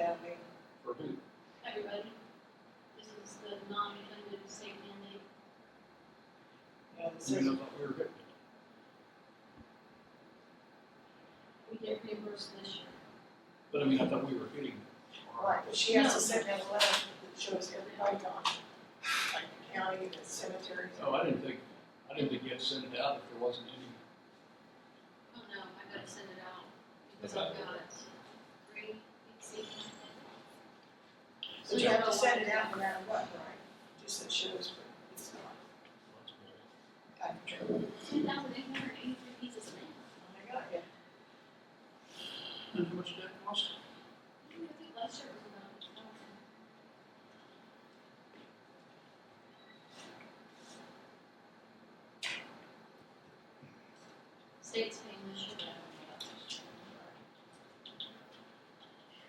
Kathy. For who? Everybody. This is the non-funded state mandate. Yeah, this You is, know, thought we were good. We get reimbursed this year. But I mean, I thought we were hitting. right, but she has to send out a letter that shows everybody gone. Like the county, the cemeteries. Oh, I didn't think you had to send it out if there wasn't any. Oh no, I gotta send it out because I've got 3 weeks. So you have to send it out no matter what, right? Just that shows it's gone. I'm sure. 10,883 pieces of mail. Oh my God, yeah. And how much did that cost? I think last year was about 1,000. State's paying this year, but I don't know about this year.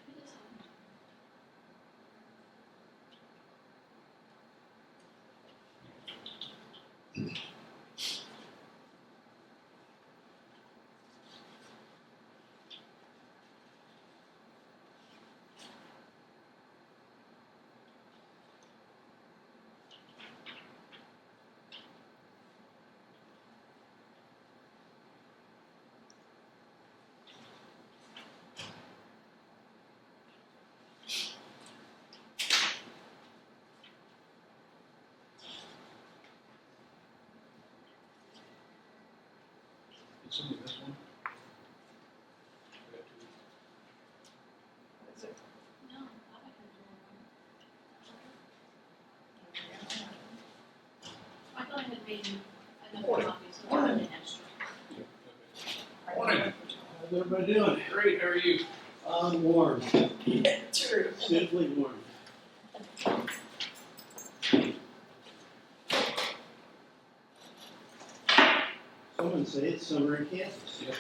It is hard. Did somebody miss one? I got two. What is it? No, I haven't done one. I thought I had made another copy, so I had an extra. Morning. How's everybody doing? Great, how are you? I'm warm, Yeah, true. simply warm. Someone say it's summer in Kansas. Yeah.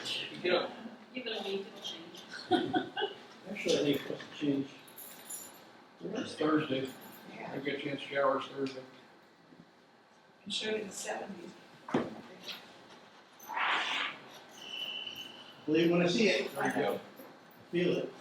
Yeah. Give it a week, it'll change. Actually, I think it's supposed to change. It's Thursday. Yeah, I get a chance to showers Thursday. and showed in the 70s. Believe when I see it. There you go. Feel it.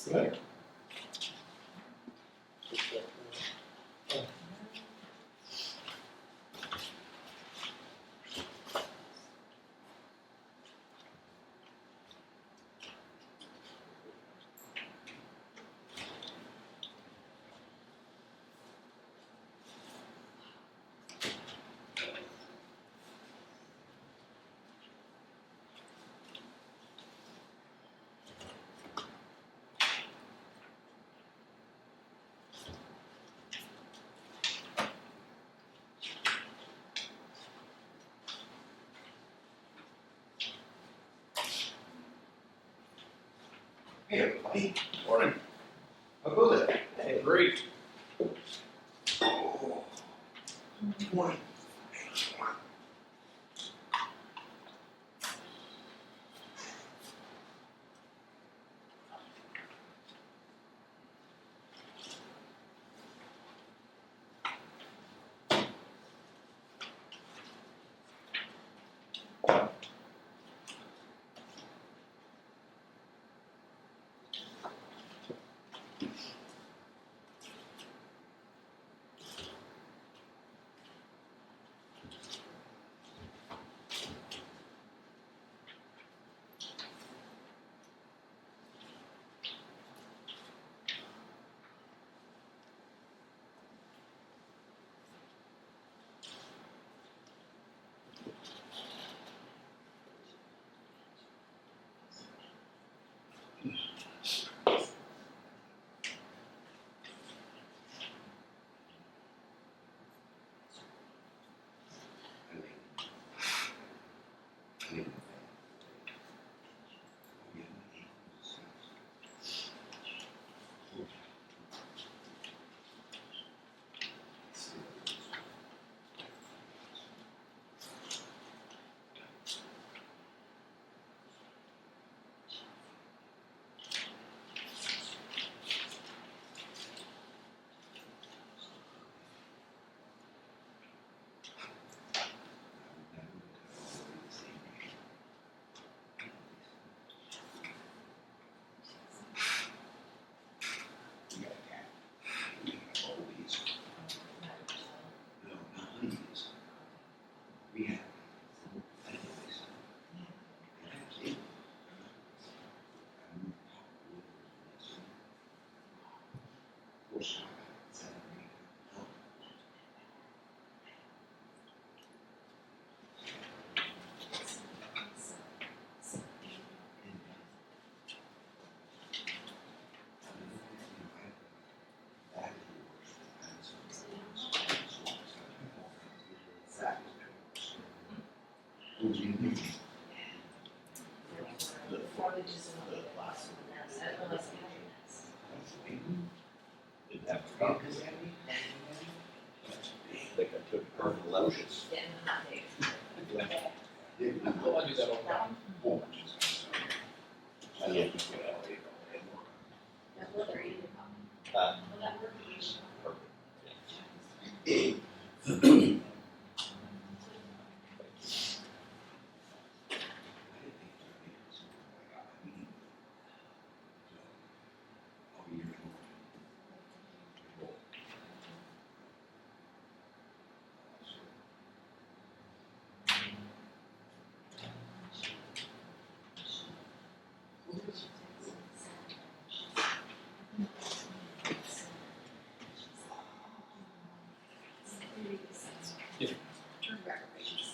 Good. Hey, everybody. Morning. How goes it? Hey, great. Morning. I think I took purple lotions. Well, I do that all the time. Turn back a page.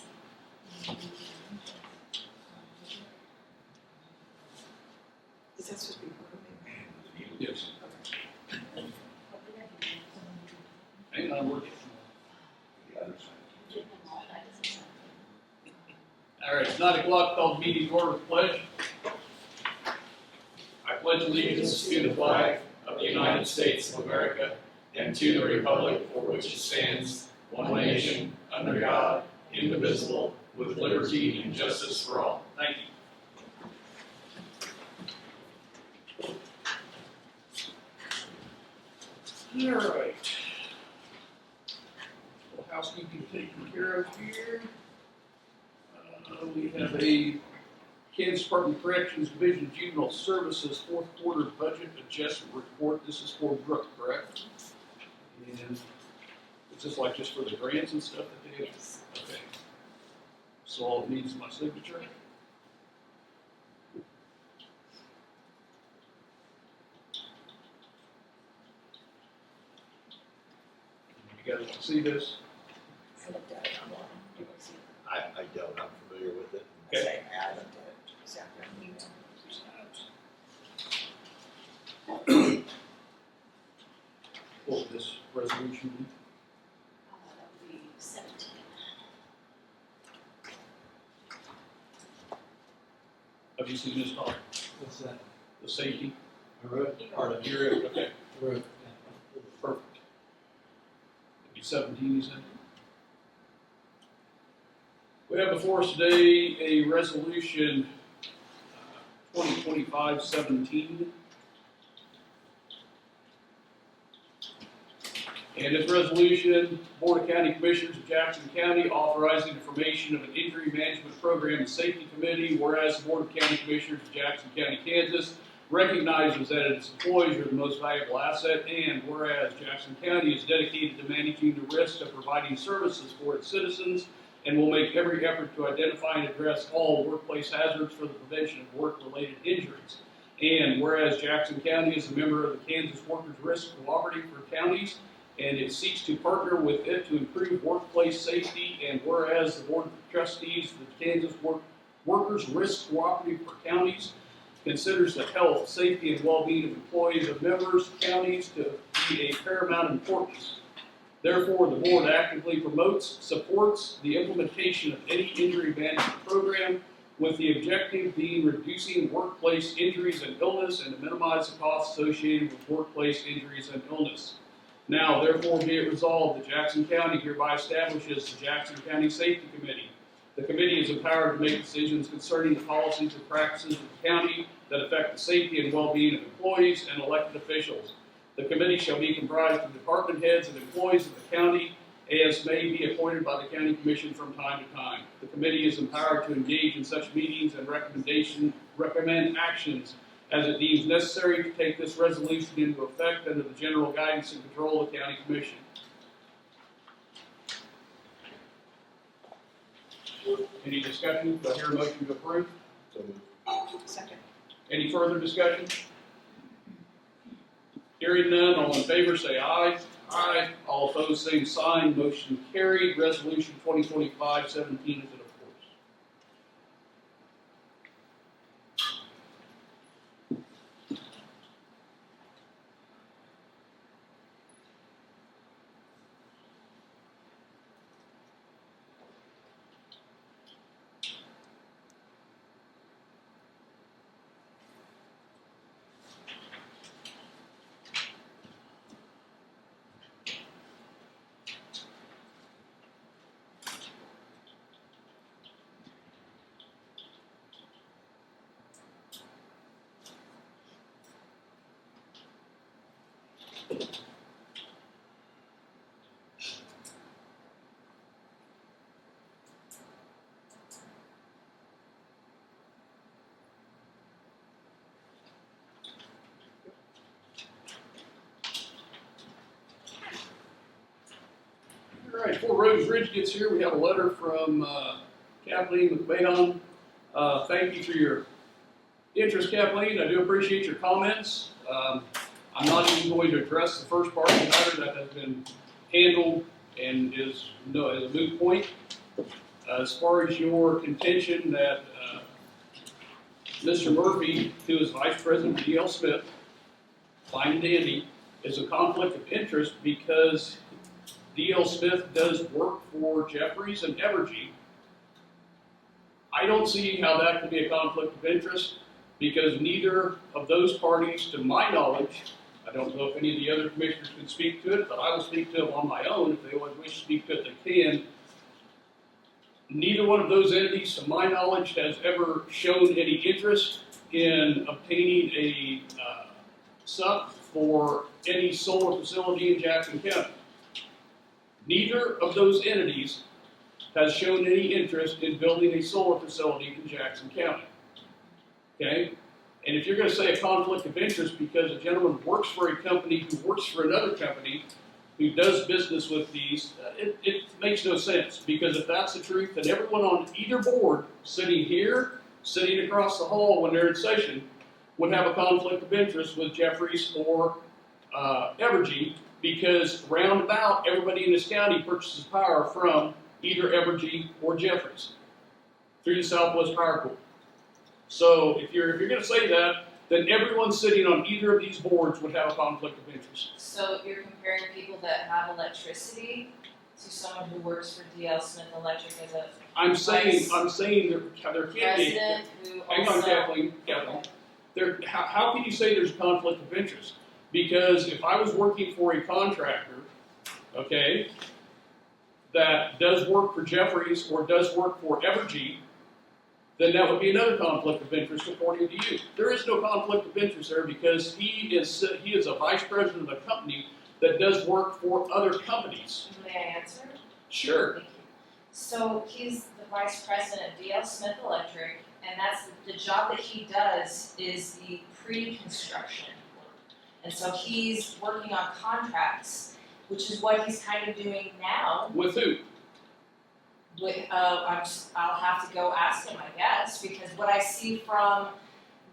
Is that supposed to be moving? Yes. Hang on, we're. All right, it's 9 o'clock, call the meeting to order with pledge. I pledge allegiance to the flag of the United States of America and to the republic for which it stands, one nation, under God, indivisible, with liberty and justice for all. Thank you. All right. Little housekeeping taken care of here. We have a Kansas Department of Corrections Division of Juvenile Services fourth quarter budget adjustment report. This is for Brooke, correct? And it's just like just for the grants and stuff that they have? Yes. Okay. So all it needs is my signature? You guys want to see this? I looked at it online. You can see it. I don't, I'm familiar with it. Okay. Say, I looked at it this afternoon. There's notes. What would this resolution be? That would be 17. Have you seen this, Todd? What's that? The safety? I wrote Part of your, okay, I wrote, perfect. It'd be 17, you said? We have before us today a resolution 2025-17. And this resolution, Board of County Commissioners of Jackson County authorizing the formation of an injury management program and safety committee, whereas the Board of County Commissioners of Jackson County, Kansas recognizes that its employees are the most valuable asset, and whereas Jackson County is dedicated to managing the risk of providing services for its citizens and will make every effort to identify and address all workplace hazards for the prevention of work-related injuries. And whereas Jackson County is a member of the Kansas Workers' Risk Cooperative for Counties, and it seeks to partner with it to improve workplace safety, and whereas the Board of Trustees of the Kansas Workers' Risk Cooperative for Counties considers the health, safety, and well-being of employees of members counties to be a paramount importance. Therefore, the board actively promotes, supports the implementation of any injury management program with the objective being reducing workplace injuries and illness and to minimize the costs associated with workplace injuries and illness. Now, therefore, be it resolved that Jackson County hereby establishes the Jackson County Safety Committee. The committee is empowered to make decisions concerning the policies and practices of the county that affect the safety and well-being of employees and elected officials. The committee shall be comprised of department heads and employees of the county as may be appointed by the county commission from time to time. The committee is empowered to engage in such meetings and recommend actions as it deems necessary to take this resolution into effect under the general guidance and control of the county commission. Any discussion? Do I hear a motion to approve? So moved. Second. Any further discussion? Hearing none, all in favor say aye. Aye. All opposed, same sign. Motion carried. Resolution 2025-17 is in force. All right, before Rose Ridge gets here, we have a letter from Cathleen McMahon. Thank you for your interest, Kathleen. I do appreciate your comments. I'm not even going to address the first part of the matter that has been handled and is a moot point. As far as your contention that Mr. Murphy, who is Vice President of D.L. Smith, fine and dandy, is a conflict of interest because D.L. Smith does work for Jeffries and Evergy. I don't see how that could be a conflict of interest because neither of those parties, to my knowledge, I don't know if any of the other commissioners can speak to it, but I will speak to it on my own. If they would wish to speak to it, they can. Neither one of those entities, to my knowledge, has ever shown any interest in obtaining a SUP for any solar facility in Jackson County. Neither of those entities has shown any interest in building a solar facility in Jackson County. okay? And if you're gonna say a conflict of interest because a gentleman works for a company who works for another company who does business with these, it makes no sense. Because if that's the truth, then everyone on either board, sitting here, sitting across the hall when they're in session, would have a conflict of interest with Jeffries or Evergy, because roundabout, everybody in this county purchases power from either Evergy or Jeffries through the Southwest Power Pool. So if you're going to say that, then everyone sitting on either of these boards would have a conflict of interest. So you're comparing people that have electricity to someone who works for DL Smith Electric as a I'm saying there can be. resident who Hang on, also. Kathleen. How can you say there's a conflict of interest? Because if I was working for a contractor, okay, that does work for Jeffries or does work for Evergy, then that would be another conflict of interest according to you. There is no conflict of interest there because he is a vice president of a company that does work for other companies. May I answer? Sure. Thank you. So he's the vice president of DL Smith Electric, and that's the job that he does is the pre-construction work. And so he's working on contracts, which is what he's kind of doing now. With who? I'll have to go ask him, I guess, because what I see from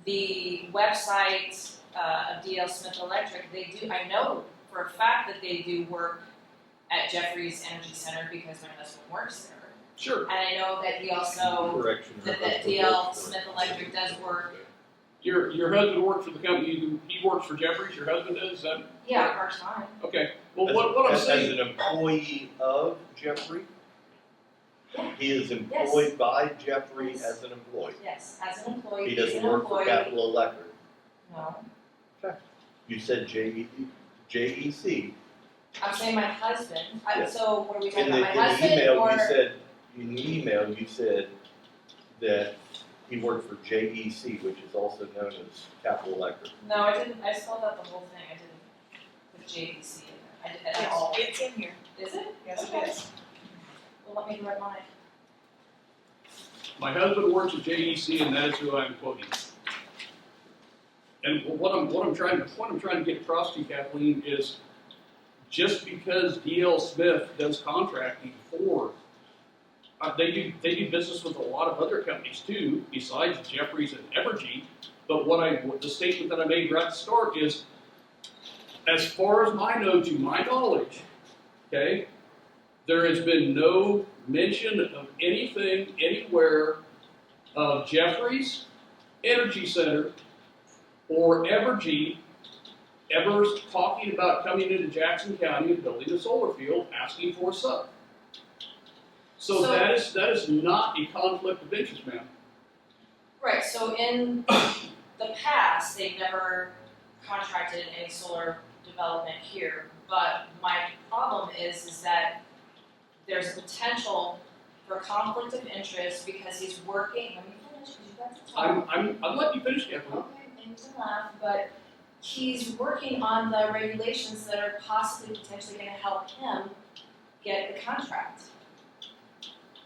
the website of DL Smith Electric, I know for a fact that they do work at Jeffries Energy Center because my husband works there. Sure. And I know that he also, Correction. that DL Smith Electric does work, Your husband works for the company. He works for Jeffries. Your husband does. Is that yeah, part-time. okay? Well, what I'm As saying. an employee of Jeffrey? Yeah. He is employed by Jeffrey as an employee. Yes, as an employee, He he's doesn't an work for employee. Capital Electric. No, You said JEC. I'm saying my husband, Yes. so what are we talking In about, my the husband email, or? in the email, you said that he worked for JEC, which is also known as Capital Electric. No, I didn't, I spelled out the whole thing, I didn't put JVC in there, I did at all. It's in here. Is it? Yes, Okay. it is. Well, let me grab mine. My husband works at JEC, and that is who I'm quoting. And what I'm trying to get across to you, Kathleen, is just because DL Smith does contracting for, they do business with a lot of other companies too, besides Jeffries and Evergy. But the statement that I made right at the start is, as far as to my knowledge, okay, there has been no mention of anything anywhere of Jeffries, Energy Center, or Evergy ever talking about coming into Jackson County and building a solar field, asking for a sub. So that is not a conflict of interest, ma'am. Right, so in the past, they've never contracted any solar development here, but my problem is that there's a potential for conflict of interest because he's working, let me finish, because you got to talk. I'm letting you finish, Kathleen. Okay, maybe to laugh, but he's working on the regulations that are possibly potentially gonna help him get the contract.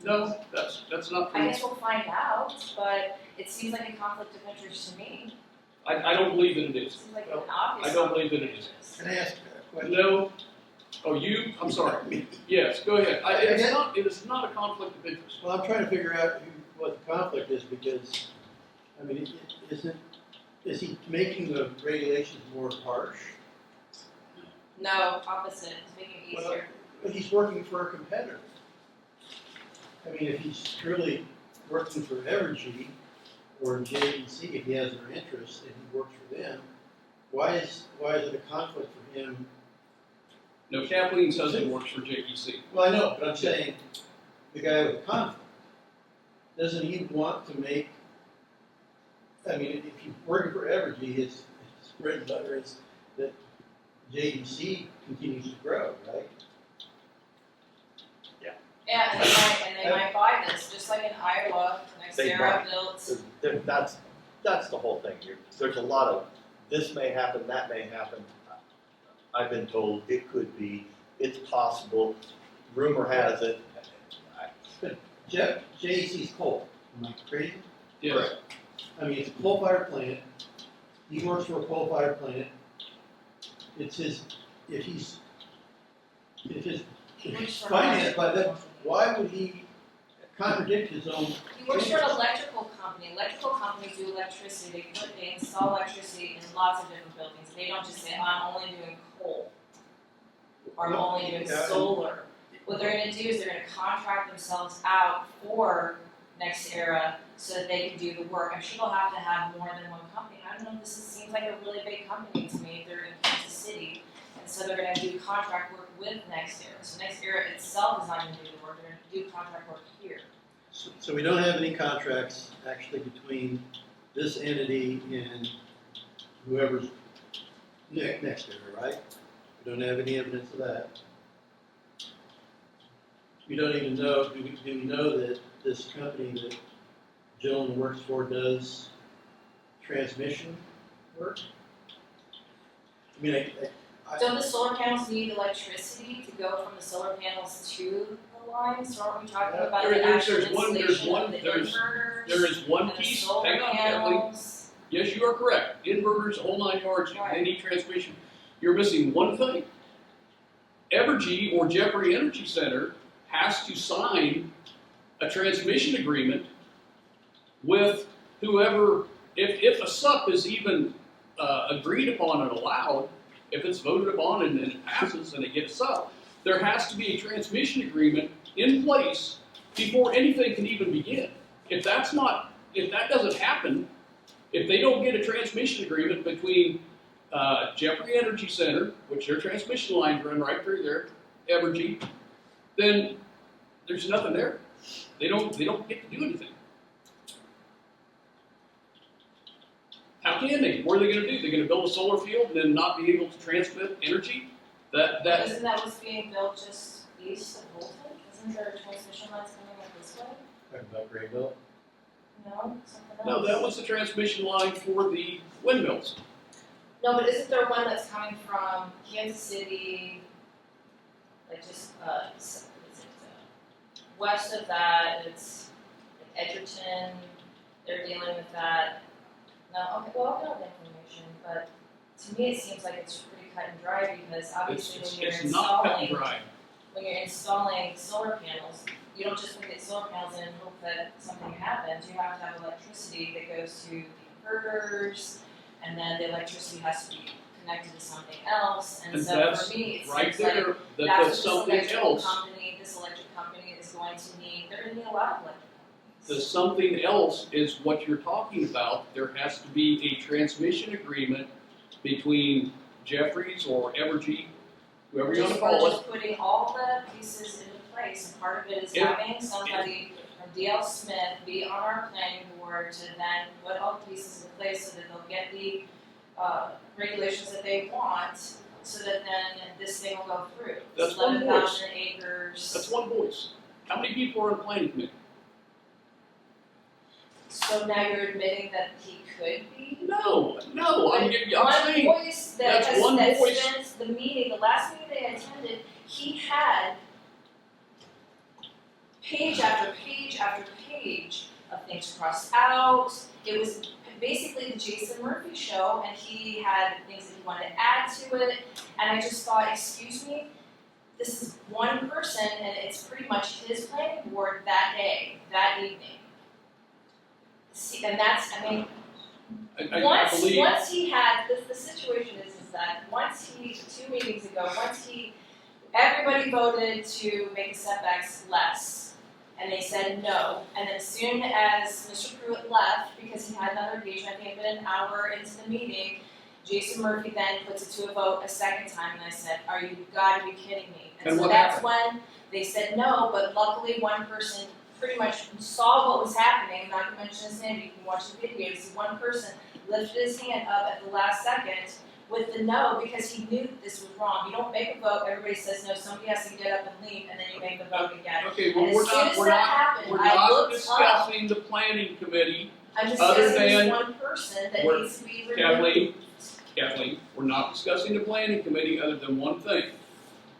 No, that's not I true. guess we'll find out, but it seems like a conflict of interest to me. I don't believe that it It is. seems like an obvious I don't believe conflict that it of interest. Can I ask a question? No. Oh, you? I'm sorry. Yes, go ahead. It is not a conflict of interest. Well, I'm trying to figure out what the conflict is because, I mean, is he making the regulations more harsh? No, opposite, it's making it Well, easier. but he's working for a competitor. I mean, if he's truly working for Evergy or JEC, if he has their interest and he works for them, why is it a conflict for him? No, Kathleen's husband works for JEC. Well, I know, but I'm saying the guy with the conflict, doesn't he want to make? I mean, if he's working for Evergy, his bread and butter is that JEC continues to grow, right? Yeah, and they might buy this, just like in Iowa, They Nexera might. built. That's the whole thing. There's a lot of, this may happen, that may happen. I've been told it could be, it's possible, rumor has it. But JEC's coal, am I crazy? Yes. I mean, it's a coal-fired plant, he works for a coal-fired plant, it's his, if he's financed by them, why would he contradict his own? He works for an electrical company. Electrical companies do electricity. They install electricity in lots of different buildings. They don't just say, I'm only doing coal. Or I'm only doing solar. What they're gonna do is they're gonna contract themselves out for Next Era so that they can do the work. I'm sure they'll have to have more than one company. I don't know, seems like a really big company to me. They're in Kansas City. And so they're gonna do contract work with Next Era. So Next Era itself is not gonna do the work. They're gonna do contract work here. So we don't have any contracts actually between this entity and whoever's next to her, right? We don't have any evidence of that. We don't even know, do we know that this company that Joan works for does transmission work? I mean, Don't the solar panels need electricity to go from the solar panels to the lines? So aren't we talking about the actual installation of the inverters? There is one and the piece, solar hang on, Kathleen. panels? Yes, you are correct. Inverters, whole 9 yards, Right. they need transmission. You're missing one thing. Evergy or Jeffrey Energy Center has to sign a transmission agreement with whoever, if a SUP is even agreed upon and allowed, if it's voted upon and it passes and they get a SUP, there has to be a transmission agreement in place before anything can even begin. If that doesn't happen, if they don't get a transmission agreement between Jeffrey Energy Center, which their transmission lines run right through there, Evergy, then there's nothing there. They don't get to do anything. How can they? What are they going to do? They're going to build a solar field and then not be able to transmit energy? Isn't that what's being built just east of Bolton? Isn't there transmission lines coming up this way? talking about Graybill. No, something else. No, that was the transmission line for the windmills. No, but isn't there one that's coming from Kansas City, like just, west of that, it's like Edgerton, they're dealing with that. No, okay, well, I'll get all the information, but to me, it seems like it's pretty cut and dry, because obviously It's not cut and dry. when you're installing solar panels, you don't just put solar panels in and hope that something happens. You have to have electricity that goes to the inverters, and then the electricity has to be connected to something else. And so that's for me, it right seems like there, that's that's what something this electrical else. company, this electric company is going to need. They're going to need a lot of electric The companies. something else is what you're talking about. There has to be a transmission agreement between Jeffries or Evergy, whoever you want to We're call it. just putting all the pieces into place, and part of it is If- having somebody from DL Smith be on our planning board to then put all the pieces in place so that they'll get the regulations that they want, so that then this thing will go through. That's It's one voice. 11,000 acres. That's one voice. How many people are on the planning committee? So now you're admitting that he could be? No, I'm saying, One voice that that's one has voice. spent the meeting, the last meeting they attended, he had page after page after page of things crossed out. It was basically the Jason Murphy show, and he had things that he wanted to add to it. And I just thought, excuse me, this is one person, and it's pretty much his planning board that day, that evening. See, and that's, I mean, I believe, once he had, the situation is that once he, 2 meetings ago, everybody voted to make the setbacks less, and they said no, and then as soon as Mr. Pruett left, because he had another engagement, I think about an hour into the meeting, Jason Murphy then puts it to a vote a second time, and I said, you gotta be kidding me. And so what that's when they said no, but luckily one person pretty much saw what was happening. I'm not going to mention his name, you can watch the videos. One person lifted his hand up at the last second with the no, because he knew that this was wrong. You don't make a vote, everybody says no, somebody has to get up and leave, and then you make the vote again. okay, And well, as soon as that happened, I we're looked not up, discussing the planning committee. I'm other discussing this than- one person that we're- needs to be removed. Kathleen, we're not discussing the planning committee other than one thing.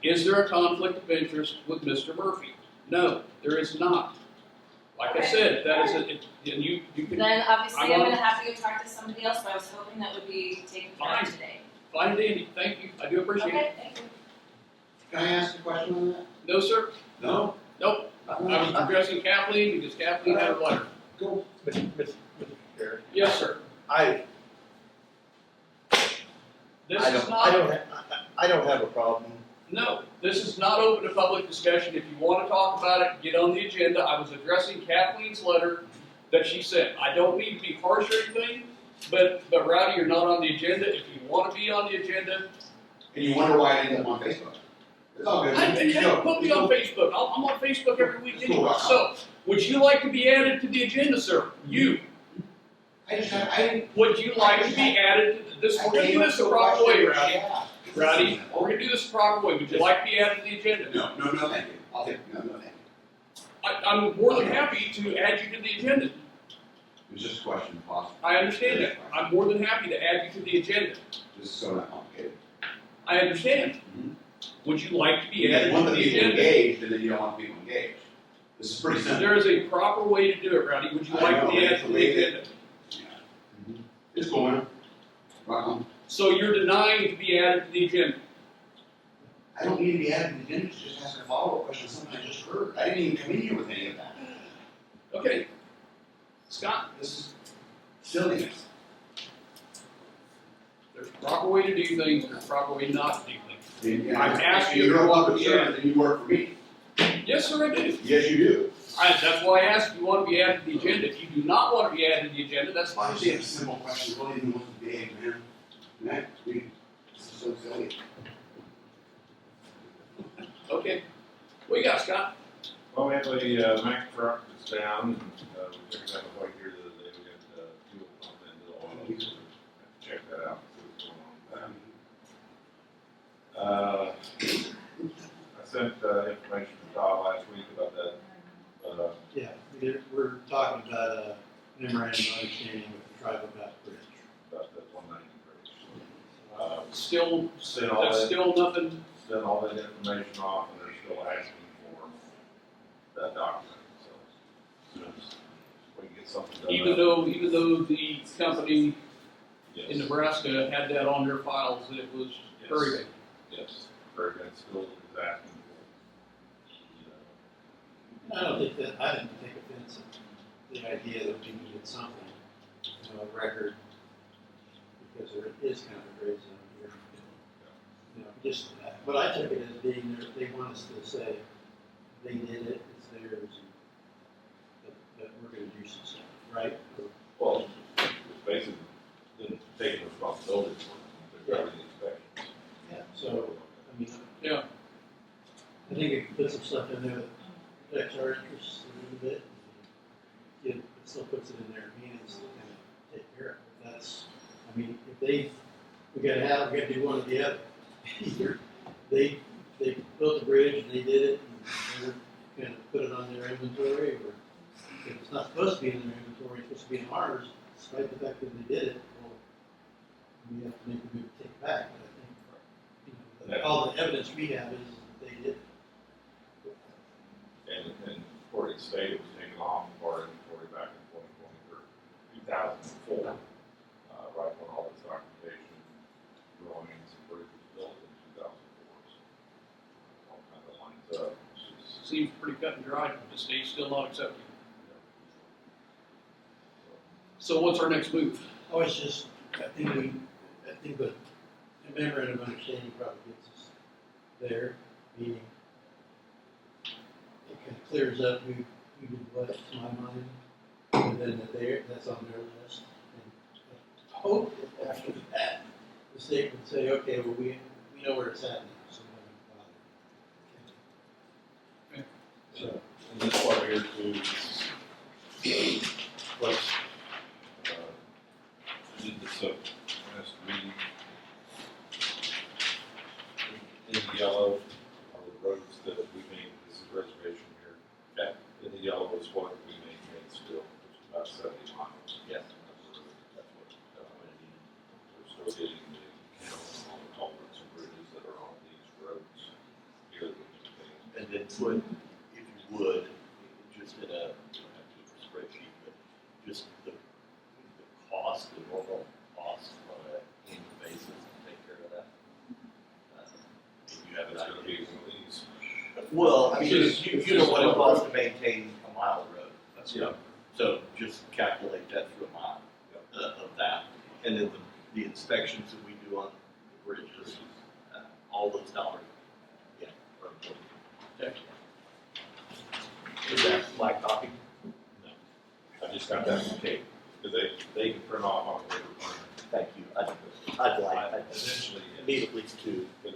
Is there a conflict of interest with Mr. Murphy? No, there is not. Like I said, that is, and you can, Then obviously I'm I'm on- gonna have to go talk to somebody else, but I was hoping that would be taken care Fine. of today. fine, Dandy, thank you, I do appreciate it. Okay, thank you. Can I ask a question on that? No, sir, No? nope, I was addressing Kathleen because Kathleen had a letter. Go. Mr. Chair, Yes, sir. This is not, I don't have a problem. no, this is not open to public discussion. If you want to talk about it, get on the agenda. I was addressing Kathleen's letter that she sent. I don't mean to be harsh or anything, but Rowdy, you're not on the agenda. If you want to be on the agenda, And you wonder why I ended up on Facebook? It's all good. put me on Facebook. I'm on Facebook every week Let's anyway. go. So, would you like to be added to the agenda, sir? You, would you like to be added to this? We're gonna do this the proper way, Rowdy. Rowdy, we're gonna do this the proper way. Would you like to be added to the agenda? No, thank you. I'll take, no, thank you. I'm more than happy to add you to the agenda. It was just a question, possible. I understand that. I'm more than happy to add you to the agenda. Just so not complicated. I understand. Mhm. Would you like to be You added want to the the people agenda? engaged, and then you don't want people engaged. This is pretty simple. There is a proper way to do it, Rowdy. Would you I like to know, be it's added to the the way agenda? It's going. Rock on. So you're denying to be added to the agenda? I don't need to be added to the agenda to just ask a follow-up question on something I just heard. I didn't even come in here with any of that. Okay. Scott, This is silliness. there's a proper way to do things, there's a proper way not to do things. And I've asked you You're a if you want public to be servant, and you work for me. Yes, sir, I do. Yes, you do. That's why I asked if you want to be added to the agenda. If you do not want to be added to the agenda, that's fine. Honestly, it's a simple question. What even was the big, man? Next, this is so silly. Okay. What you got, Scott? Well, we have a Mack truck that's down, and we figured out a way here the other day, we got fuel pump into the oil, we have to check that out, see what's going on with that. I sent information to Todd last week about that, Yeah, we're talking about a memorandum of understanding with the tribe about bridge. about that 190 bridge. Still, Sent all that's that, still nothing. sent all that information off, and they're still asking for that document, so as soon as we can get something done. Even though the company Yes. in Nebraska had that on their files, it was very big. Yes, Bergen still is asking for, I don't think that, I didn't take offense at the idea that we needed something, a record, because there is kind of a gray zone here. Just, but I took it as being, they want us to say, they did it, it's theirs, and that we're gonna do some stuff, right? well, it's basically them taking responsibility for it, they're covering the inspections. Yeah. So, I mean, Yeah. I think it can put some stuff in there that protects our interests a little bit. It still puts it in their hands to kind of take care of it. That's, I mean, if we gotta do one or the other. Either they built the bridge and they did it and they kind of put it on their inventory, or if it's not supposed to be in their inventory, it's supposed to be in ours, despite the fact that they did it, well, we have to make a move to take it back. But I think, all the evidence we have is that they did it. And according to the state, it was taken off of our inventory back in 2004, right when all this documentation, drawings, and bridge was built in 2004. So all kind of lines up. It's just- Seems pretty cut and dry, but the state's still not accepting. So what's our next move? Oh, it's just, I think the memorandum of understanding probably gets us there, meaning it kind of clears up who did what, to my mind, and then that's on their list. And I hope that after that, the state would say, okay, well, we know where it's at now, so we don't bother. So, And this part here too is what's, did this up, has to be in the yellow are the roads that we made, this is reservation here. Okay. In the yellow is what we maintain still, which is about 70 miles. Yes. That's what, we're still getting the count on the culverts and bridges that are on these roads here that we maintain. And then put, if you would, just in a Well, I mean, you know what it costs to maintain a mile of road. That's Yeah. So just calculate that through a mile of that. And then the inspections that we do on the bridges, all those dollars, yeah, are important. Okay. Is that my copy? I just got that from Kate, because they can print off on paper printer. Thank you. I'd Essentially, need at least two. but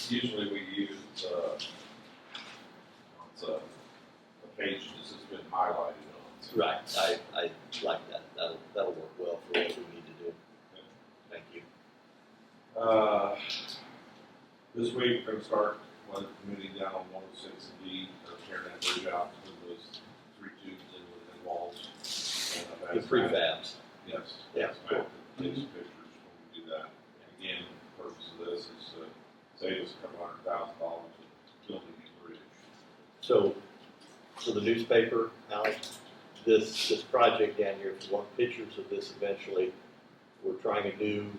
usually we use, it's a page that's just been highlighted on. So Right, I like that. That'll work well for what we need to do. Thank you. This week, we're gonna start weather committee down on 106 and D, they're tearing that bridge out, putting those 3 tubes in with the walls. And I've The asked prefabs. Yes. Yeah, Matt to take some pictures when we do that. And again, the purpose of this is to save us $200,000 of building a bridge. So the newspaper, Alex, this project down here, if you want pictures of this eventually, we're trying a new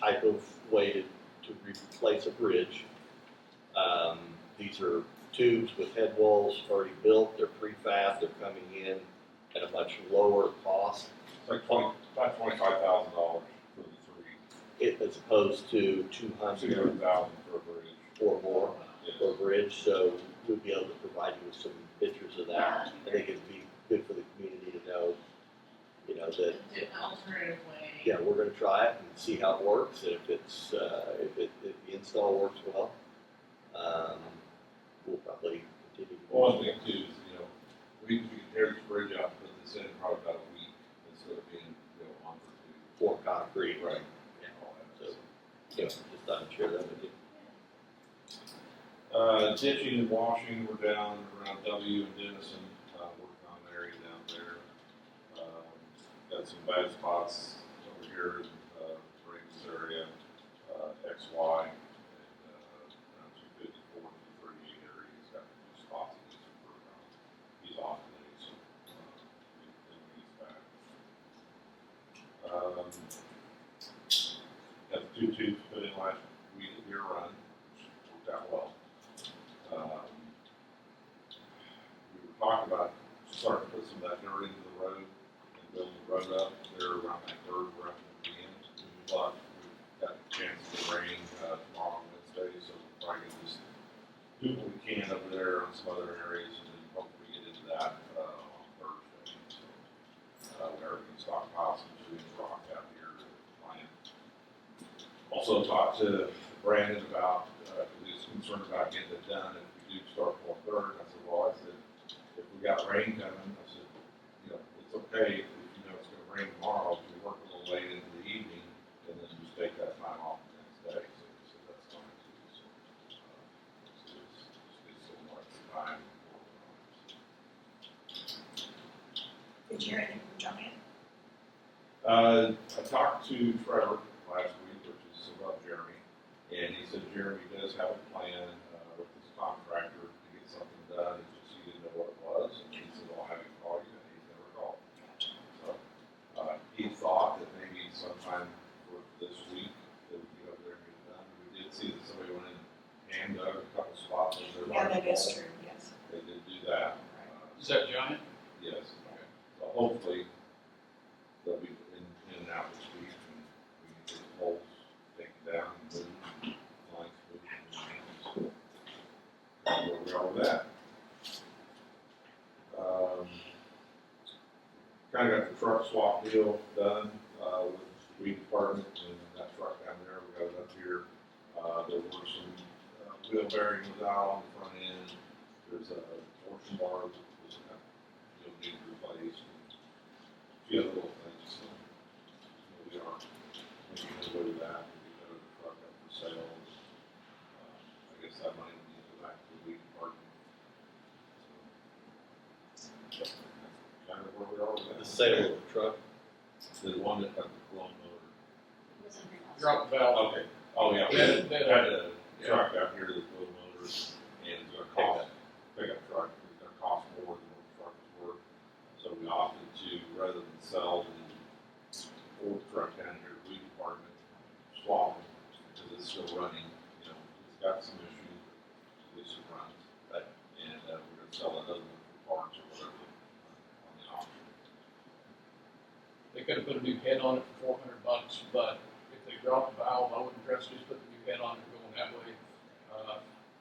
type of way to replace a bridge. These are tubes with head walls already built, they're prefab, they're coming in at a much lower cost, It's like about $25,000 for the 3, as opposed to 200 $200,000 for a bridge. or more Yes. for a bridge, so we'll be able to provide you with some pictures of that. I think it'd be good for the community to know, that, An alternative way. yeah, we're gonna try it and see how it works, and if it's, if the install works well, we'll probably continue. to- One thing too is, we can tear this bridge out and put this in probably about a week instead of being, on for 2. For concrete, right, And all that. so, just thought I'd share that with you. Ditching and washing, we're down around W and Denison, working on an area down there. Got some bad spots over here in, Rings area, XY, and, around 254 and 38 area, he's got 2 spots that he's working on. He's off today, so, he's back. Got the 2 tubes put in last week at year run, which worked out well. We were talking about starting to put some of that dirt into the road and building the road up there around that third round at the end. But we've got a chance of rain tomorrow and Wednesday, so we're probably gonna just do what we can over there on some other areas and then hopefully get into that on Thursday. So we are going to stockpile some food and rock out here at the plant. Also talked to Brandon about, he was concerned about getting it done if we do start on third. I said, well, if we got rain coming, I said, it's okay if you know it's gonna rain tomorrow, if we work a little late into the evening, and then just take that time off the next day. So that's fine too. So, it's so much time. Did you hear anything from Joanne? I talked to Trevor last week, which is about Jeremy, and he said Jeremy does have a plan with his contractor to get something done. It's just he didn't know what it was, and he said, "I'll have him call you," and he's never called. So he thought that maybe sometime for this week that we get up there and get it done. We did see that somebody went in and dug a couple spots over there. Yeah, that is true, yes. They did do that. Is that giant? Yes. So hopefully they'll be in and out this week and we can get the poles taken down and moved, lines moved. So that's where we are with that. Kind of got the truck swap deal done with the weed department and that truck down there. We got it up here. There were some wheel bearings out on the front end. There's a torsion bar that was needed replaced. A few other little things. So we are making a way with that. We got a truck up for sale. I guess that money will need to go back to the weed department. So that's kind of where we are with that. The sale of the truck, The one that got the blown motor. Drop valve. Okay. Oh, yeah. We had a truck out here that blew motors and it's gonna cost, pickup truck, it's gonna cost more than what the truck is worth. So we opted to, rather than sell the old truck down here, the weed department, swap it, because it's still running, it's got some issues. dropped the valve, I wouldn't trust just putting the new head on it going that way.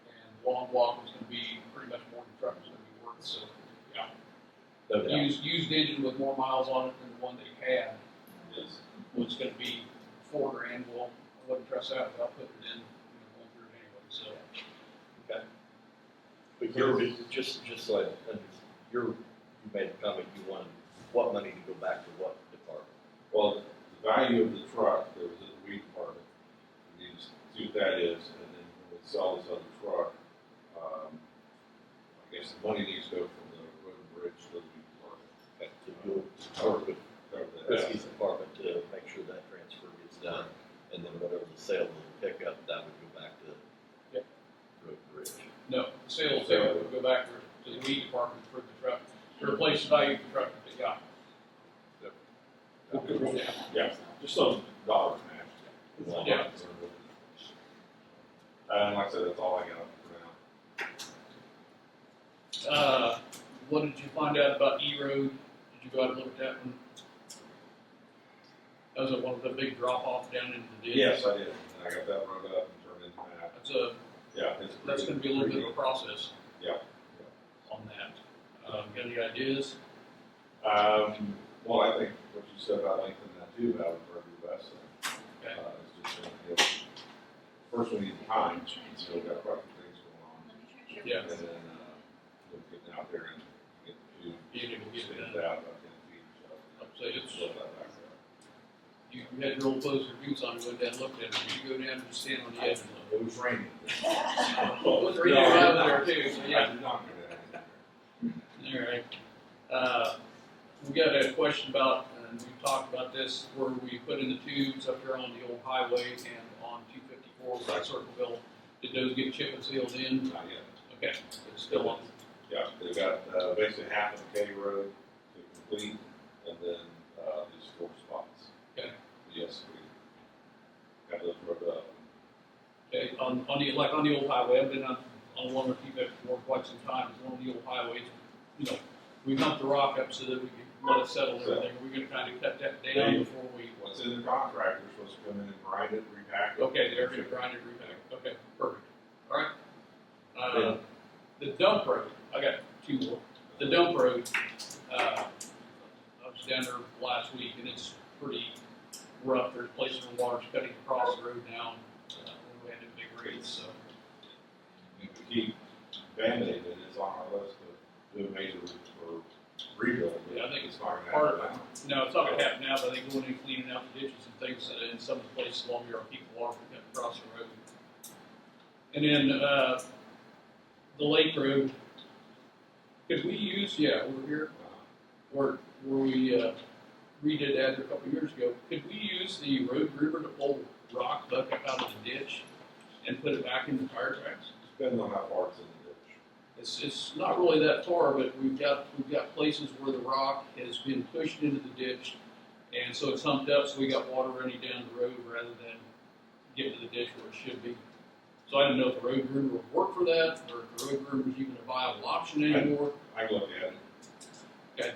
And long walk was gonna be pretty much more than the truck was gonna be worth, so, yeah. No doubt. Used engine with more miles on it than the one they had Yes. was gonna be $4,000. Well, I wouldn't trust that without putting it in, going through it anyway, so. But you're, just so you made a comment, you wanted what money to go back to what department? Well, the value of the truck that was in the weed department, we need to see what that is, and then when we sell this other truck, I guess the money needs to go from the road and bridge to the weed department. Okay, so you'll work with Cover that. Christie's department to make sure that transfer gets done, and then whatever the sale of the pickup, that would go back to Yep. road and bridge. No, the sale would go back to the weed department for the truck, to replace the value of the truck that they got. Yeah, just those dollars match. Yeah. And like I said, that's all I got for now. What did you find out about E-Road? Did you go out and look at that one? That was one of the big drop-off down into the ditch. Yes, I did, and I got that wrote up and turned into map. That's gonna be a little bit of a process. Yeah. On that. Got any ideas? Well, I think what you said about lengthening that too, that would probably be the best thing. Okay. It's just, first we need time, so we've got quite a few things going on. Yeah. And then, getting out there and get the food. Being able to get it stand done. out about 10 feet, so. I'd say it's, Let that back there. you had your old clothes or boots on, you went down and looked at it, you go down and stand on the edge of It was raining. it. Well, it was raining out there too, so yeah. I did not do that. All right. We got a question about, and we talked about this, where we put in the tubes up here on the old highway and on 254 by Circleville. Did those get chip and sealed in? Not yet. Okay, it's still on. Yeah, they got, basically half of the K road to complete, and then, these 4 spots. Okay. Yes, we got those wrote up. Okay, on the, like on the old highway, I've been on one of the people for quite some time, it's one of the old highways, you know, we dumped the rock up so that we could let it settle and everything, we're gonna kind of cut that down before we. What's in the contract, they're supposed to come in and grind it, repack it. Okay, they're gonna grind it, repack, okay, perfect, alright. The dump road, I got 2 more, the dump road, I was down there last week and it's pretty rough, there's places where water's cutting across the road now, when we had the big rains, so. We keep band-aiding, it's on our list to do a major or rebuild. but Yeah, I think it's not gonna part of happen now. No, it's not gonna happen now, but I think going in and cleaning out the ditches and things in some of the places along here, people walking across the road. And then, the lake road, could we use, over here, where we, redid that a couple years ago, could we use the road groomer to pull rock bucket out of the ditch and put it back in the tire tracks? Depends on how far it's in the ditch. It's not really that far, but we've got places where the rock has been pushed into the ditch, and so it's humped up, so we got water running down the road rather than get to the ditch where it should be. So I didn't know if the road groomer would work for that, or if the road groomer is even a viable option anymore. I can look at it. Okay,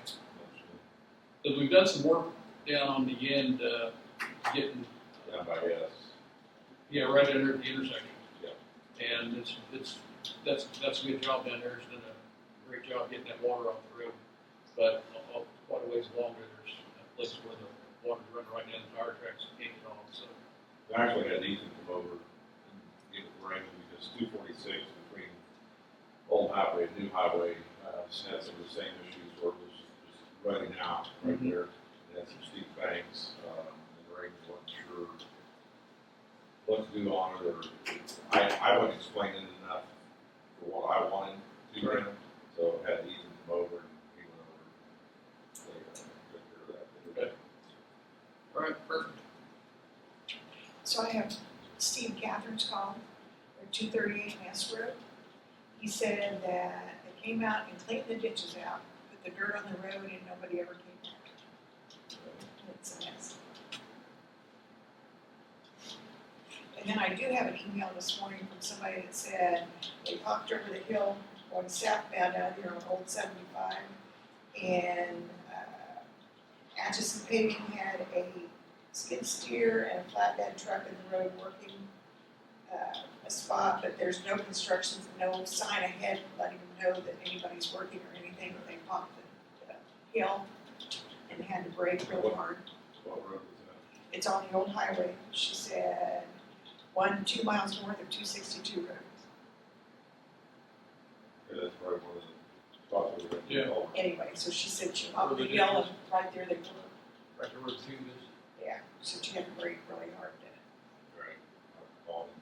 because we've done some work down on the end, getting, Down by S. right under the intersection. Yeah. And that's a good job down there. It's done a great job getting that water off the road. But quite a ways longer, there's a place where the water's running right down the tire tracks and can't get off. So I actually had Ethan come over and get it running because 246 between old highway and new highway had some of the same issues where it was just running out right Mhm. there. It had some steep banks, and the rain wasn't sure what to do on it, or I wasn't explaining enough for what I wanted to him, so I had Ethan come over and he went over. They took care of that. Okay. All right, perfect. So I have Steve Catherine's call, or 238 Ness Road. He said that they came out and cleaned the ditches out, put the dirt on the road, and nobody ever came back. It's a mess. And then I do have an email this morning from somebody that said they popped over the hill going southbound out here on Old 75, and Atchison Paving had a skid steer and a flatbed truck in the road working a spot, but there's no construction, no sign ahead letting them know that anybody's working or anything. They popped the hill and had to brake real hard. What road is It's on the old highway, she said, 2 miles north of 262 road. that? Yeah, that's probably one of the spots where we Yeah. have to Anyway, so she said she popped the hill and right there they were. Right there where the tube is. Yeah, so she had to brake really hard to call them.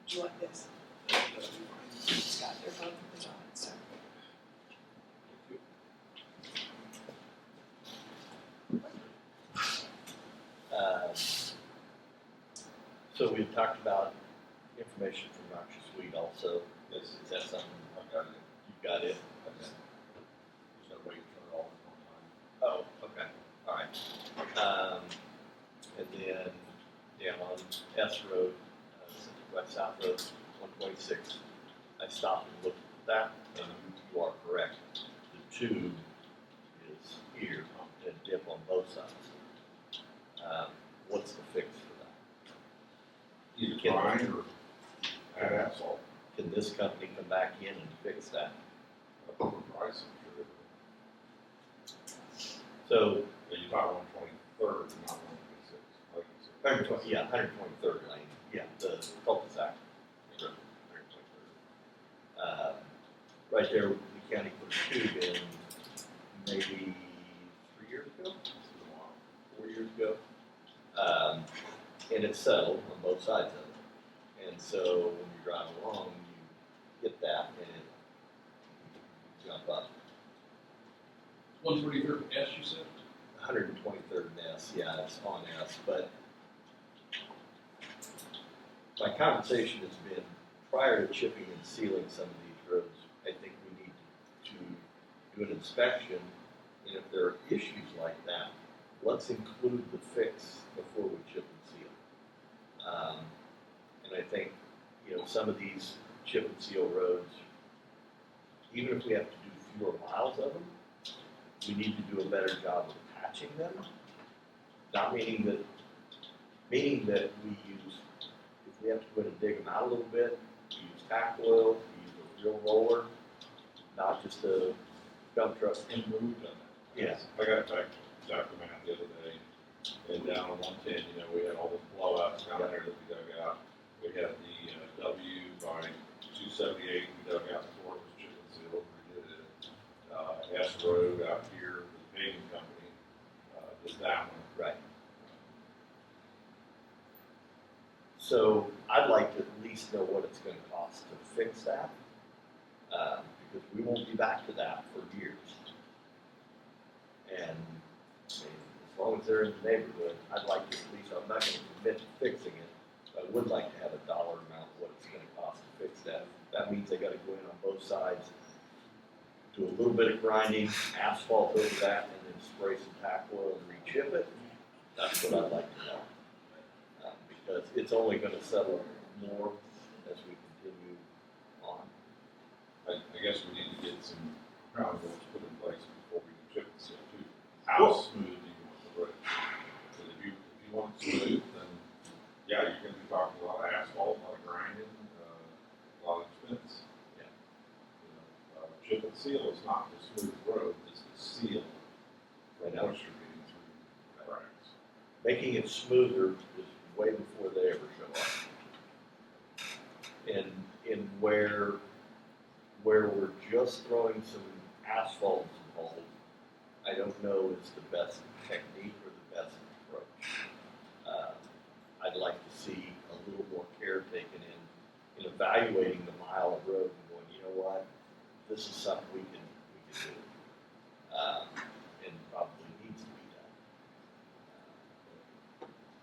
do like this. It's got their phone numbers on it, so. So we talked about information from noxious weed also. Is that something, I got it. you got it? Okay. Just gotta wait for it all at one time. Oh, okay, all right. And then down on S Road, West South Road, 126, I stopped and looked at that, and you are correct. The tube is here, and dip on both sides. What's the fix for that? Either Can- grind or add asphalt. Can this company come back in and fix that? A lower price, I'm sure. So, But you're talking 123rd, not 126, like you said. 123rd lane, yeah, the cul-de-sac. 123rd. Right there, the county put a tube in maybe 3 years ago, 4 years ago. And it's settled on both sides of it. And so when you drive along, you hit that and it jump up. 123rd S, you said? 123rd and S, yeah, it's on S, but my conversation has been, prior to chipping and sealing some of these roads, I think we need to do an inspection, and if there are issues like that, let's include the fix before we chip and seal. And I think, some of these chip and seal roads, even if we have to do fewer miles of them, we need to do a better job of patching them. Not meaning that we use, if we have to go in and dig them out a little bit, we use tack oil, we use a real roller, not just a dump truck. And moved on that. Yes. I got back to Dr. Matt the other day, and down on 110, we had all the blowouts down there that we dug out. We had the W by 278, we dug out before it was chip and sealed, we did it. S Road out here, the paving company, did that one. Right. So I'd like to at least know what it's gonna cost to fix that, because we won't be back to that for years. And, as long as they're in the neighborhood, I'd like to at least, I'm not gonna commit to fixing it, but I would like to have a dollar amount, what it's gonna cost to fix that. That means they gotta go in on both sides, do a little bit of grinding, asphalt over that, and then spray some tack oil and re-chip it. That's what I'd like to know. Because it's only gonna settle more as we continue on. I guess we need to get some ground rules put in place before we can chip and seal too. How smooth do you want the road? Because if you want it smooth, then, yeah, you're gonna be talking a lot of asphalt, a lot of grinding, a lot of expense. Yeah. Chip and seal is not the smooth road, it's the seal for Right. moisture getting through the cracks. Making it smoother is way before they ever show up. And in where we're just throwing some asphalt in some holes, I don't know is the best technique or the best approach. I'd like to see a little more care taken in evaluating the mile of road and going, you know what, this is something we can do. And probably needs to be done.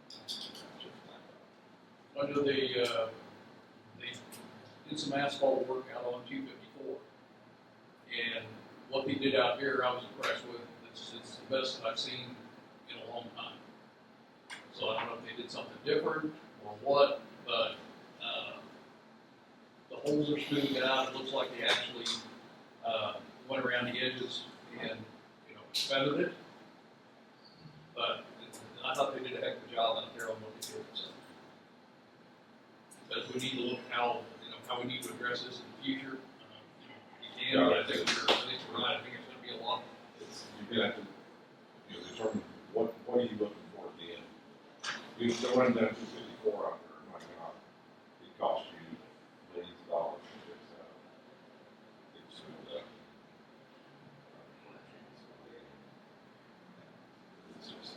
That's just my thought. I know they did some asphalt work out on 254. And what they did out here, I was impressed with. It's the best that I've seen in a long time. So I don't know if they did something different or what, but the holes are smoothed out. It looks like they actually went around the edges and feathered it. But I thought they did a heck of a job out there on what they did, so. But we need to look how, how we need to address this in the future. We can, but I think we're right, I think it's gonna be a lot. You're gonna have to, determine what are you looking for at the end. You don't run down 254 out there, my God, it costs you millions of dollars to fix that. It's, it's just,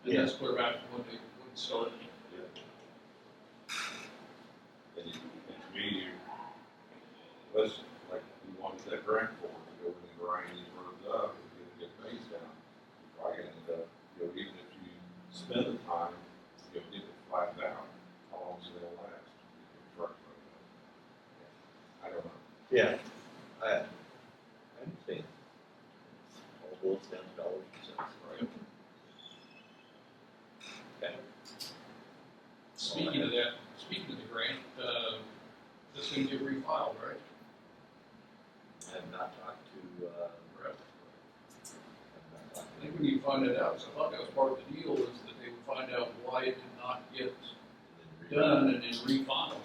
And that's clear back to when they started. and to me, unless, like, you wanted that grant for it, to go in and grind these roads up and get things down, you're probably gonna end up, even if you spend the time, get it flattened out, how long is it gonna last? Trucks like that. I don't know. Yeah, I understand. All boils down to dollars and cents, right? Okay. Speaking of that, speaking of the grant, this thing get refiled, right? I have not talked to, Right. I've not talked I think we need to find that out, so I thought that was part of the deal, is that they would find out why it did not get to done and then refiled.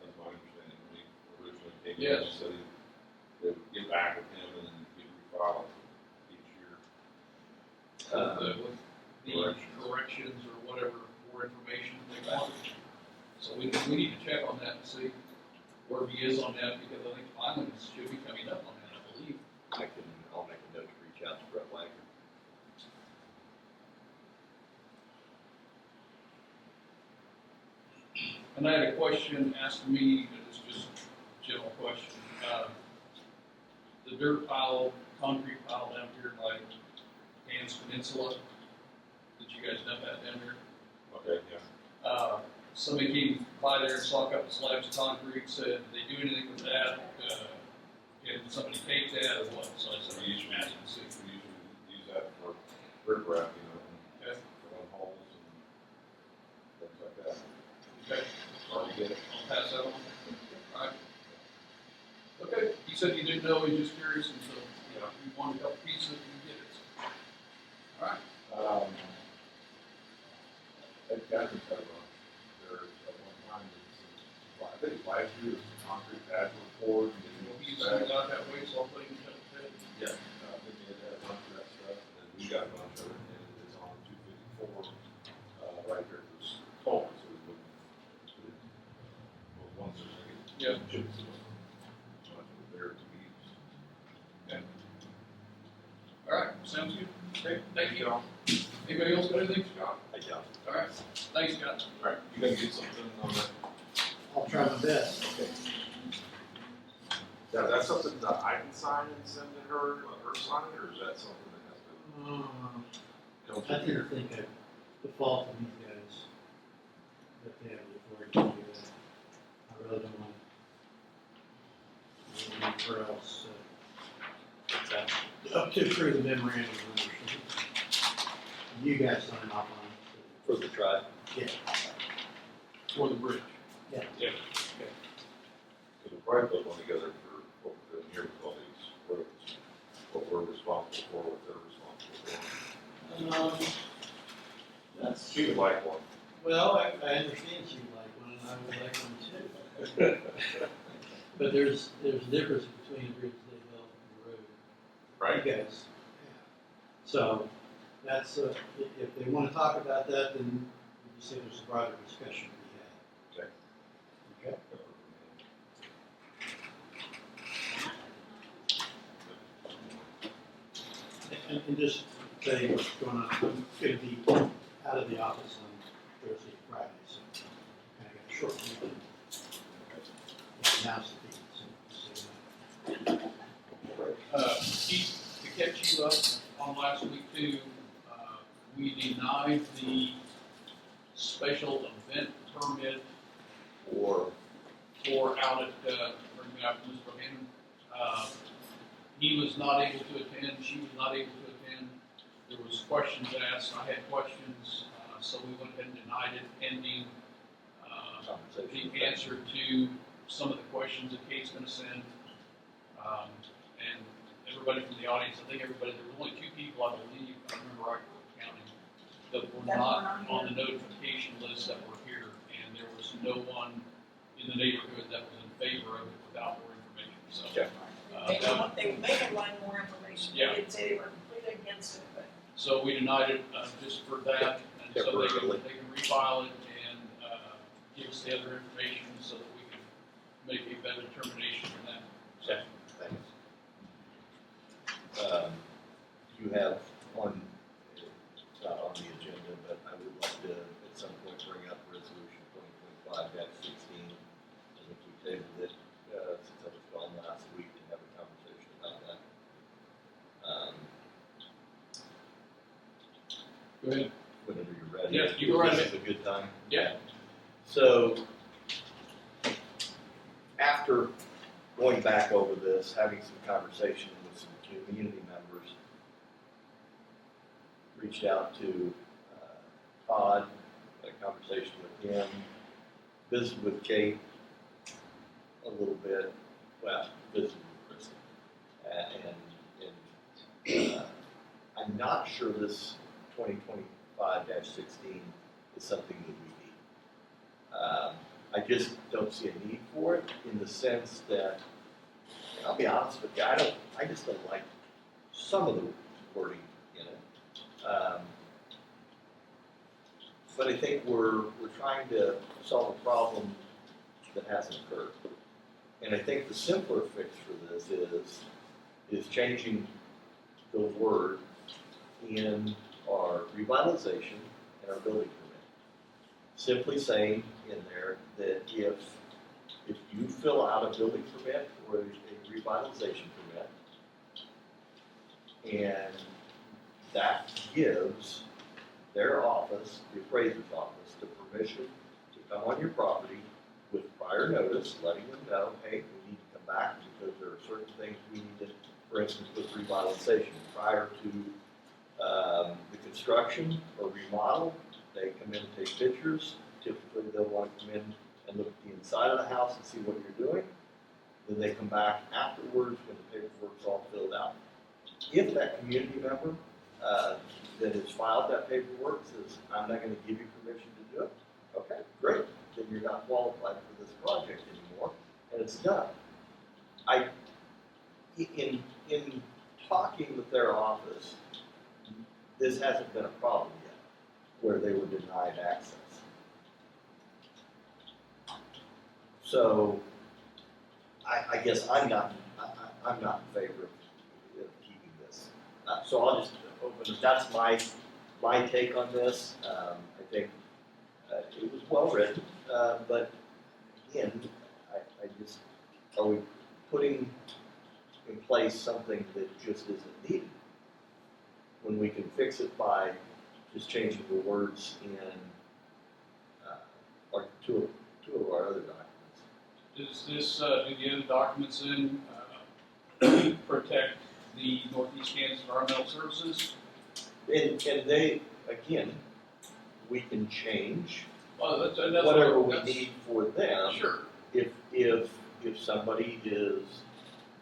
That's my understanding, when he originally came in, Yes. he said they would get back with him and then get refiled each year. With the corrections or whatever, more information they wanted. So we need to check on that and see where he is on that, because I think finally should be coming up on that, I believe. I'll make a note to reach out to Brett Wagner. And I had a question asked me, and it's just a general question. The dirt pile, concrete pile down here, like Dan's Peninsula, did you guys know that down there? Okay, yeah. Somebody came by there and saw a couple slabs of concrete, said, did they do anything with that? Did somebody take that or what? So I said, We you should ask and see. We usually use that for riprap, Okay. filling holes and things like that. Okay, Hard to get it. I'll pass that on. All right. Okay, you said you didn't know, you're just curious, and so, you wanted a couple pieces, you get it. All right. At Catherine's had a bunch. There, at one time, I think last year, there was some concrete pads were poured. And Well, they he's back. out that way, so I'll put him in touch with Yeah, I think they had a bunch of that stuff, and then we got a bunch of it, and it's on 254, right there, it was cold, so we wouldn't, once there's like, Yeah. chips, so much of it there to use. Okay. All right, sounds good. Okay, Thank you. y'all. Anybody else got anything, Scott? I doubt. All right, thanks, Scott. All right, you gotta get something on that. I'll try my best. Okay. Now, that's something that I can sign and send to her, let her sign, or is that something that has to come I to here? think I default to these guys, that they have the authority to do that. I really don't want anywhere else, up to approve the memorandum of understanding. You guys sign off on it. For the tribe. Yeah. For the bridge. Yeah. Yeah. So we'll probably put one together for what we're doing here with all these roads, what we're responsible for, what they're responsible for. That's. She would like one. Well, I understand you like one, and I would like one too. But there's a difference between the bridge they built and the road. Right. You guys. So, that's, if they wanna talk about that, then you say there's a broader discussion to be had. Okay. Okay. And just tell you what's going on, I'm gonna be out of the office on Thursday, Friday, so kind of got a short meeting. Announce the meeting, so. Keith, to catch you up on last week too, we denied the special event permit for out at, bring me out from Mr. O'Hannon. He was not able to attend, she was not able to attend. There was questions asked, I had questions, so we went ahead and denied it pending, the answer to some of the questions that Kate's gonna send. And everybody from the audience, I think everybody, there were only 2 people, I believe, I remember right, counting, that were That not were not on the notification list that were here, and there was no one in the neighborhood that was in favor of it without more information, so. Okay. They may have wanted more information, they Yeah. didn't say they were completely against it, but. So we denied it, just for that, and so Temporarily. they can refile it and, give us the other information so that we can make a better determination from that. Okay, thanks. You have on, it's not on the agenda, but I would like to at some point bring up resolution 2025-16. I think we tabled it, since I was gone last week to have a conversation about that. Go ahead. Whenever you're ready. Yeah, you go right This is a good time. Yeah. So, after going back over this, having some conversation with some community members, reached out to Todd, had a conversation with him, visited with Kate a little bit, well, visited with Kristen. I'm not sure this 2025-16 is something that we need. I just don't see a need for it in the sense that, and I'll be honest with you, I just don't like some of the wording in it. But I think we're trying to solve a problem that hasn't occurred. And I think the simpler fix for this is changing the word in our revitalization and our building permit. Simply saying in there that if you fill out a building permit or a revitalization permit, and that gives their office, the appraiser's office, the permission to come on your property with prior notice, letting them know, hey, we need to come back because there are certain things we need to, for instance, with revitalization, prior to the construction or remodel, they come in and take pictures. Typically, they'll want to come in and look at the inside of the house and see what you're doing. Then they come back afterwards when the paperwork's all filled out. If that community member that has filed that paperwork says, I'm not going to give you permission to do it, okay, great. Then you're not qualified for this project anymore, and it's done. In talking with their office, this hasn't been a problem yet, where they were denied access. So, I guess I'm not in favor of keeping this. So I'll just open. That's my take on this. I think it was well written, but again, I just, are we putting in place something that just isn't needed when we can fix it by just changing the words in like two of our other documents? Does this, do the other documents in protect the Northeast Kansas Environmental Services? And they, again, we can change Well, that's whatever we that's- need for them. Sure. If somebody is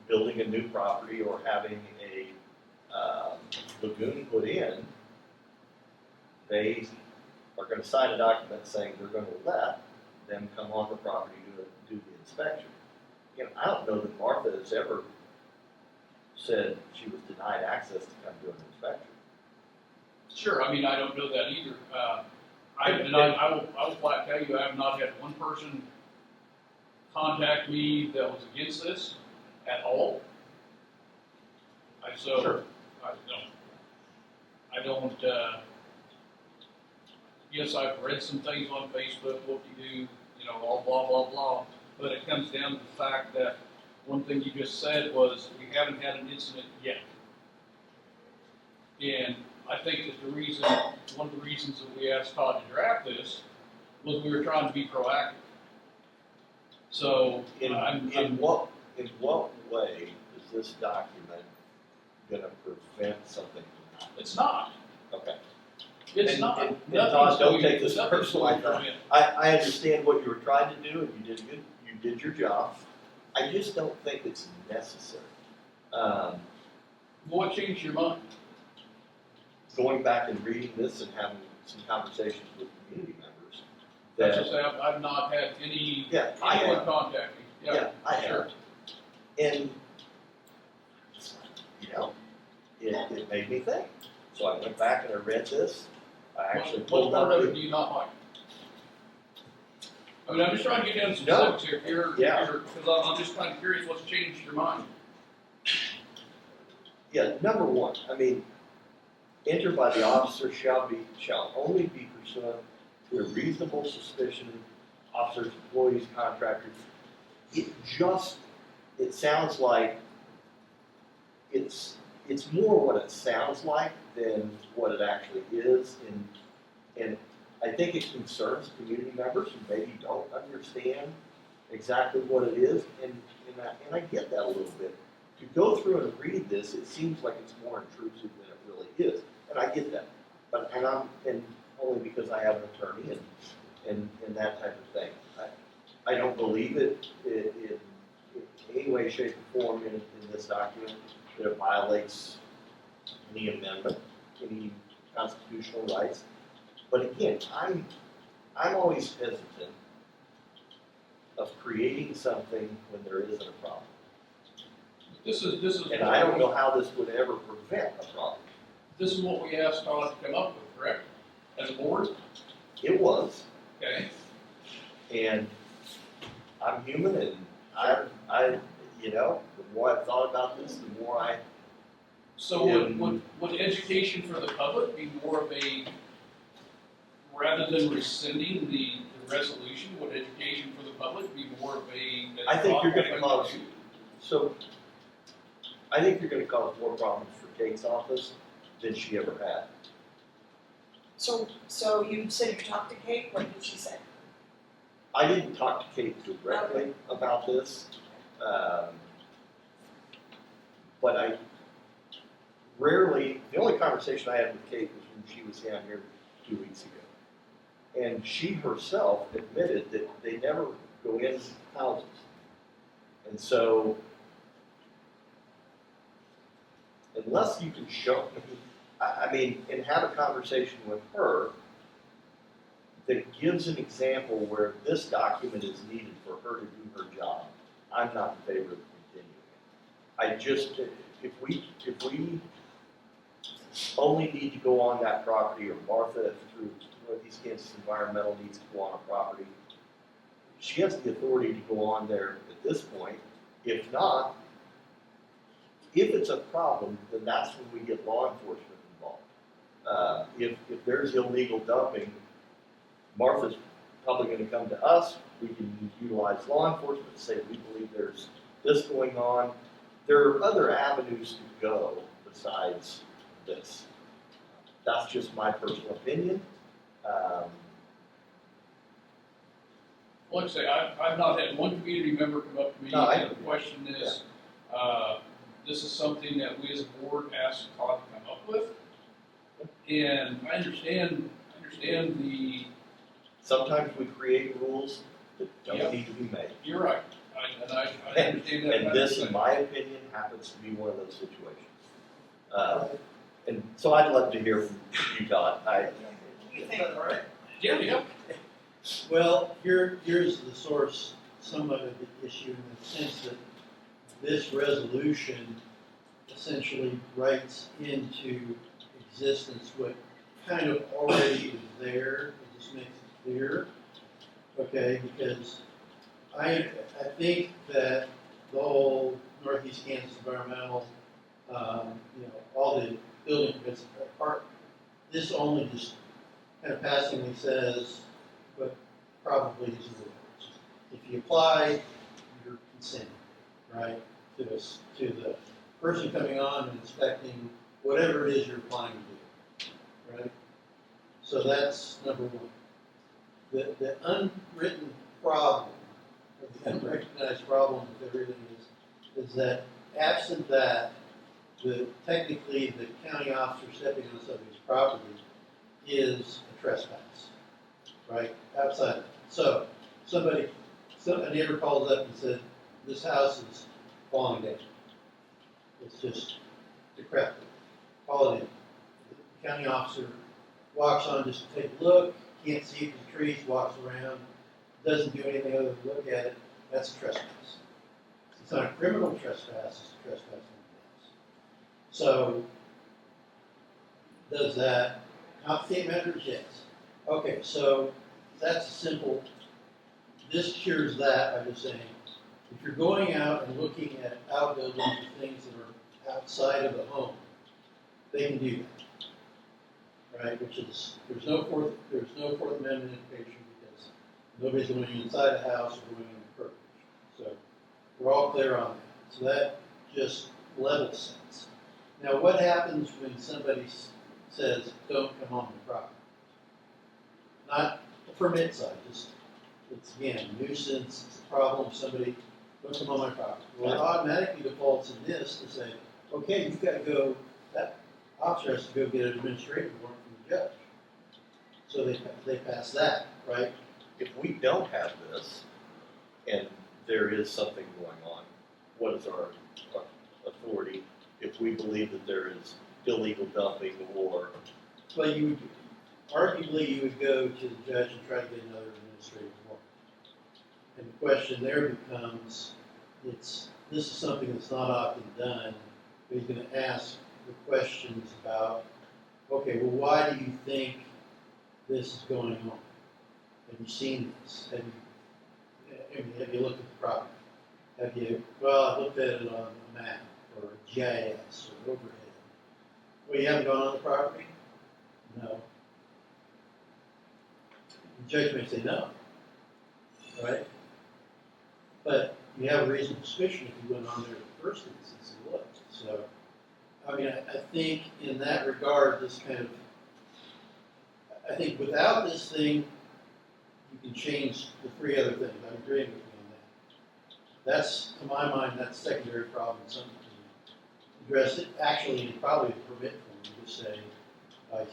building a new property or having a lagoon put in, they are going to sign a document saying they're going to let them come on the property to do the inspection. Again, I don't know that Martha has ever said she was denied access to come do an inspection. Sure, I mean, I don't know that either. I will flat tell you, I have not had one person contact me that was against this at all. Sure. I don't, yes, I've read some things on Facebook, whoop-de-doo, all blah, blah, blah, but it comes down to the fact that one thing you just said was, we haven't had an incident yet. And I think that one of the reasons that we asked Todd to draft this was we were trying to be proactive. So, In what way is this document going to prevent something from happening? it's not. Okay. It's And- not. and Nothing's Todd, don't going- take this nothing's personally. going to prevent. I understand what you were trying to do, and you did your job. I just don't think it's necessary. What changed your mind? Going back and reading this and having some conversations with community members. That's that- just, I've not had any, Yeah, I anyone have. contact me. Yeah, I have. sure. And, you know, it made me think. So I went back and I read this. I actually What pulled up part of it the, do you not like? I mean, I'm just trying to get down to No. specifics here, Yeah. because I'm just kind of curious what's changed your mind. yeah, number one, I mean, entered by the officer shall only be pursuant to a reasonable suspicion, officers, employees, contractors. It sounds like it's more what it sounds like than what it actually is, and I think it concerns community members who maybe don't understand exactly what it is, and I get that a little bit. To go through and read this, it seems like it's more intrusive than it really is, and I get that. But and only because I have an attorney and that type of thing. I don't believe it in any way, shape, or form in this document that it violates any amendment, any constitutional rights. But again, I'm always hesitant of creating something when there isn't a problem. This is. And I don't know how this would ever prevent a problem. This is what we asked Todd to come up with, correct? As a board? It was, Okay. and I'm human, and I, you know, the more I've thought about this, the more I, So would education for the public be more of a, rather than rescinding the resolution, would education for the public be more of a? I think you're gonna thoughtful cause, thing to do? so, I think you're gonna cause more problems for Kate's office than she ever had. So you said you talked to Kate, what did she say? I didn't talk to Kate directly about this, but I rarely, the only conversation I had with Kate was when she was down here 2 weeks ago. And she herself admitted that they never go in houses. And so, unless you can show me, I mean, and have a conversation with her that gives an example where this document is needed for her to do her job, I'm not in favor of continuing it. I just, if we only need to go on that property, or Martha through Northeast Kansas Environmental needs to go on a property, she has the authority to go on there at this point. If not, if it's a problem, then that's when we get law enforcement involved. If there's illegal dumping, Martha's probably gonna come to us, we can utilize law enforcement to say, we believe there's this going on. There are other avenues to go besides this. That's just my personal opinion. Like I say, I've not had one community member come up to me No, and question this. This is something that we as a board asked Todd to come up with. And I understand the, Sometimes we create rules that don't Yeah. need to be made. you're right, I understand that. And this, in my opinion, happens to be one of those situations. And so I'd love to hear from you, Todd. You think, All right. Yeah. Well, here's the source, somewhat of the issue in the sense that this resolution essentially writes into existence what kind of already is there. It just makes it clear, okay? Because I think that the whole Northeast Kansas Environmental, all the building permits are, this only just kind of passingly says, but probably is the words. If you apply, you're consenting, right, to the person coming on and inspecting whatever it is you're applying to do, right? So that's number one. The unwritten problem, or the unrecognized problem with everything is that absent that, technically the county officer stepping on somebody's property is a trespass, right? Outside of it. So a neighbor calls up and said, this house is falling down. It's just decrepit, call it in. The county officer walks on just to take a look, can't see it in the trees, walks around, doesn't do anything other than look at it, that's a trespass. It's not a criminal trespass, it's a trespass nonetheless. So, does that complicate matters? Yes. Okay, so that's simple. This cures that by just saying, if you're going out and looking at outbuildings or things that are outside of the home, they can do that, right? Which is there's no Fourth Amendment implication because nobody's going inside the house or going in the curtilage. So we're all clear on that. So that just level sets. Now, what happens when somebody says, "Don't come on the property"? Not the permit side, just it's again nuisance. It's a problem. Somebody don't come on my property. Well, it automatically defaults in this to say, okay, you've got to go. That officer has to go get an administrative warrant from the judge. So they pass that, right? If we don't have this, and there is something going on, what is our authority if we believe that there is illegal dumping or? Well, arguably you would go to the judge and try to get another administrative warrant. And the question there becomes, this is something that's not often done, but he's going to ask the questions about, okay, well, why do you think this is going on? Have you seen this? Have you looked at the property? Well, I looked at it on a map or a GIS or overhead. Well, you haven't gone on the property? No. The judge may say no, right? But you have a reasonable suspicion if you went on there in the first instance and looked. So, I mean, I think in that regard, I think without this thing, you can change the three other things. I'm agreeing with you on that. That's, to my mind, that's a secondary problem. Something to address it. Actually, it's probably a permit form. You just say, by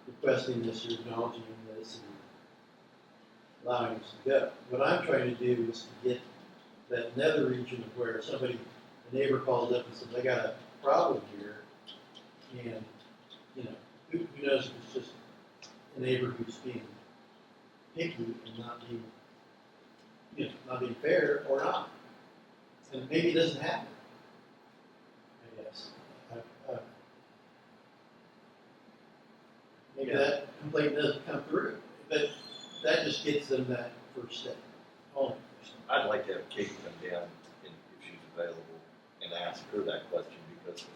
requesting this, you're acknowledging this and allowing us to go. What I'm trying to do is to get that nether region of where a neighbor calls up and says, I got a problem here, and, who knows if it's just a neighbor who's being picky and not being fair or not. And maybe it doesn't happen, I guess. Maybe that complaint doesn't come through, but that just gets them that first step. Only first step. I'd like to have Kate come down if she's available and ask her that question because,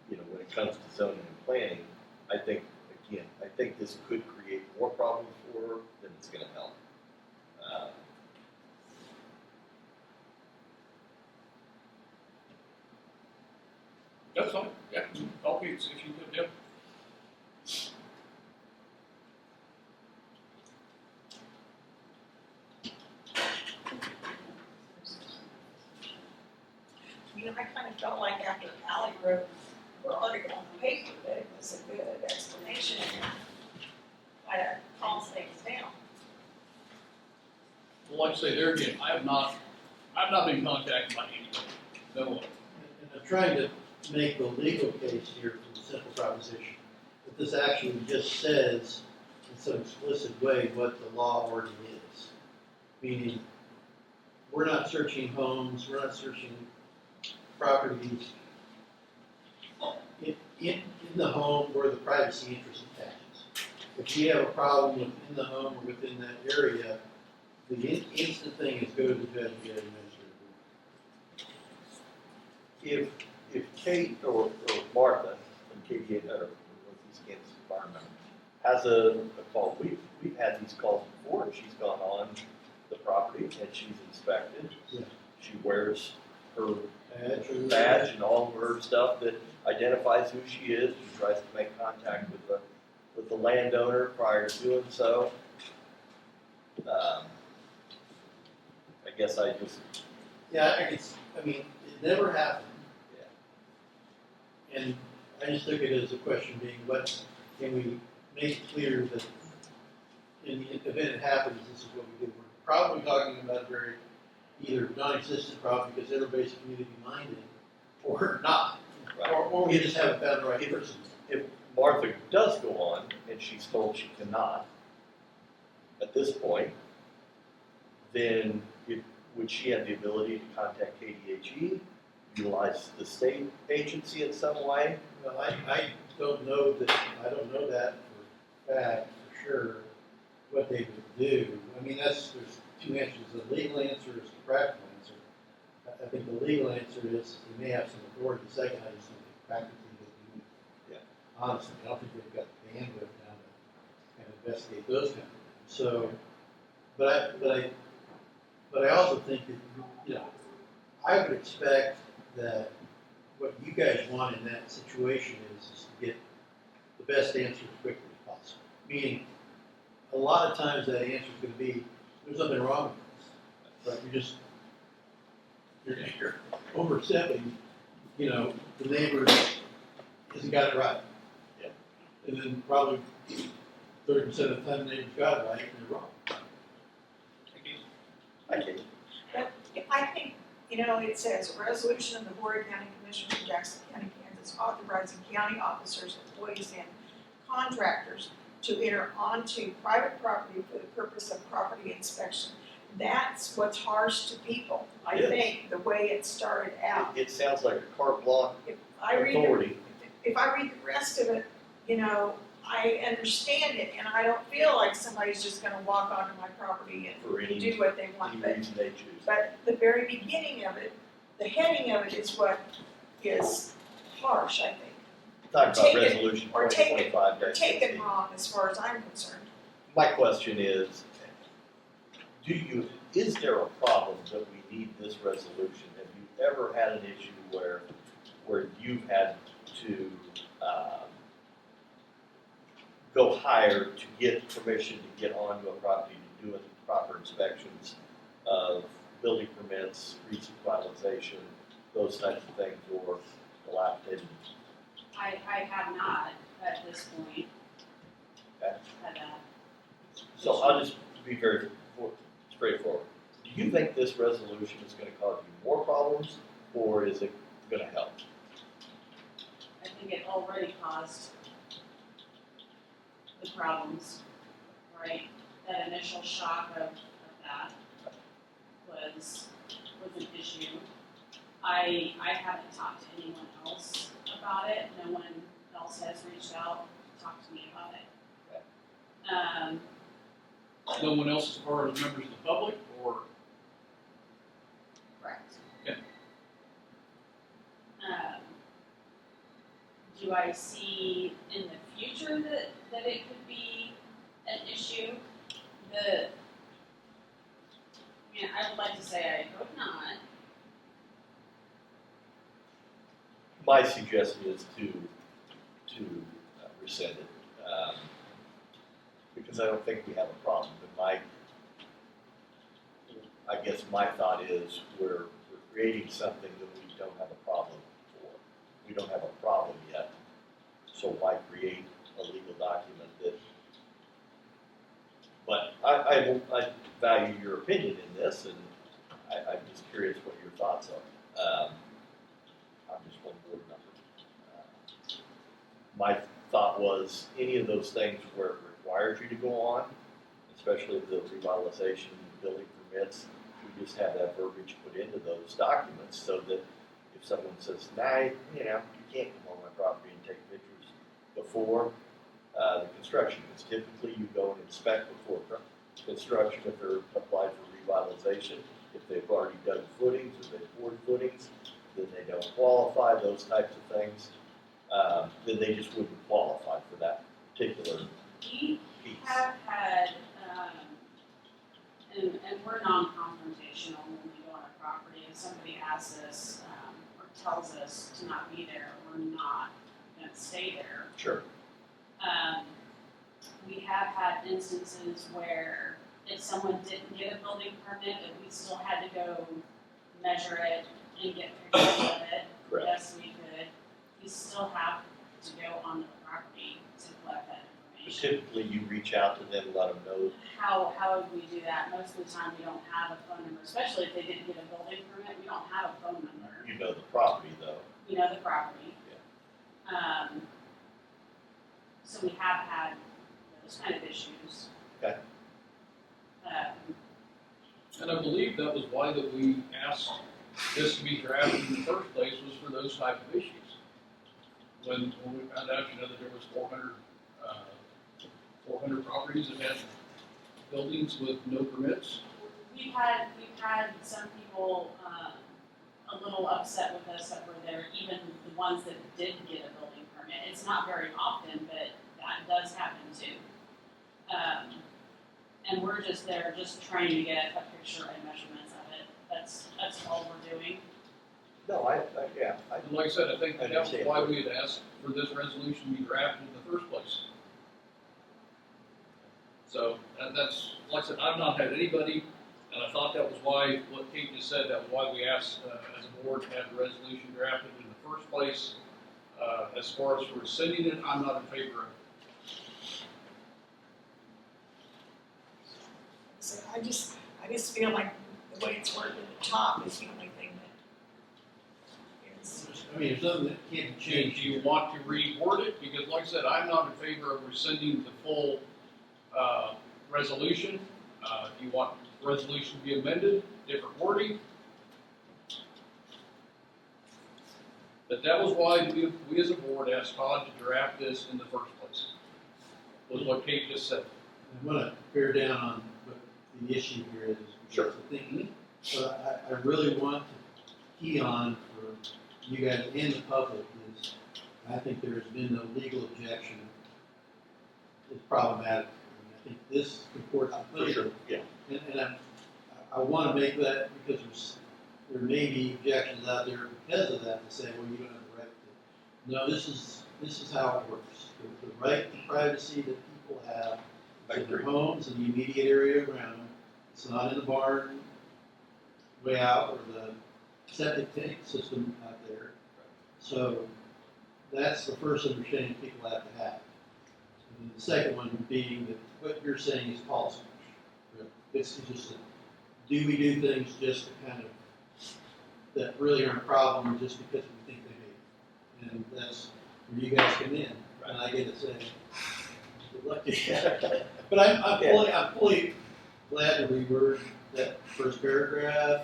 when it comes to zoning and planning, I think this could create more problems for her than it's going to help. That's fine, yeah, call Pete, see if you could, yep. I kind of felt like after Allie wrote the article on the paper that it was a good explanation and kind of calms things down. Well, like I say, there again, I've not been contacted by anybody, no one. And I'm trying to make the legal case here for the simple proposition that this actually just says in some explicit way what the law already is. Meaning, we're not searching homes, we're not searching properties in the home where the privacy interest attaches. If you have a problem within the home or within that area, the instant thing is go to the judge and get an administrative. If Kate or Martha from KVA or Northeast Kansas Environmental has a call, we've had these calls before, and she's gone on the property and she's inspected. Yeah. She wears her badge and all of her stuff that identifies who she is. She tries to make contact with the landowner prior to doing so. I guess I just. Yeah, I mean, it never happened. Yeah. And I just took it as a question being, what can we make it clear that in the event it happens, this is what we do. We're probably talking about a very either non-existent problem because everybody's community minded or not, Right. Or we just haven't found the right person. If Martha does go on and she's told she cannot, at this point, then would she have the ability to contact KDHE, utilize the state agency in some way? Well, I don't know that, I don't know that for fact, for sure, what they would do. I mean, there's two answers. The legal answer is the practical answer. I think the legal answer is they may have some authority. The second, I just think they practically would do it. Yeah. Honestly, I don't think they've got the bandwidth now to kind of investigate those kind of things. So, but I also think that, you know, I would expect that what you guys want in that situation is to get the best answer as quickly as possible. Meaning, a lot of times that answer is going to be, there's nothing wrong with this, but you're overstepping, you know, the neighbor hasn't got it right. Yeah. And then probably 30% of the time the neighbor's got it right and they're wrong. I can. But I think, you know, it says, a resolution of the Board of County Commissioners of Jackson County, Kansas, authorizing county officers, employees, and contractors to enter onto private property for the purpose of property inspection. That's what's harsh to people, I Yes. think, the way it started out. It sounds like a carte blanche If I read authority. if I read the rest of it, you know, I understand it, and I don't feel like somebody's just gonna walk onto my property For and any do what they want, but reason they choose. But the very beginning of it, the heading of it is what is harsh, I think, Talk about take it- resolution or take it- 2025 or taken wrong as far as I'm concerned. My question is, is there a problem that we need this resolution? Have you ever had an issue where you've had to, go higher to get permission to get onto a property to do proper inspections of building permits, resupply, those types of things, or dilapidated? I have not at this point. Okay. Had that. So I'll just be very straightforward. Do you think this resolution is gonna cause you more problems, or is it gonna help? I think it already caused the problems, right? That initial shock of that was an issue. I haven't talked to anyone else about it. No one else has reached out, talked to me about it. No one else as far as members of the public, or? Correct. Okay. Do I see in the future that it could be an issue? I would like to say I hope not. My suggestion is to rescind it, because I don't think we have a problem. But I guess my thought is we're creating something that we don't have a problem for. We don't have a problem yet, so why create a legal document that? But I value your opinion in this, and I'm just curious what your thoughts are. I'm just one board member. My thought was any of those things where it requires you to go on, especially the revitalization, building permits, we just have that verbiage put into those documents so that if someone says, nah, you can't come on my property and take pictures before the construction, because typically you go and inspect before construction if they're applied for revitalization. If they've already dug footings or they've poured footings, then they don't qualify, those types of things, then they just wouldn't qualify for that particular We piece. have had, and we're non-confrontational when we go on a property. If somebody asks us or tells us to not be there, we're not going to stay there. Sure. We have had instances where if someone didn't get a building permit, and we still had to go measure it and get pictures of it. Correct. Yes, we could. We still have to go onto the property to collect that information. Typically you reach out to them, let them know. How would we do that? Most of the time, we don't have a phone number, especially if they didn't get a building permit. We don't have a phone number. You know the property though. We know the property. Yeah. So we have had those kind of issues. Okay. And I believe that was why that we asked this to be drafted in the first place, was for those type of issues. When we found out, that there was 400 properties that had buildings with no permits. We've had some people, a little upset with us that were there, even the ones that did get a building permit. It's not very often, but that does happen too. And we're just there, just trying to get a picture and measurements of it. That's all we're doing. No, yeah, And like I said, I think that was Understand. why we had asked for this resolution to be drafted in the first place. So, and that's, like I said, I've not had anybody, and I thought that was why, what Kate just said, that was why we asked, as a board, to have the resolution drafted in the first place. As far as rescinding it, I'm not in favor of it. So I just feel like the way it's worded at the top is the only thing that is. I mean, there's nothing that can't be Do changed. you want to reword it? Because like I said, I'm not in favor of rescinding the full, resolution. If you want the resolution to be amended, different wording. But that was why we as a board asked Todd to draft this in the first place. Was what Kate just said. I want to bear down on what the issue here is. Sure. The thing, but I really want to key on for you guys and the public is, I think there has been no legal objection. It's problematic. I think this comports with for sure, legal. yeah. And I want to make that because there may be objections out there because of that to say, well, you don't have the right to. No, this is how it works. The right to privacy that people have I in their agree. homes and the immediate area around them. It's not in the barn way out or the septic tank system out there. So that's the first understanding people have to have. And the second one being that what you're saying is policy. It's just that, do we do things just to kind of, that really aren't a problem just because we think they may? And that's where you guys come in, and I get to say, good luck to you. But I'm fully glad to reword that first paragraph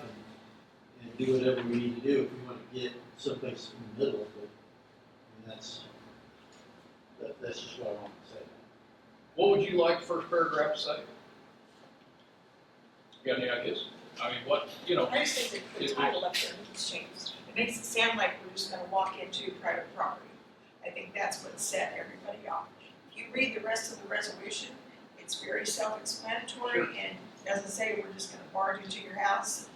and do whatever we need to do if we want to get someplace in the middle. But I mean, that's just what I want to say. What would you like the first paragraph to say? You got any ideas? I mean, what, I just think that the title up there needs changed. It makes it sound like we're just gonna walk into private property. I think that's what set everybody off. If you read the rest of the resolution, it's very self-explanatory and doesn't say we're just gonna barge into your house.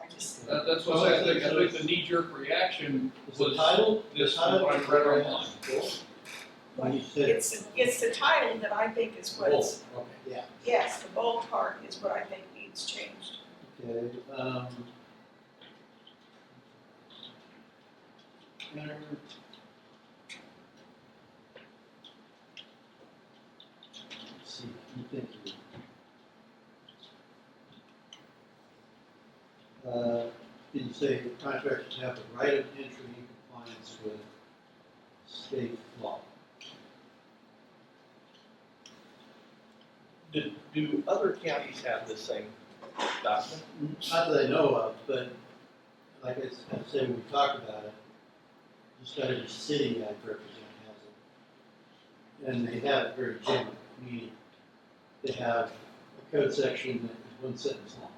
I just. That's what I think. I think the knee-jerk reaction Is the was title? this, the title what I read online. When you said, It's the title that I think is what it's, okay, yeah. yes, the bold part is what I think needs changed. Okay, let's see, let me think here. Did you say the contractors have the right of entry in compliance with state law? Do other counties have the same document? Not that I know of, but like I said, when we talked about it, just about every city I represent has it. And they have it very general, meaning they have a code section that is one sentence long.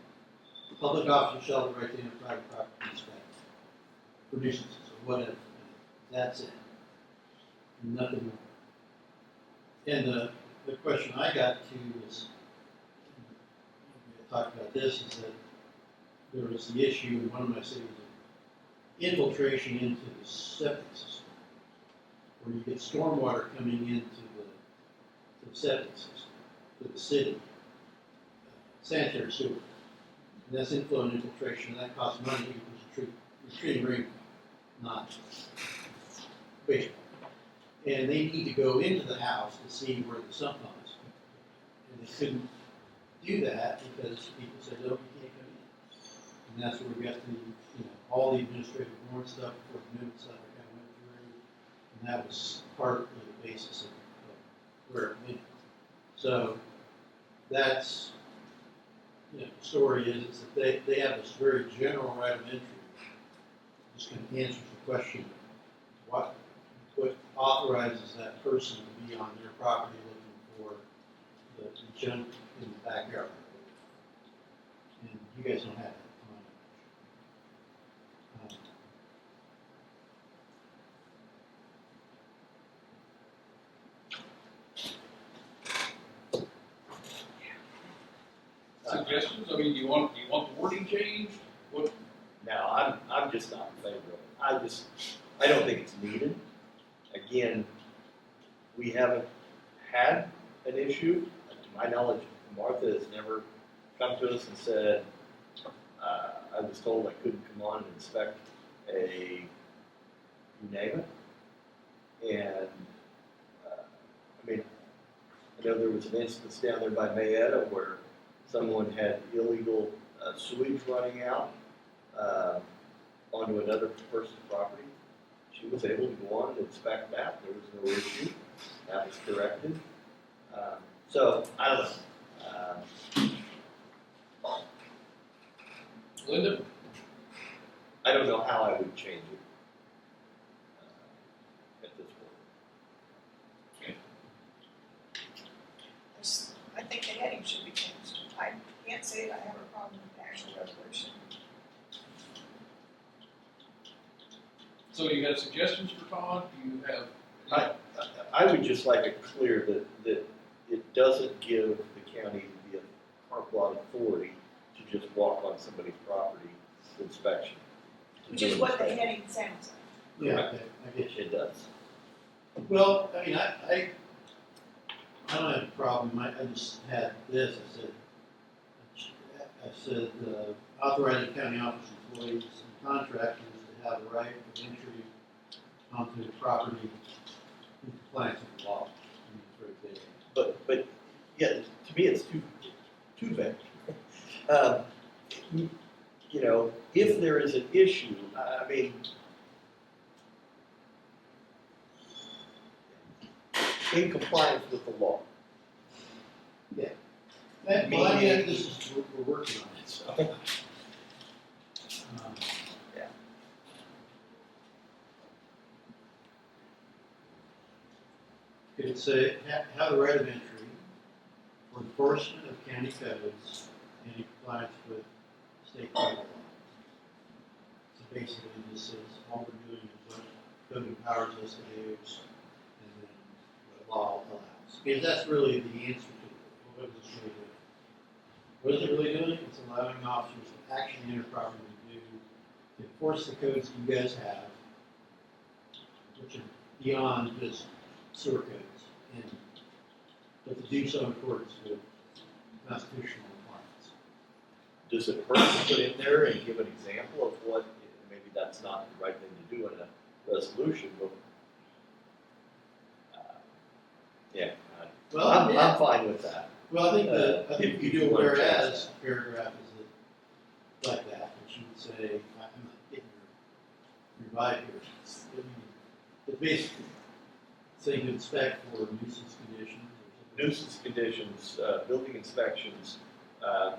The public officer shall have the right to enter private property inspect for nuisances or whatever. That's it. Nothing more. And the question I got to is, we talked about this, is that there was the issue in one of my cities of infiltration into the septic system, where you get stormwater coming into the septic system, to the city, sanitary sewer. And that's inflow and infiltration, and that costs money because you're treating rainwater, not wastewater. And they need to go into the house to see where the sump pump is. And they couldn't do that because people said, no, you can't come in. And that's where we got the, all the administrative warrant stuff, before the minute stuff, I kind of went through. And that was part of the basis of where it went. So that's, the story is that they have this very general right of entry. Just kind of answers the question, what authorizes that person to be on their property looking for the junk in the backyard? And you guys don't have that. Suggestions? I mean, do you want the wording changed? What? No, I'm just not in favor of it. I don't think it's needed. Again, we haven't had an issue. To my knowledge, Martha has never come to us and said, I was told I couldn't come on and inspect you name it. And, I mean, I know there was an instance down there by Mayetta where someone had illegal sewage running out onto another person's property. She was able to go on and inspect that. There was no issue. That was corrected. So, I don't know. Linda? I don't know how I would change it at this point. I think the heading should be changed. I can't say that I have a problem with the actual resolution. So you got suggestions for Todd? Do you have? I would just like it clear that it doesn't give the county the carte blanche authority to just walk on somebody's property for inspection. Which is what the heading sounds like. Yeah, I get you. It does. Well, I mean, I don't have a problem. I just had this. I said authorizing county office employees and contractors to have the right of entry onto the property in compliance with the law. I mean, it's right there. But yeah, to me it's too vague. You know, if there is an issue, I mean, in compliance with the law. Well, I mean, this is, we're working on it, so. Yeah. Could it say, have the right of entry for enforcement of county codes and in compliance with state law? So basically, this says all we're doing is what code empowers us to do, and then what law allows. Because that's really the answer to what it's really doing. What is it really doing? It's allowing officers to actually enter property to enforce the codes you guys have, which are beyond just sewer codes, but to do so in accordance with constitutional requirements. Does it hurt to put in there and give an example of what, maybe that's not the right thing to do in a resolution, but yeah, Well, I'm fine with that. Well, I think if you you do a wanna whereas change paragraph is like that, which you would say, I'm not getting your vibe here. It's basically saying to inspect for nuisance conditions. Nuisance conditions, building inspections,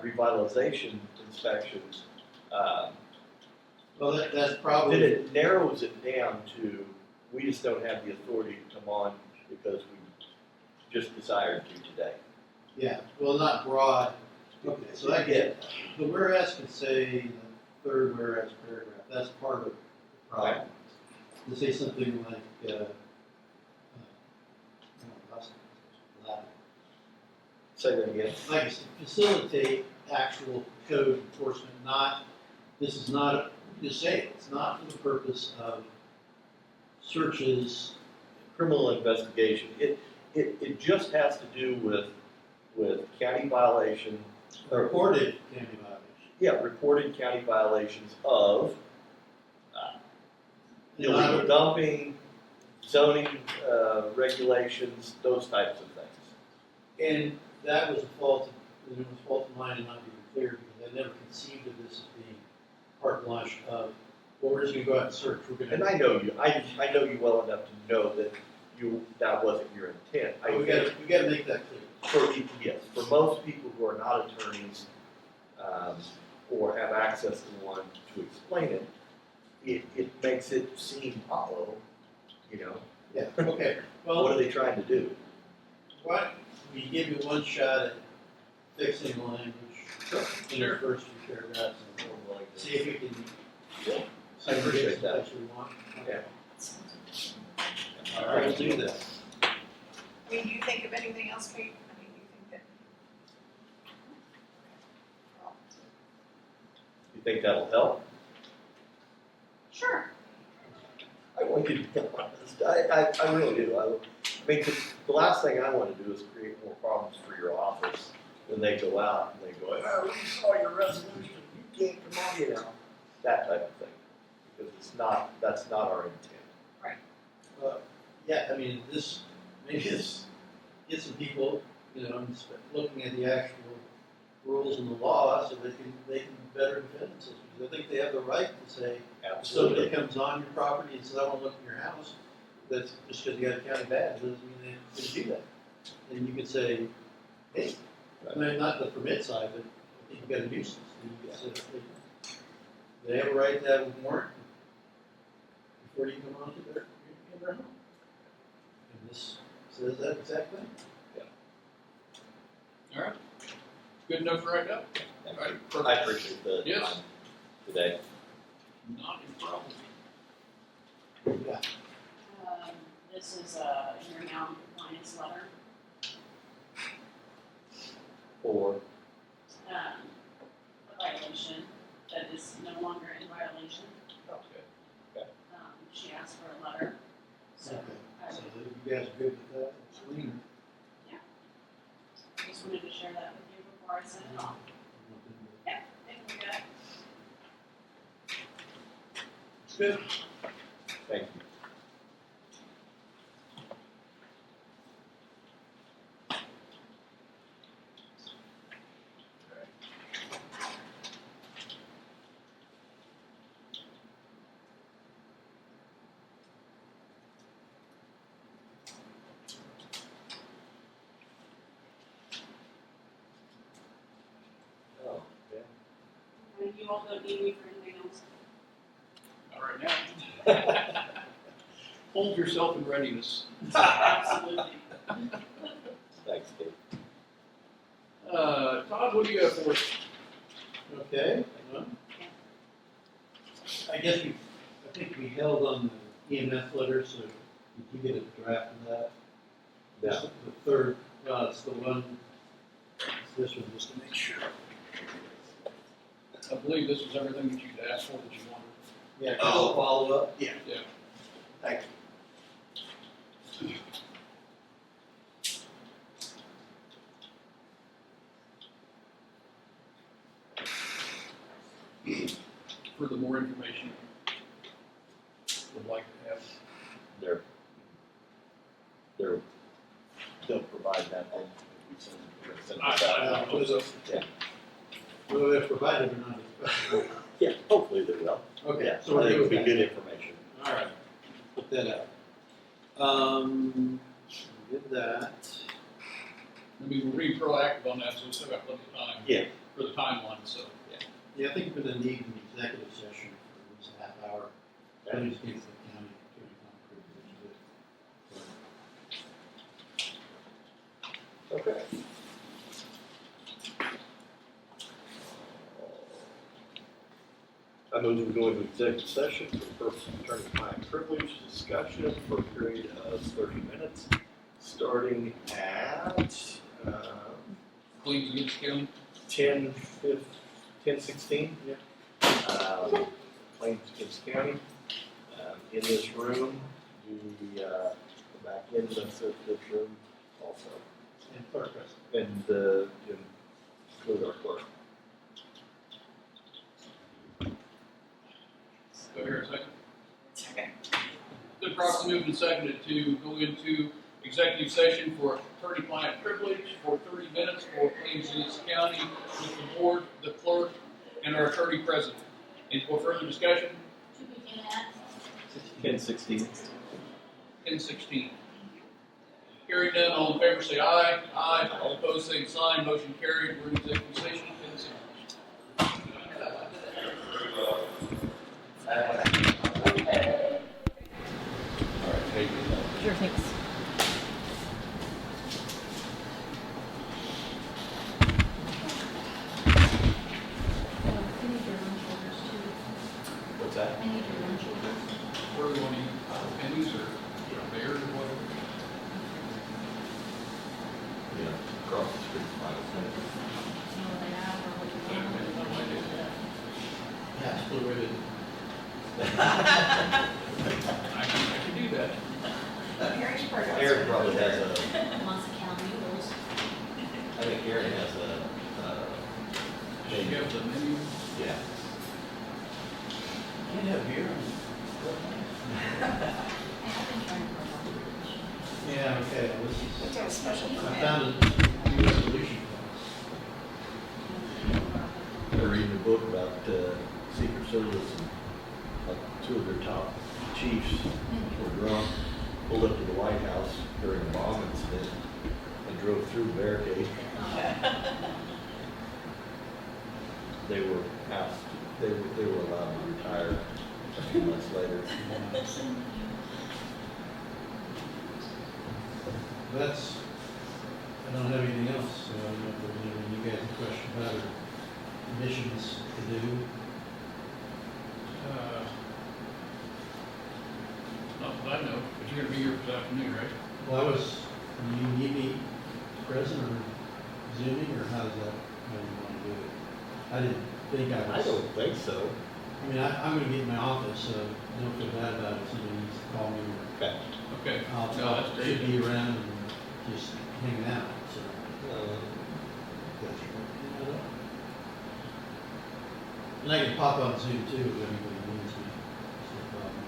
revitalization inspections. Well, that's Then probably, it narrows it down to, we just don't have the authority to come on because we just desired to today. yeah, well, not broad. Okay, so I get, the whereas can say, the third whereas paragraph, that's part of the problem. To say something like, Say that again. like I said, facilitate actual code enforcement, this is not, just say it's not for the purpose of searches. Criminal investigation. It just has to do with county violation. Reported county violation. Yeah, reported county violations of illegal dumping, zoning regulations, those types of things. And that was a fault of mine and not being clear, because I never conceived of this as being carte blanche of Well, we're just gonna go out and search, we're And gonna, I know you, I know you well enough to know that that wasn't your intent. we gotta make that clear. Yes, for most people who are not attorneys, or have access to one to explain it, it makes it seem hollow, you know? Yeah, okay, What well, are they trying to do? why, we give you one shot at fixing the language in the first few paragraphs, and see if we can. I appreciate that. What you want. Yeah. All right, we'll do that. I mean, do you think of anything else, Kate? I mean, do you think that? Well, You think that'll help? Sure. I want you to be honest. I really do. I mean, 'cause the last thing I want to do is create more problems for your office when they go out and they go, oh, we saw your resolution, you can't come out, you know, that type of thing. Because that's not our intent. Yeah, I mean, maybe this, get some people, you know, looking at the actual rules and the law, so they can better defend themselves. Because I think they have the right to say, if somebody comes on your property and says, I want to look in your house, that's just because you got a county badge, doesn't mean they can do that. And you could say, hey, I mean, not the permit side, but I think you got a nuisance. And you could say, hey, they have a right to have a warrant before you come onto their home. And this says that exact thing. All right. Good enough for right now? All right, I perfect. appreciate the Yes. time today. Not a problem. Yeah. This is a year now compliance letter. Or, A violation that is no longer in violation. okay. She asked for a letter, so Okay. I So you guys are good with that? It's cleaner. just wanted to share that with you before I send it off. Yeah, we got it. It's good. Thank you. Oh, yeah. And you all don't need me for anything else. All right now. Hold yourself in readiness. Absolutely. Thanks, Dave. Todd, what do you have for us? Okay. Well, I think we held on the EMF letter, so you can get a draft of that. Yeah. The third, it's the one, it's this one, just to make sure. I believe this was everything that you'd asked for that you wanted. Yeah, oh, follow up? Yeah. Yeah. Thank Further more information would like to have. They'll provide that then. Send it I- out. you. Whether they're provided or not, it's Yeah, hopefully they will. okay, Yeah, so we're I think good it'll with be that. good information. All right, put that out. We did that. I mean, we're being proactive on that, so we still got plenty of time. Yeah. For the timeline, so. Yeah, I think we're gonna need an executive session for at least a half hour. I just need the county attorney Okay. I move we go into executive session for the purpose of attorney-client privilege discussion for a period of 30 minutes, starting at Claims against the county. 10:16. Yeah. Claims against county. In this room, do we go back in this room also? and clerk rest. And include our clerk. Go here a second. Second. Been properly moved and seconded to go into executive session for attorney-client privilege for 30 minutes for claims against the county with the board, the clerk, and our attorney present. Any more further discussion? To begin at, 10:16. 10:16. Hearing none, all in favor say aye. Aye. All opposed, same sign. Motion carried. We're in executive session. 10:16. All right, hey, sure, thanks. What's that? I need your lunch orders. Where do we want to eat? Pennies or bears or whatever? Yeah, across the street. You know what they have or what you want. Yeah, split ribbon. I can do that. Mary's part of it. Aaron probably has a, Munson County noodles. I think Aaron has a, Do you have the menu? yeah. Can't have beer. Hey, I've been trying for a while. Yeah, okay, well, this Let's is, have a special I permit. found a new resolution. They're reading a book about Secret Service and two of their top chiefs were drunk, pulled up to the White House during a bomb incident and drove through the barricade. They were asked, they were allowed to retire a few months later. That's, I don't have anything else, so I don't know if there's anything you guys have a question about or missions to do. Not that I know, but you're gonna be here this afternoon, right? Well, I was, you need me present or zooming, or how does that, how do you want to do it? I didn't think I I was, don't think so. I mean, I'm gonna get in my office, so don't feel bad about it, somebody needs to call me, or Okay. Okay. I'll, No, that's great. should be around and just hanging out, so. And I can pop on Zoom too, if anybody needs me. It's no problem.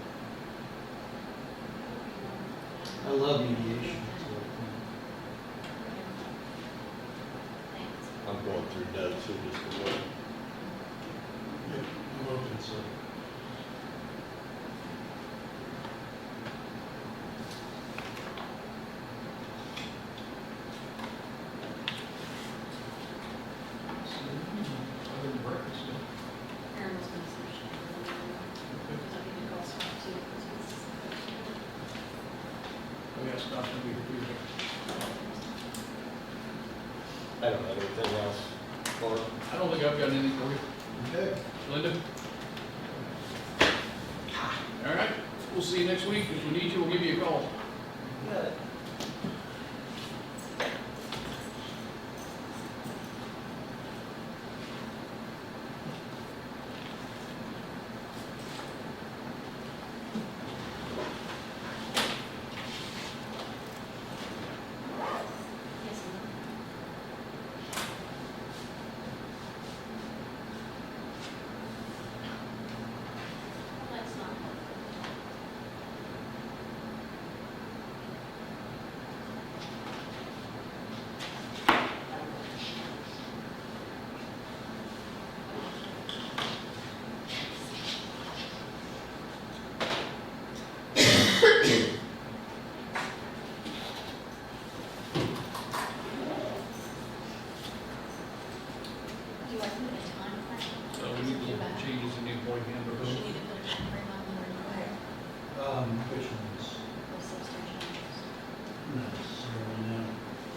I love mediation, so. I'm going through notes here just a little. I'm open, so. Other than breakfast, Aaron was gonna say she because I need to call Scott too. we got stuff to be here. I don't have anything else for them. I don't think I've got anything for you. Okay. Linda? All right, we'll see you next week. If we need you, we'll give you a call. Yes, ma'am. Well, that's not. Do you like me to time frame? We need to look at changes in the employee handbook. We need to put a time frame on the Which ones? substation. Not necessarily, no.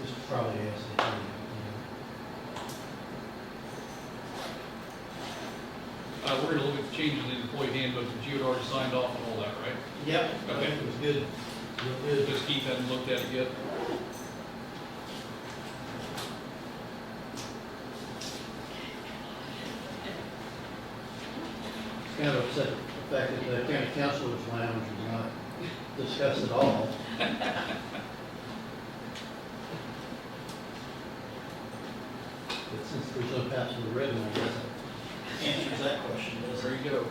Just probably ASAP, We're gonna look at the changes in the employee handbook, but you had already signed off on all that, right? Yep, Okay. it was good, real good. Just Keith hadn't looked at it yet. Kind of upset the fact that the county councilor's lounge was not discussed at all. But since there's no password written, I guess that answers that question, doesn't it? There you go.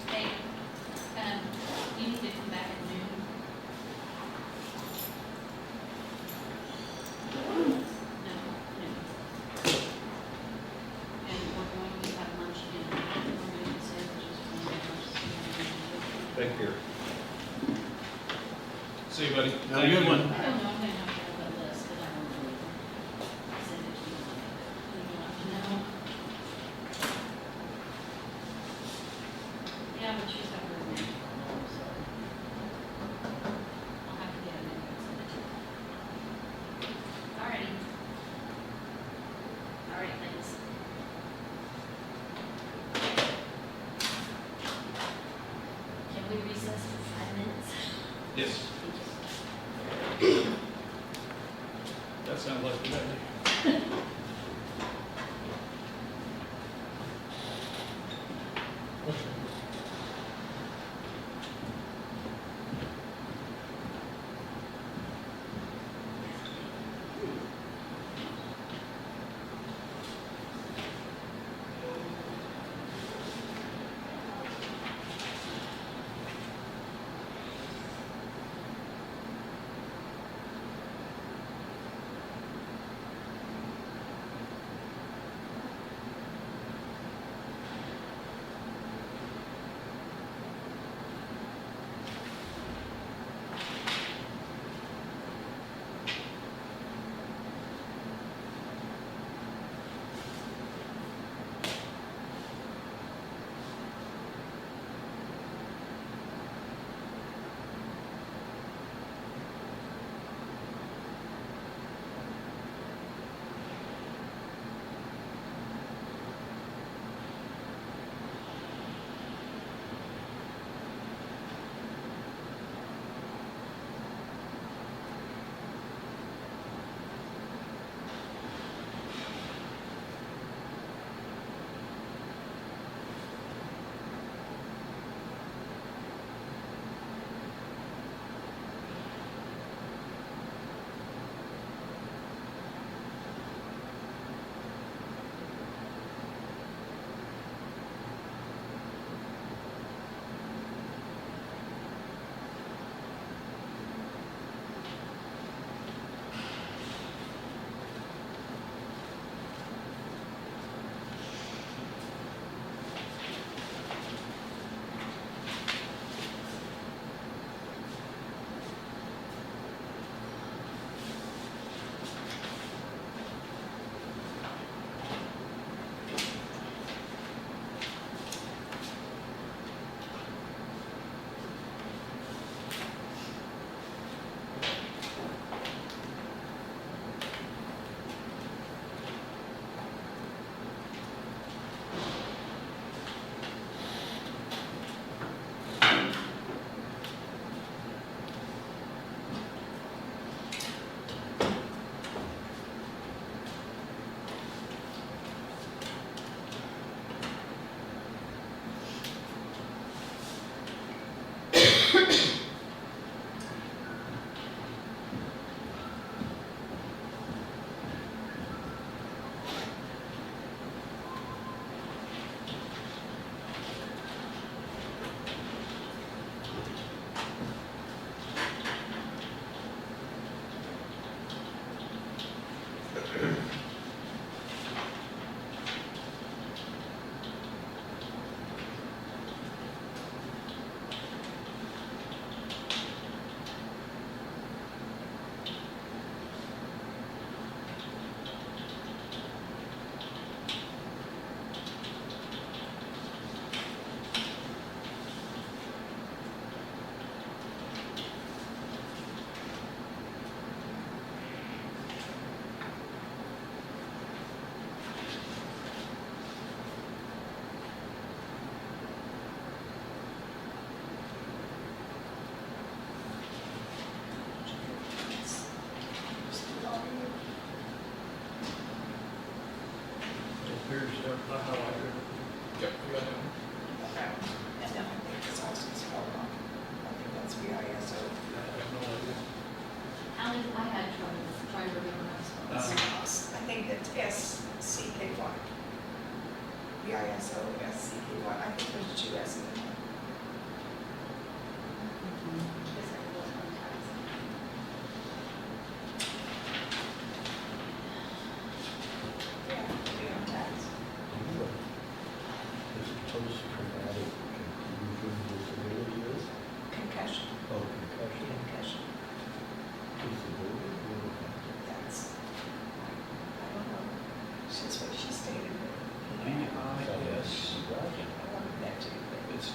Hey, you need to come back at noon. Take care. See you, buddy. Have a good one. I don't know, I'm gonna have to have a list, but I won't do it. I'll send it to you. You want to know? Yeah, but she's got her name, so. I'll have to get it in and send it to you. Alrighty. Alright, thanks. Can we recess for 5 minutes? Yes. That sounds like a good idea.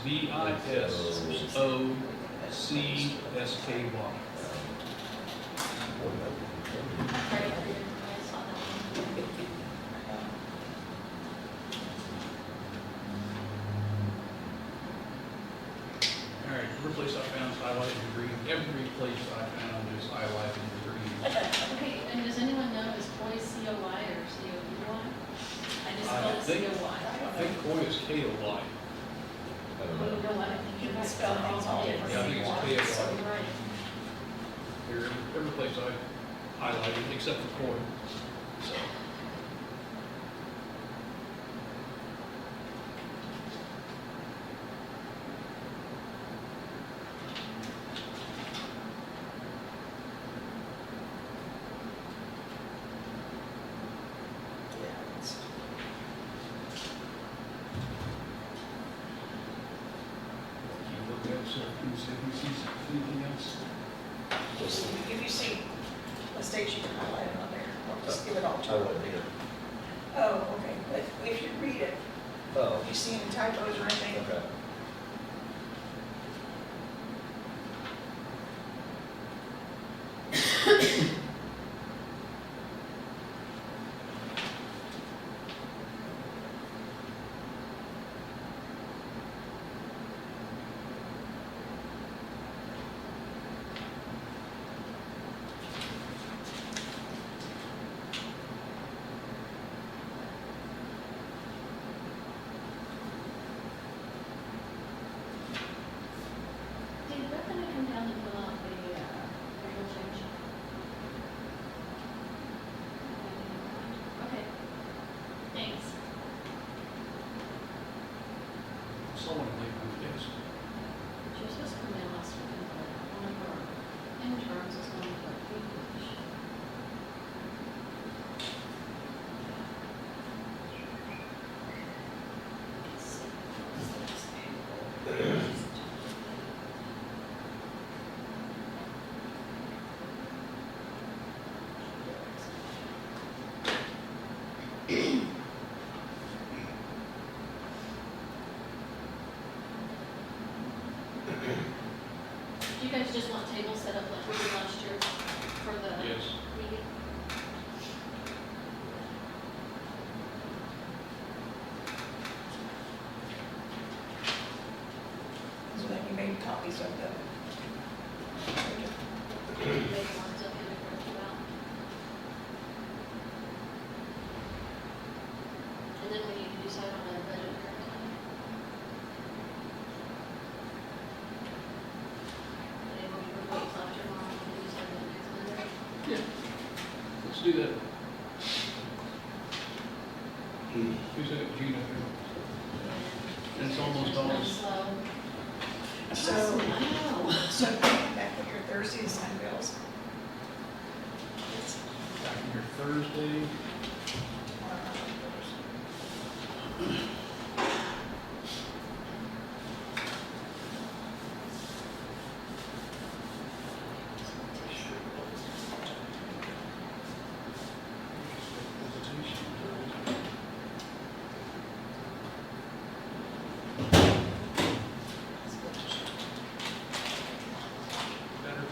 VISOCSKY. All right, every place I found is highlighted in green. Every place I found is highlighted in green. Okay, and does anyone know is Koi COY or COUY? I just I spelled think- COY. I think Koi is KOY. You know what, I think you can spell things all different. Yeah, I think it's So, KOY. right. Here, every place I highlighted except for Koi. So. Keep looking at yourself, can you see if you see anything else? If you see mistakes, you can highlight it on there, or just give it all to I her. wasn't here. Oh, okay, but if you read it, Oh, if you see any typos or anything, okay. Did Bethany come down and fill out the, payroll change? Okay. Thanks. Someone leave my desk. She was supposed to come in last week, but one of our interns is going to English. Do you guys just want tables set up like we did last year for the Yes. meeting? so then you made copies of the. They want to print you out. And then we need to decide on a budget haircut. And we will wait till after tomorrow and decide on next Monday. Let's do that. Who's that, Gina? And it's almost I'm all. slow. So, I know. so back with your Thursday sign bills. Back here Thursday. Better.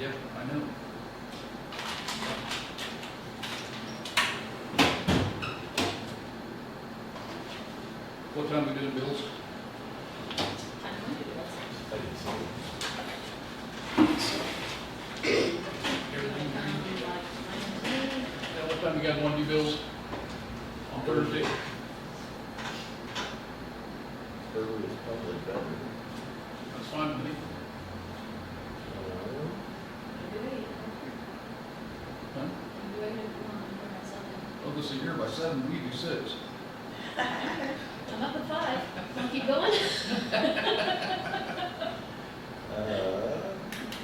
Yep, I know. What time we doing bills? I know you do that. I didn't see Everything green? Like, Yeah, what time you guys want to do bills? On Thursday? it. Early is probably better. That's fine with me. Huh? do it if you want, or something. Well, this is here by 7, we do 6. I'm up at 5. Want to keep going?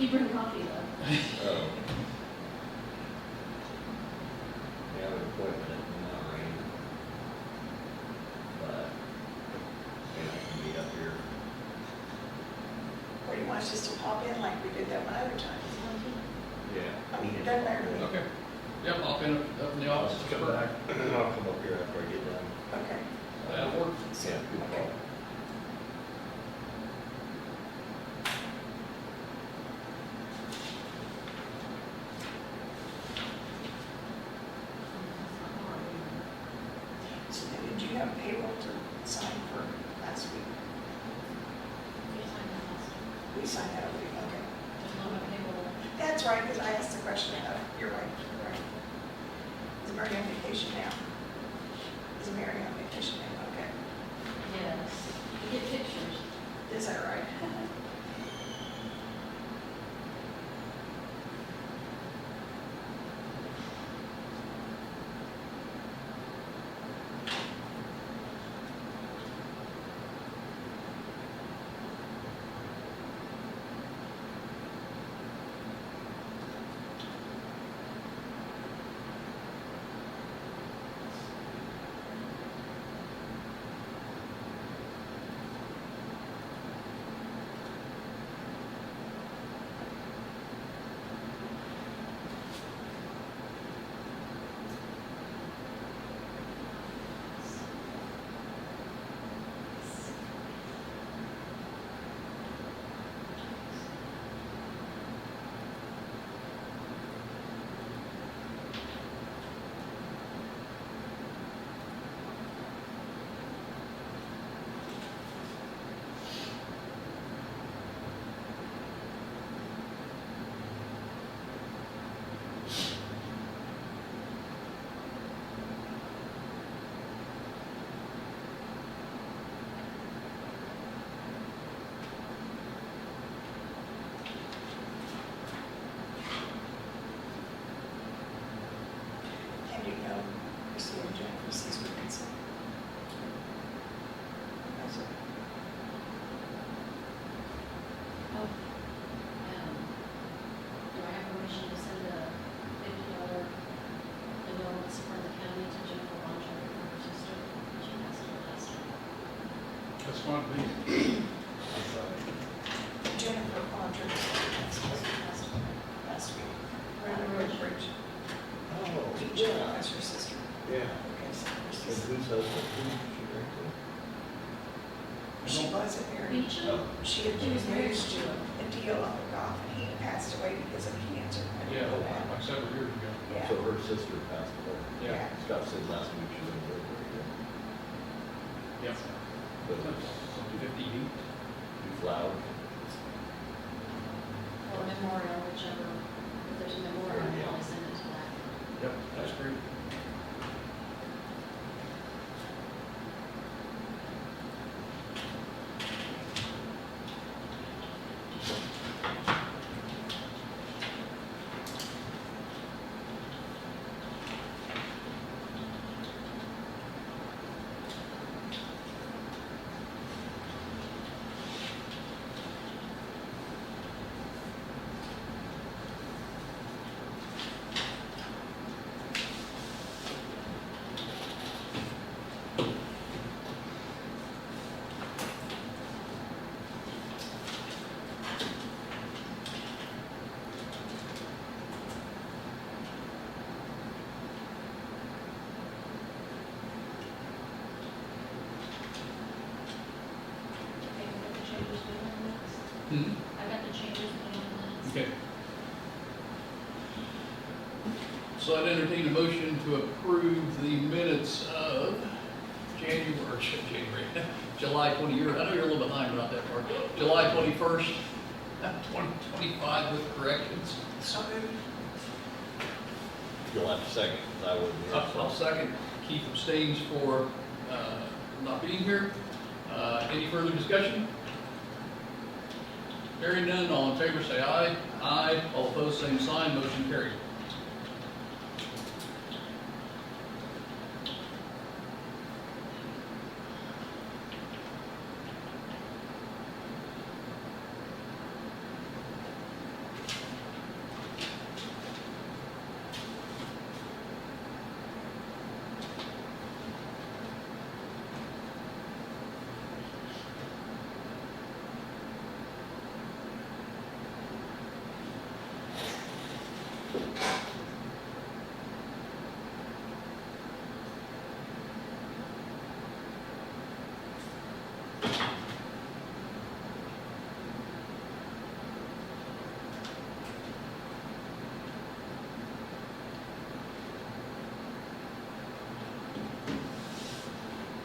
You bring coffee though. Oh. We have an appointment at 9. But, yeah, I can be up here. Or you want us just to pop in like we did that one other time? Yeah. I mean, it doesn't matter to me. Okay. Yep, I'll pin up in the office. I'll come back. I'll come up here after I get done. Okay. we sign that over, okay. There's no payroll. That's right, because I asked the question of, you're right, you're right. Is Mary on vacation now? Is Mary on vacation now? Okay. Yes, you get pictures. Is that right? And you know, Christie and Jennifer's experience. Oh, do I have permission to send a $50 condolence from the county to Jennifer Bonjour for her sister? She passed away last week. That's fine, Jennifer Bonjour, passed away last week. Around the road bridge. Oh, Jennifer, that's her sister. yeah. Okay, so her And sister. whose husband, who did she marry to? She wasn't married. Beecham? She had been married to a deal on the golf, and he passed away because of cancer. Yeah, like several years ago. Yeah. So her sister passed away. Yeah. Scott said last week she was very, very good. Yeah. But 50 deep. you flowers. Or memorial, whichever, if there's a memorial, I'll probably send it to that. Yep, that's great. Okay, we got the changes put on the minutes. Hmm. I got the changes put on the minutes. Okay. So I'd entertain a motion to approve the minutes of July 20, I know you're a little behind, but not that far. July 21st, 2025 with corrections. So moved. You'll have a second, 'cause I wouldn't. hear, so. I'll second. Keith abstains for not being here. Any further discussion? Hearing none, all in favor say aye. Aye. All opposed, same sign. Motion carried.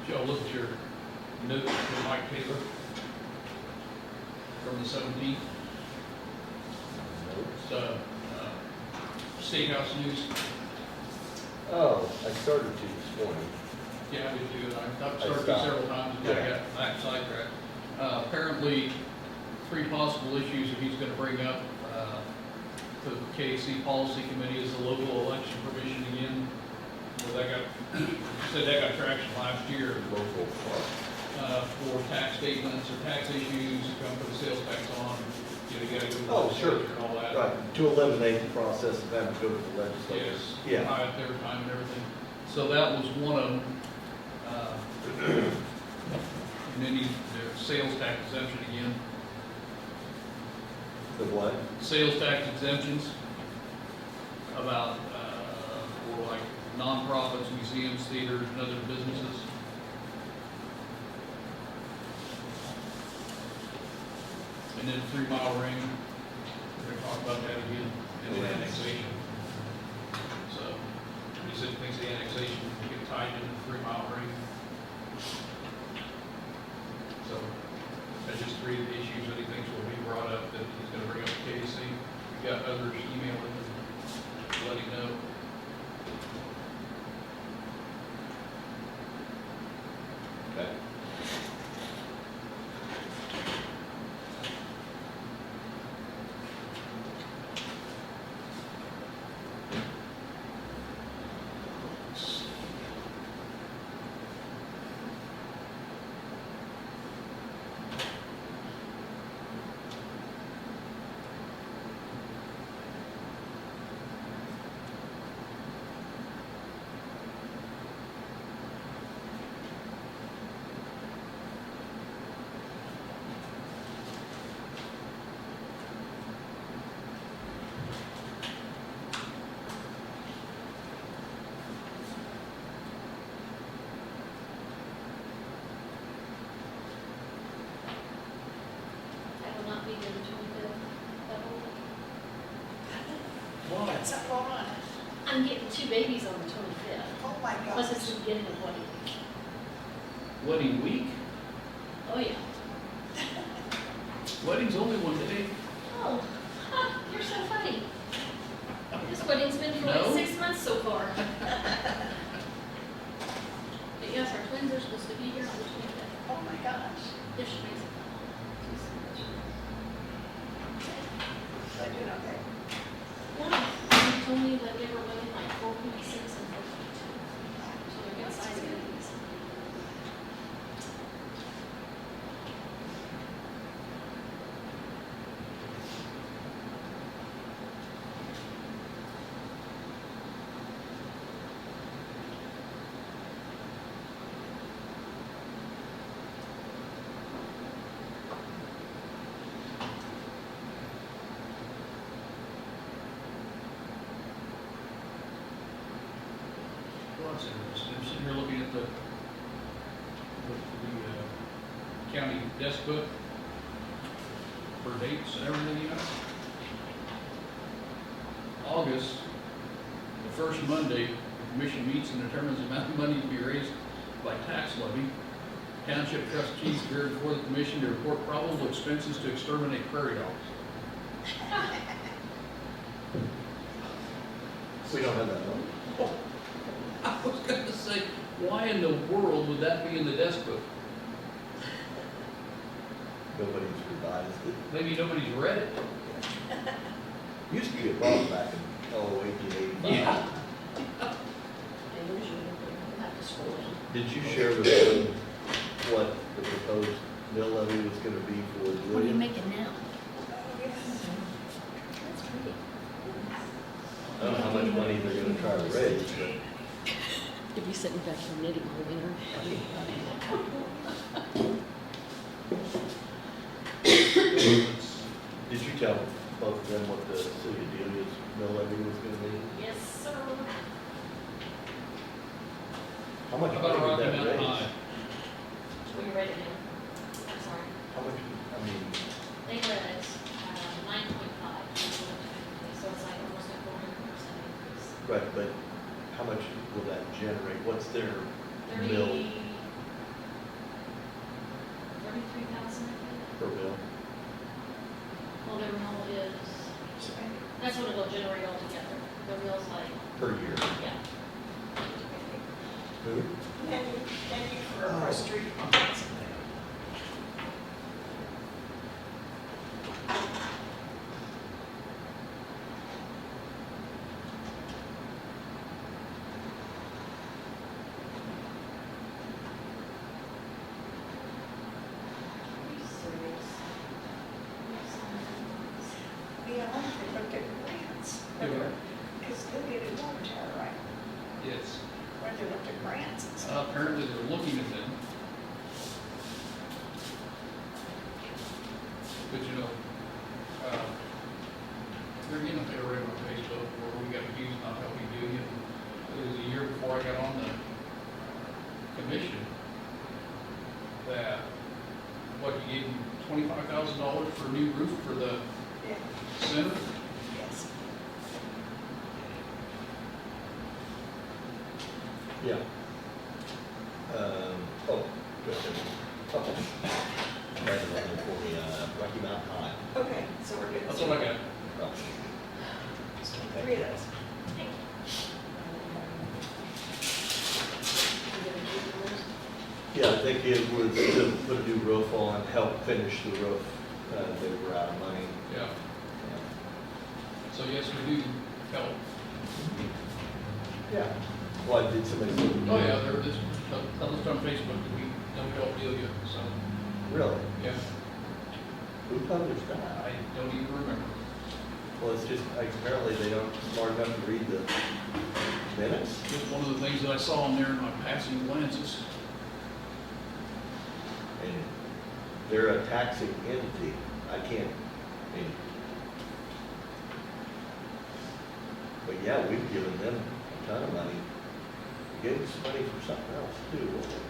Joe, look at your notes for Mike Taylor. from the 17th. It's Steakhouse News. Oh, I started to this morning. Yeah, I did too, and I've I started stopped. several times, and I got back sidetracked. Apparently, 3 possible issues that he's gonna bring up, to the KAC Policy Committee is the local election provision again. Well, that got, said that got traction last year, Local park. for tax statements or tax issues, you come for the sales tax on, you know, you gotta go to the Oh, sure. legislature and all that. Right, to eliminate the process of having to go to the legislature. Yes, Yeah. high their time and everything. So that was one of them. And then the sales tax exemption again. The what? Sales tax exemptions about, for like nonprofits, museums, theaters, and other businesses. And then 3 Mile Ring, we're gonna talk about that again, and the annexation. So, he said he thinks the annexation will get tied into the 3 Mile Ring. So, that's just 3 of the issues that he thinks will be brought up that he's gonna bring up to KC. We've got others emailing to let him know. Okay. I will not be there the 25th. That whole week. What's up, going on? I'm getting 2 babies on the 25th. Oh my Plus it's gosh. the beginning of wedding week. Wedding week? Oh, yeah. Wedding's only one day. Oh, you're so funny. This wedding's been for like No. 6 months so far. But yes, our twins are supposed to be here on the 25th. Oh my gosh. If she makes it. I do know that. Yeah, they told me that they were weighing like 4.6 and 4.2. So they're good size babies. Well, that's interesting. I'm sitting here looking at the county desk book for dates and everything, you know. August, the first Monday, the commission meets and determines the amount of money to be raised by tax levy. Township trustees appear before the commission to report probable expenses to exterminate prairie dogs. We don't have that one. I was gonna say, why in the world would that be in the desk book? Nobody's revised it. Maybe nobody's read it. Used to be a problem back in, 1885. Yeah. They usually have to scroll in. Did you share with them what the proposed mill levy was gonna be for What are you Delia? making now? Oh, yes. That's pretty. I don't know how much money they're gonna try to raise, but You'll be sitting back here knitting all winter. did you tell both of them what the city of Delia's mill levy was gonna be? Yes, sir. How much How about money Rocky would that Mountain raise? High? Will you write it down? I'm sorry. How much, I mean, They raised 9.5. So it's like almost a 400% increase. right, but how much will that generate? What's their 30, mill 33,000, I think. per mill? Well, the real is, that's what it'll generate altogether. The real's like, Per year. yeah. Who? Thank you for our street. Are you serious? Yeah, I wonder if they looked at grants. Yeah. Because they did a water tower, right? Yes. Where they looked at grants and stuff. Apparently they're looking at them. But you know, they're getting a fair rate on Facebook where we got accused of not helping Delia. It was a year before I got on the commission that, what, you gave them $25,000 for a new roof for the Yeah, center? yes. Yeah. Oh, good. Okay. Right around for the, Rocky Mountain High. Okay, so we're good. That's what I got. Oh, So 3 of those. yeah, I think it was to put a new roof on, help finish the roof. They were out of money. Yeah. Yeah. So yes, we do help. Yeah. Well, did somebody? Oh, yeah, there is, published on Facebook that we don't help Delia, so, Really? yeah, Who published that? I don't even remember. Well, it's just, like, apparently they don't smart enough to read the minutes. Just one of the things that I saw on there in my passing glances. And they're a taxing entity. I can't, I mean. But yeah, we've given them a ton of money. We gave them some money for something else too. What was it?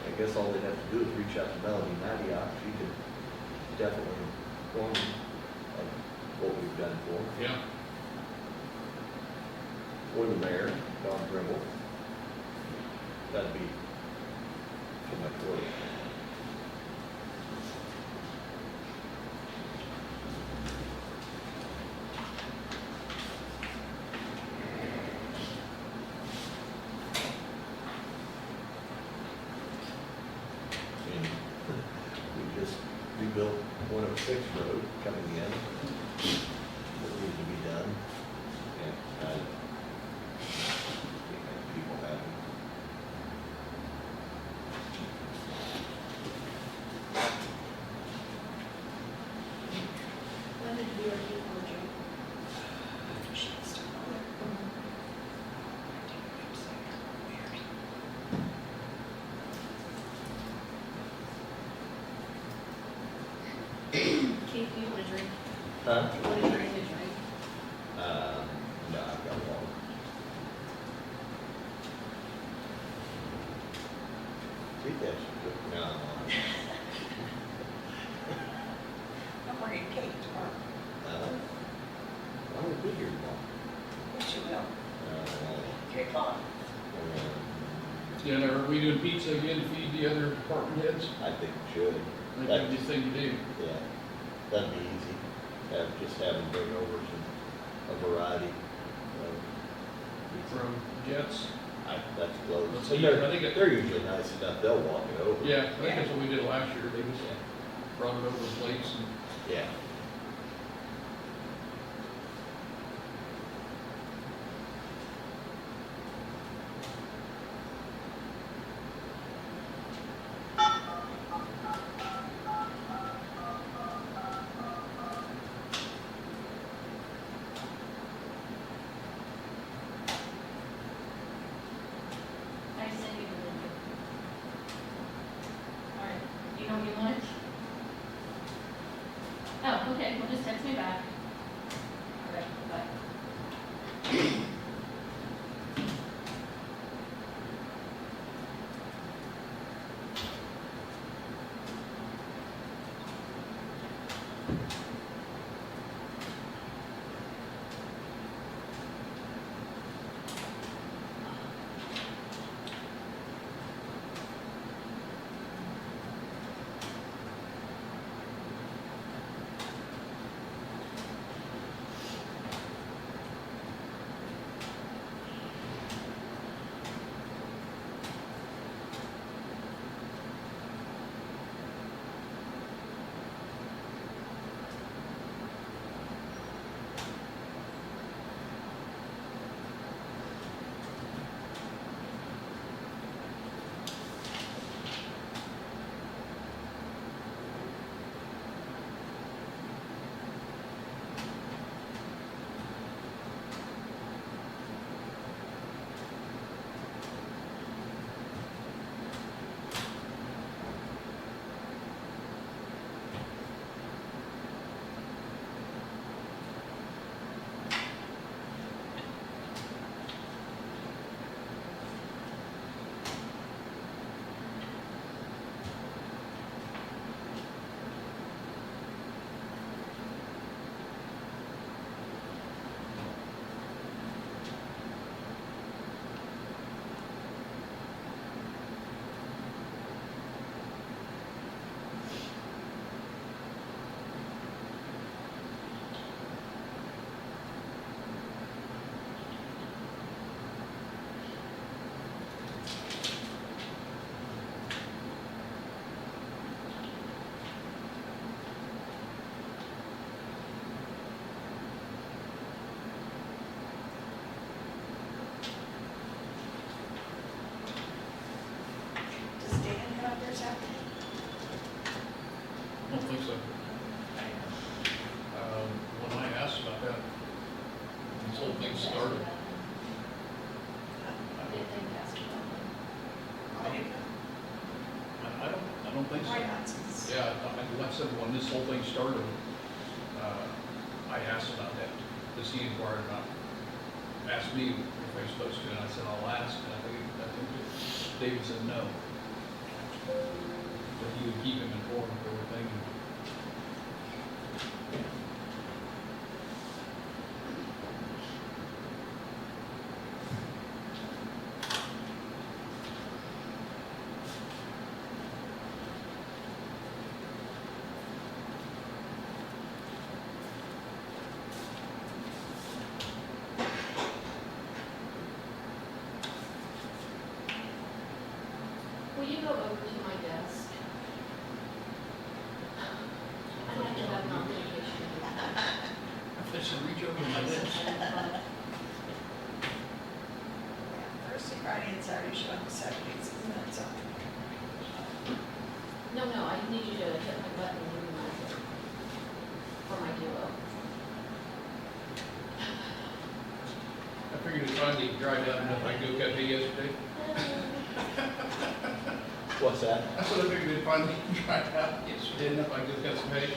I guess all they'd have to do is reach out to Melanie Mattiak. She could definitely inform them of what we've done for them. Yeah. Or the mayor, Don Brimble. That'd be too much work. And we just rebuilt 106 Road coming in. That needs to be done. And I make people happy. When did you do your job? She's still on there. Keith, do you want to drink? Huh? What is your to drink? No, I've got one. Read that shit. No. I'm bringing cake tomorrow. I won't be here tomorrow. Yes, you will. 3 o'clock. Yeah, now, are we doing pizza again to feed the other department heads? I think we should. I think that'd be the thing to do. Yeah, that'd be easy. Just have them bring over a variety of pizza. From Jets. That's close. Let's And see, I think it- they're usually nice enough, they'll walk it over. Yeah, I think that's what we did last year. They just brought it over the plates and Yeah. I sent you the link. All right, you know what you want? Oh, think so. Why not? Since- Yeah, like I said, when this whole thing started, I asked about that, because he inquired about, asked me if I was supposed to, and I said, I'll ask, and I think that David said no. That he would keep him informed of everything. Will you go over to my desk? I have to have notification. I should reach over my desk. Yeah, Thursday, Friday, and Saturday show on the Saturdays, isn't that something? No, I need you to hit my button and remind me for my duo. I figured it finally dried out enough I could go cafe yesterday. What's that? That's what I figured it finally dried out yesterday enough I could got some hay.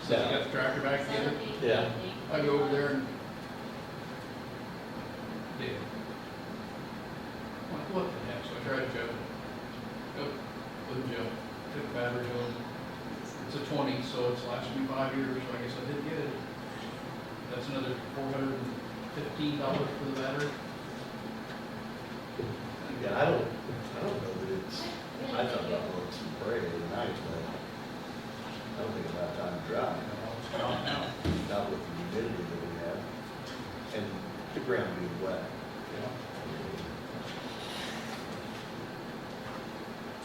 So I got the tractor back together. Yeah. I go over there and dead. I'm like, what the heck? So I tried Joe. Nope, with Joe. Took the battery home. It's a 20, so it's lasted me 5 years, so I guess I did get it. That's another $415 for the battery. Yeah, I don't know that it's, I thought about going some parade the other night, but I don't think it's about time to drive. It's gone now. Not with the humidity that we have, and the ground being wet.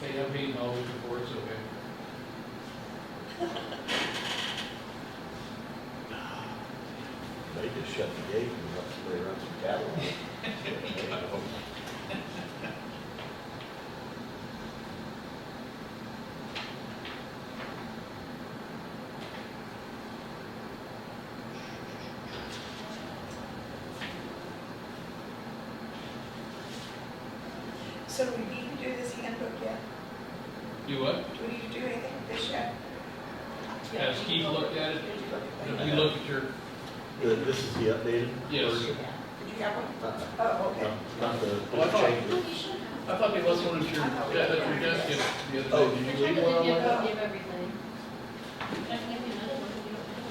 Hey, I've eaten all this before, it's okay. They just shut the gate and let somebody run some cattle on it. So do we need to do this handbook yet? Do what? Do we need to do anything with this yet? Has Keith looked at it? Have you looked at your, This is the updated yes. version? Did you have one? Uh-uh. Oh, okay. Not the Well, I thought- changes. You should have. I thought they left one at your, at your desk the other day. Oh, Did I you tried leave to one on give, there? give everything. I can give you another one if you don't have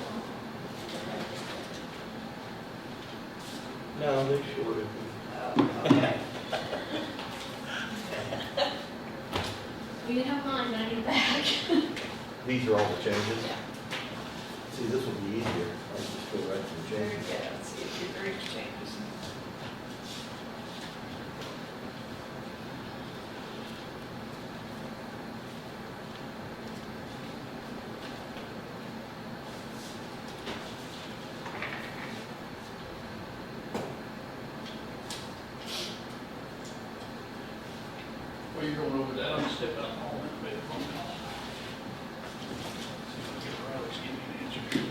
one. No, they shorted. Oh, okay. You can have mine, but I need it back. These are all the changes? Yeah. See, this will be easier. I'll just go right to the Very changes. good, let's see if your grade changes. While you're going over that, I'm gonna step out and hold that bit. See if I can get Riley's give me an answer.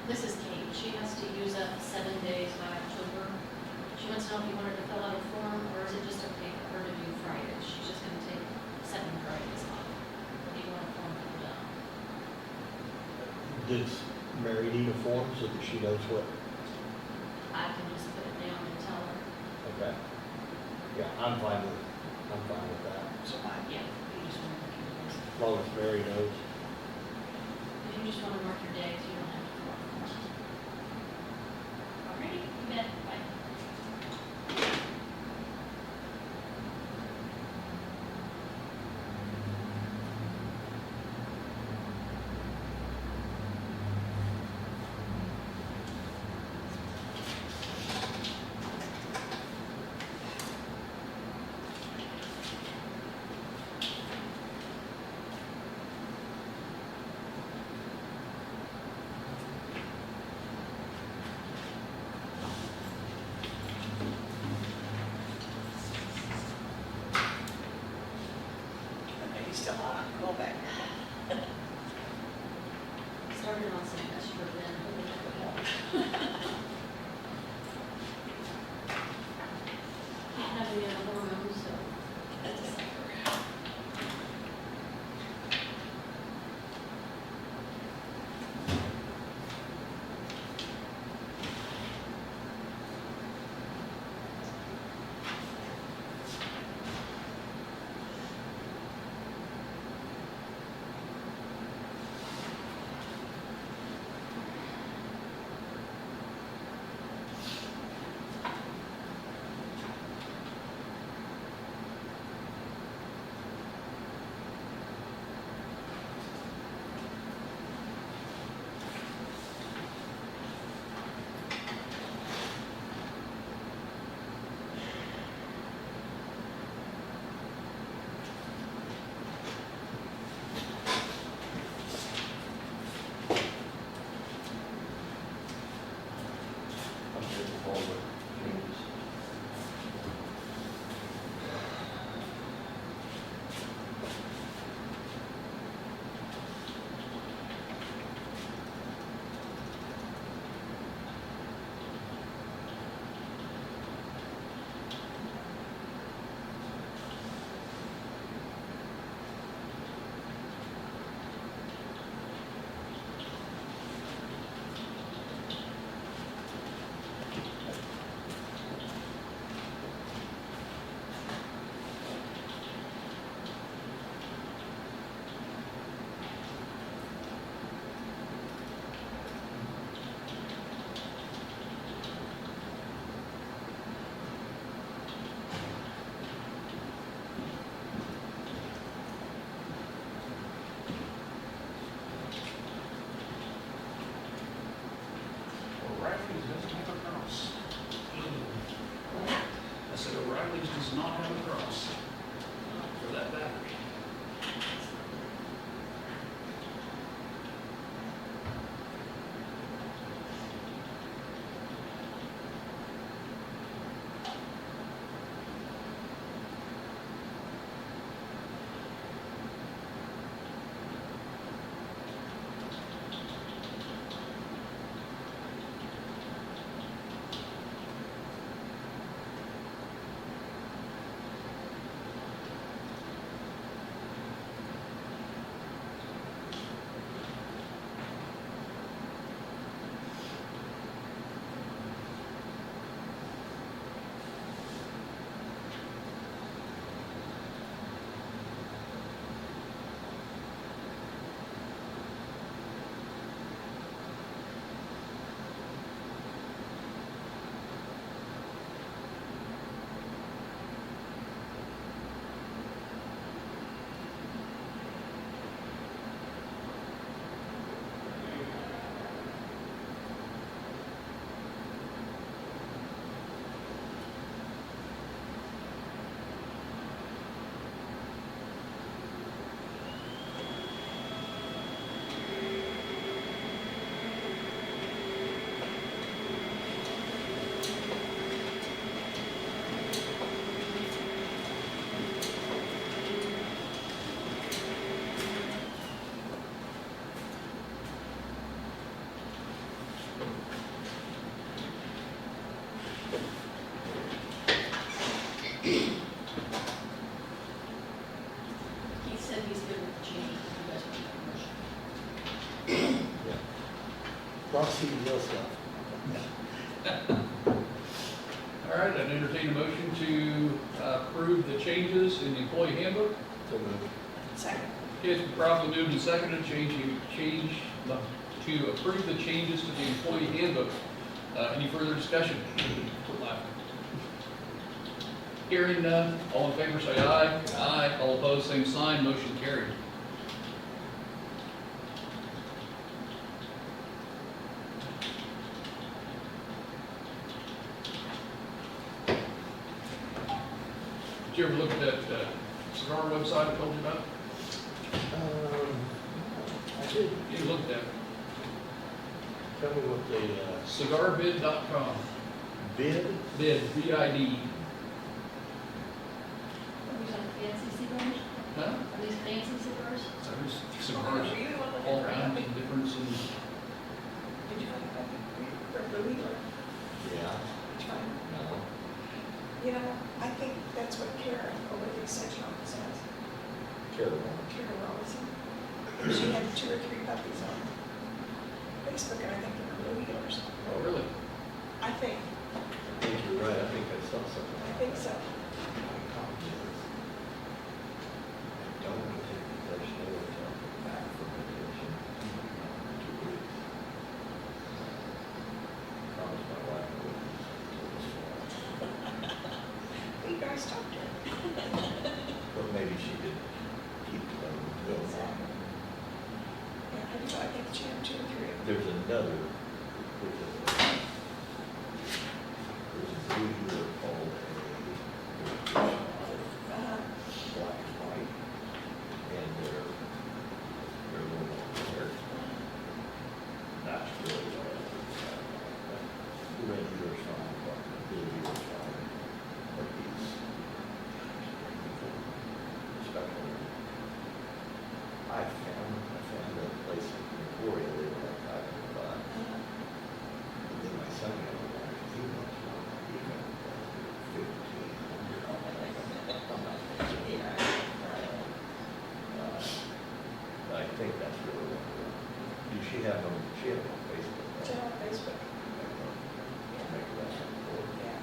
This is Kate. She has to use up 7 days by October. She wants to know if you want her to fill out a form, or is it just okay for her to do Fridays? She's just gonna take 7 Fridays off. Or do you want a form filled out? Does Mary need a form so that she knows what? I can just put it down and tell her. Okay. Yeah, I'm fine with that, So mine. Yeah, you just want to mark your days. as long as Mary knows. If you just want to mark your days, you don't have to fill out forms. Alrighty, you bet. Bye. Okay, he's still on, go back. Started on some estrogen, hoping that would help. Not having any hormones, so that's a suffer. he's good with the changes if you guys want to make a motion. Boss real stuff. All right, I'd entertain a motion to approve the changes in the employee handbook. So moved. Second. Okay, it's been properly moved and seconded, to approve the changes to the employee handbook. Any further discussion? Quit laughing. Hearing none, all in favor say aye. Aye. All opposed, same sign, motion carried. Did you ever look at that cigar website I told you about? I did. You looked at it. Tell me what they, Cigarbid.com. bid? Bid, B-I-D. Are these like fancy cigars? Huh? Are these fancy cigars? There's Oh, cigars, were you the one all that kinds read of difference in, Did you find a copy for Louis or Yeah. which one? No. You know, I think that's what Kara over the extension office has. Terrible. Kara Robinson. She had 2 or 3 puppies on Facebook, and I think they were Louis or something. oh, really? I think, I think you're right, I think I saw something. I think so. Don't want to take possession of it until I'm back from vacation. 2 weeks. Promised my wife I wouldn't. You guys talked to her. But maybe she did keep them going. Yeah, I do, I think she had 2 or 3 of them. There's another, there's a usually called a Uh-huh. black and white, and they're a little more rare. That's really what I think. The regular fine, but the regular fine, but these special. I found a place in Victoria, they were like $500. And then my son got one, he wants one, he got $1,500. I think that's really what we're, she have them on Facebook. Is that on Facebook? Make that report. Yeah.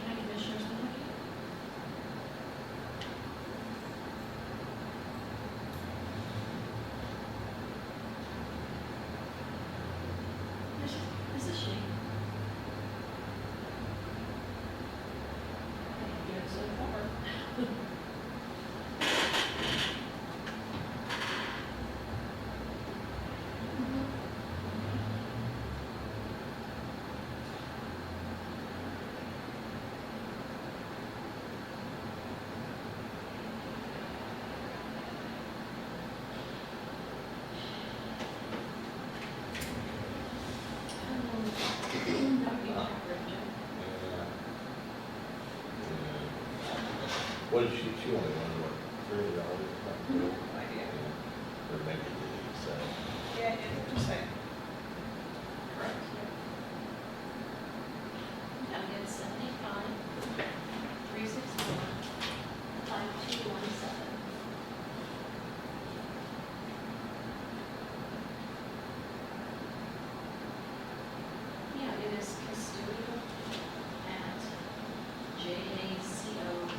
County Commissioners, Kentucky? This is she. Good so far. What did she only wanted, what, $30? No idea. Or maybe it didn't say. Yeah, it didn't say. Correct, yeah. County is 75, 361, 5217. Yeah, it is custodial at JACOKS.com.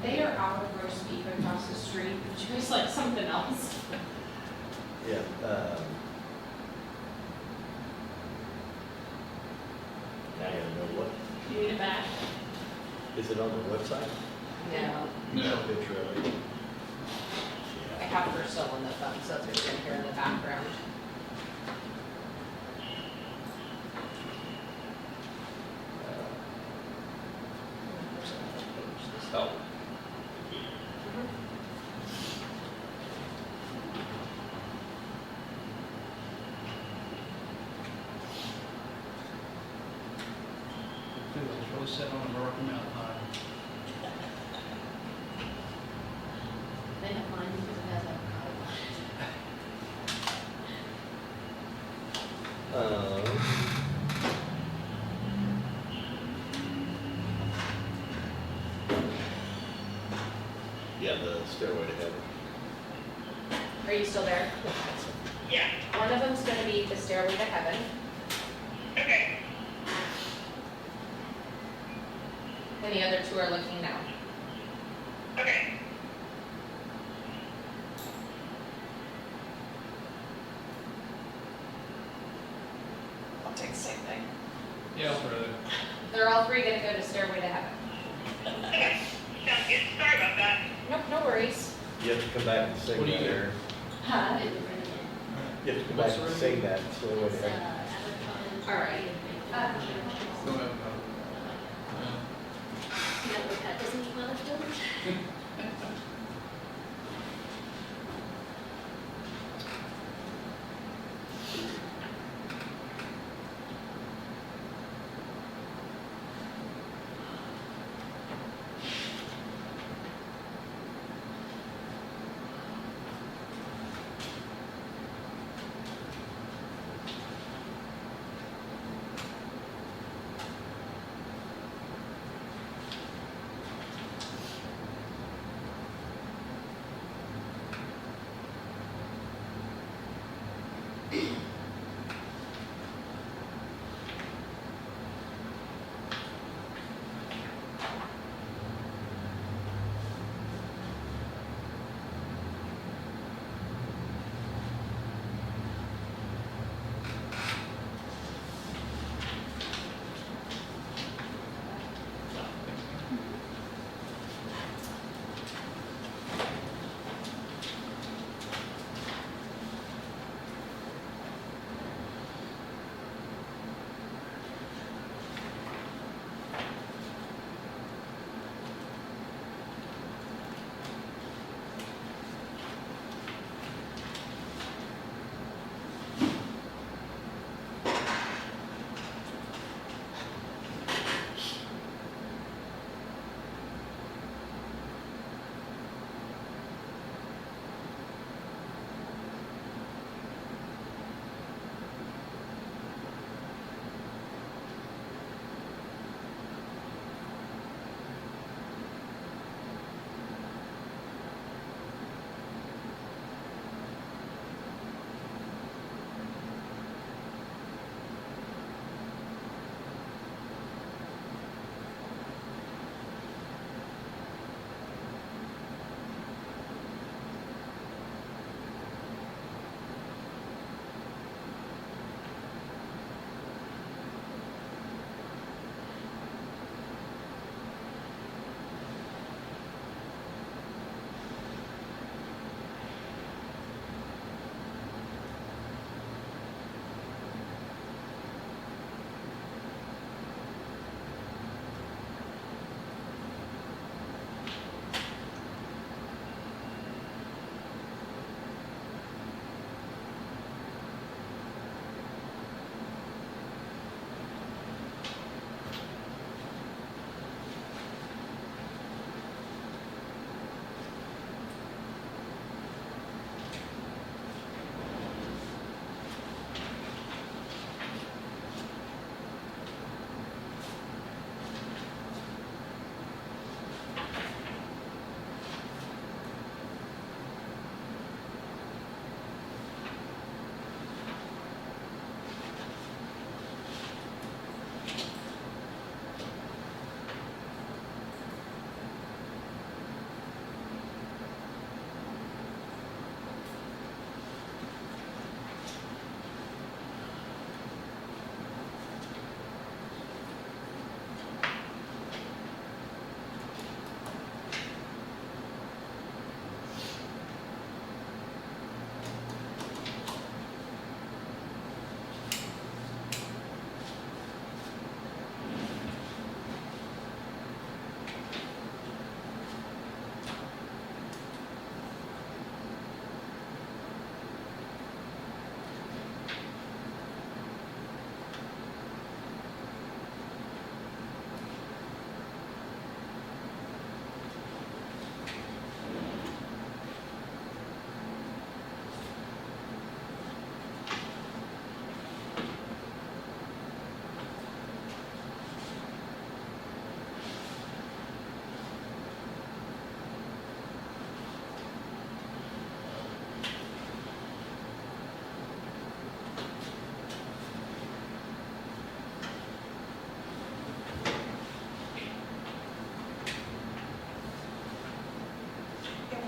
They are out of roast beef across the street, which is like something else. Yeah, I don't know what, You need it back? is it on the website? No, No. It's really. I have her still on the phone, so it's been here in the background. Oh. Dude, I was really set on a Rocky Mountain High. They have mine because it has avocado. Yeah, the Stairway to Heaven. Are you still there? Yeah, One of them's gonna be the Stairway to Heaven. okay, And the other two are looking now. okay. I'll take the same thing. Yeah, I'll throw it. They're all three gonna go to Stairway to Heaven. Okay, sounds good, sorry about that. Nope, no worries. You have to come back and sing What do you that, get? Aaron. Huh? You have to come back and sing that, Stairway to Heaven. All right. No avocado. Yeah, but that doesn't eat well if it doesn't.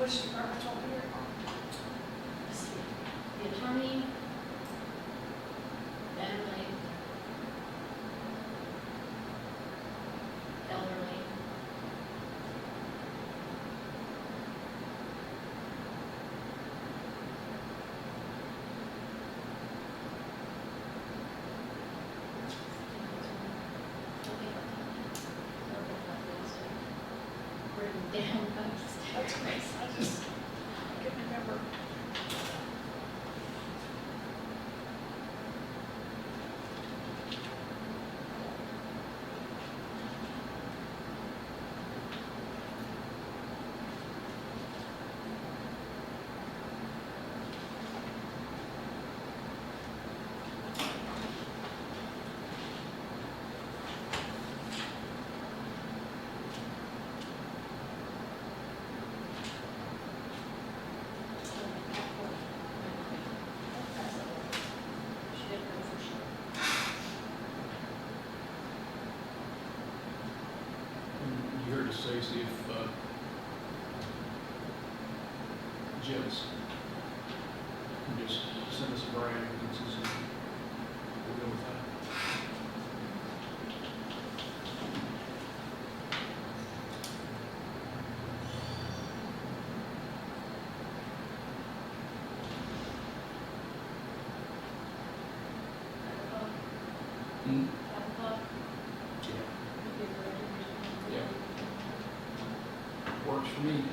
Which department's over here? The attorney, elderly, elderly, written down, That's nice, I just, I couldn't remember. she did go for sure. And you heard us say, see if, Jess can just send us a Brian, and we'll go with that. Mm. Yeah. Works for me.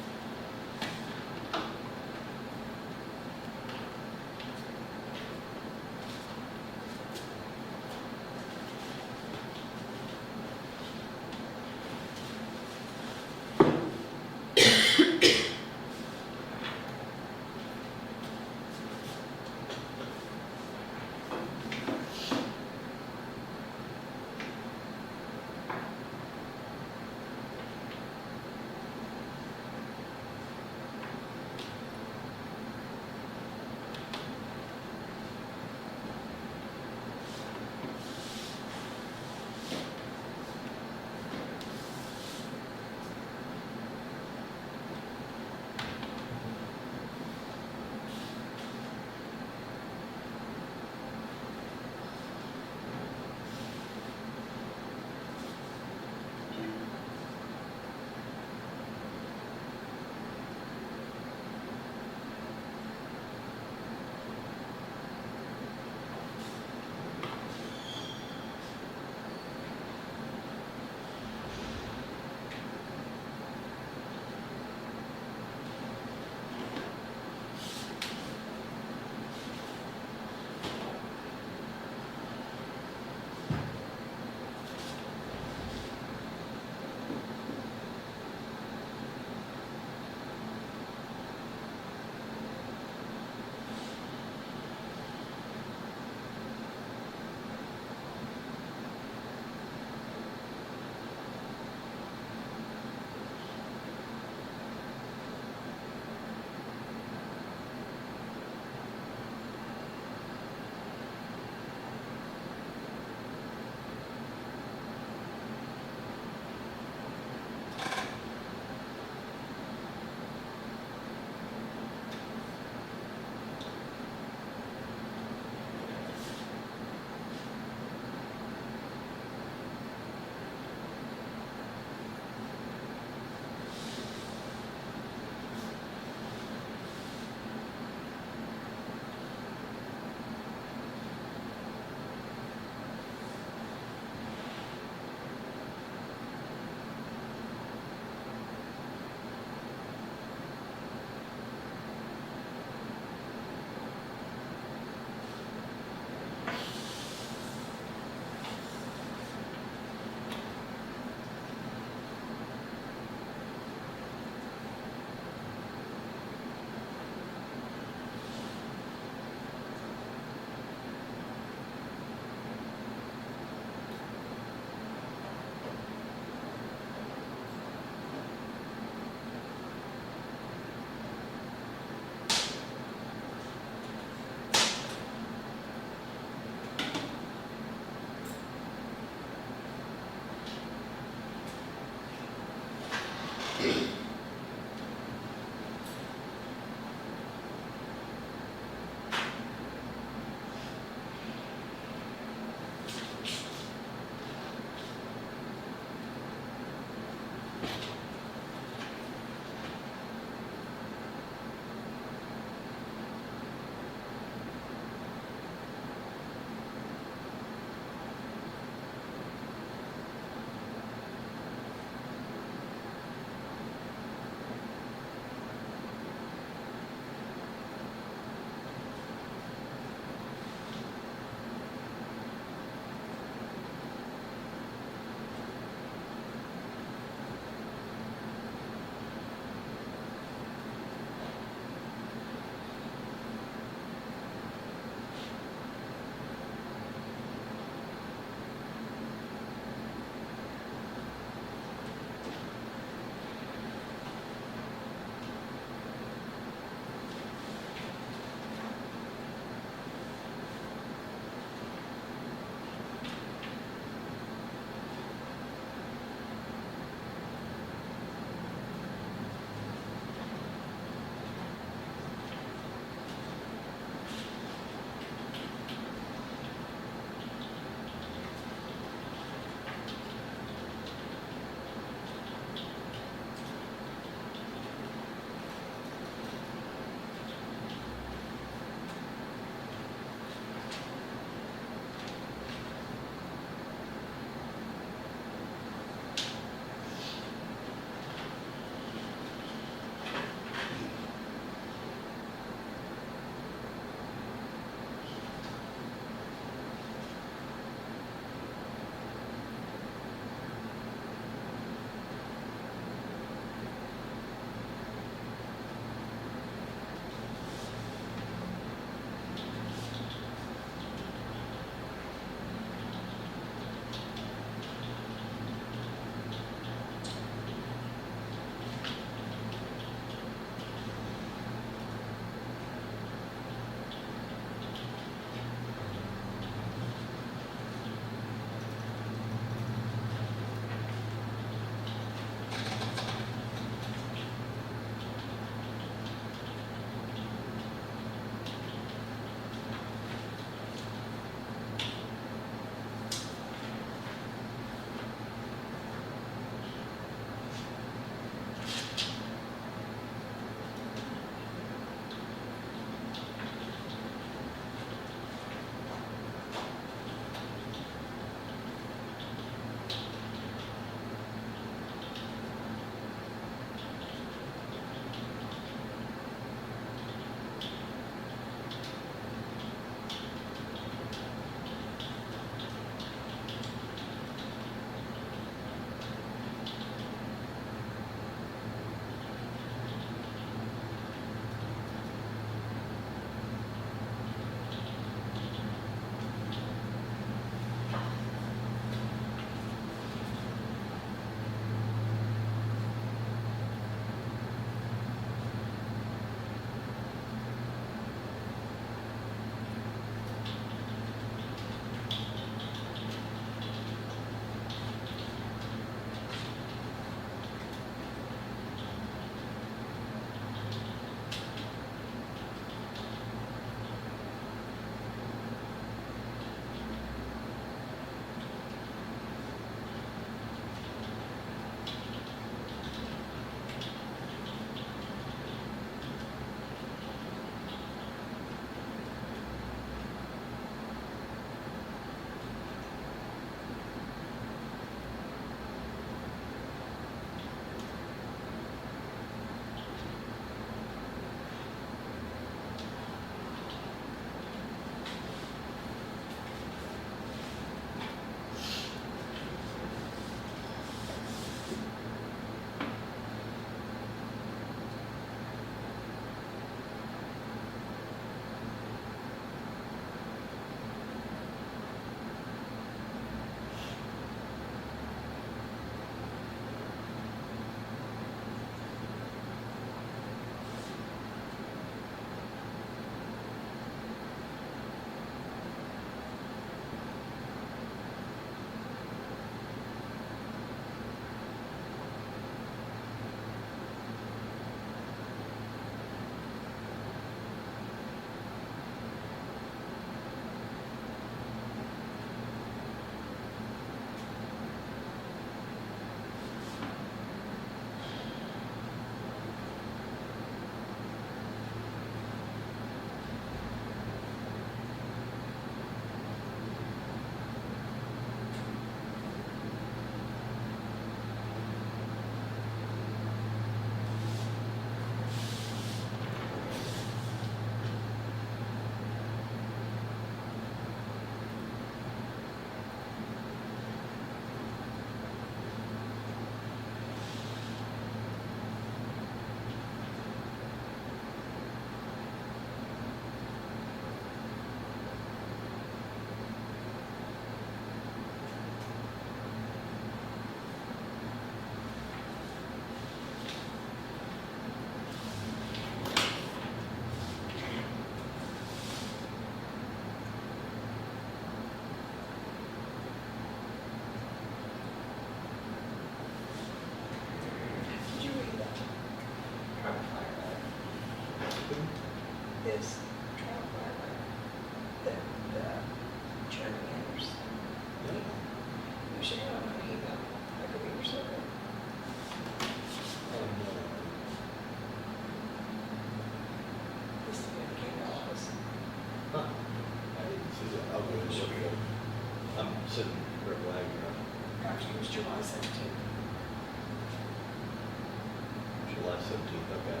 17th, okay.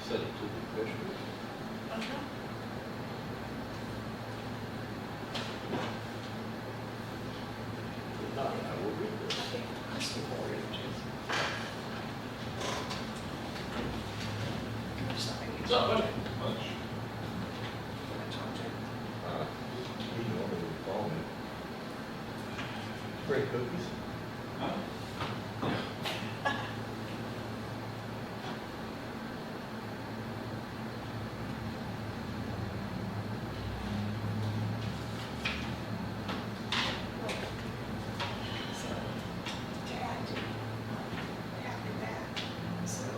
Send it to the commissioners. If not, I will read this. Okay, let's do more images. Sorry. Much. He normally would call me. Bring cookies? So, to add to, after that, so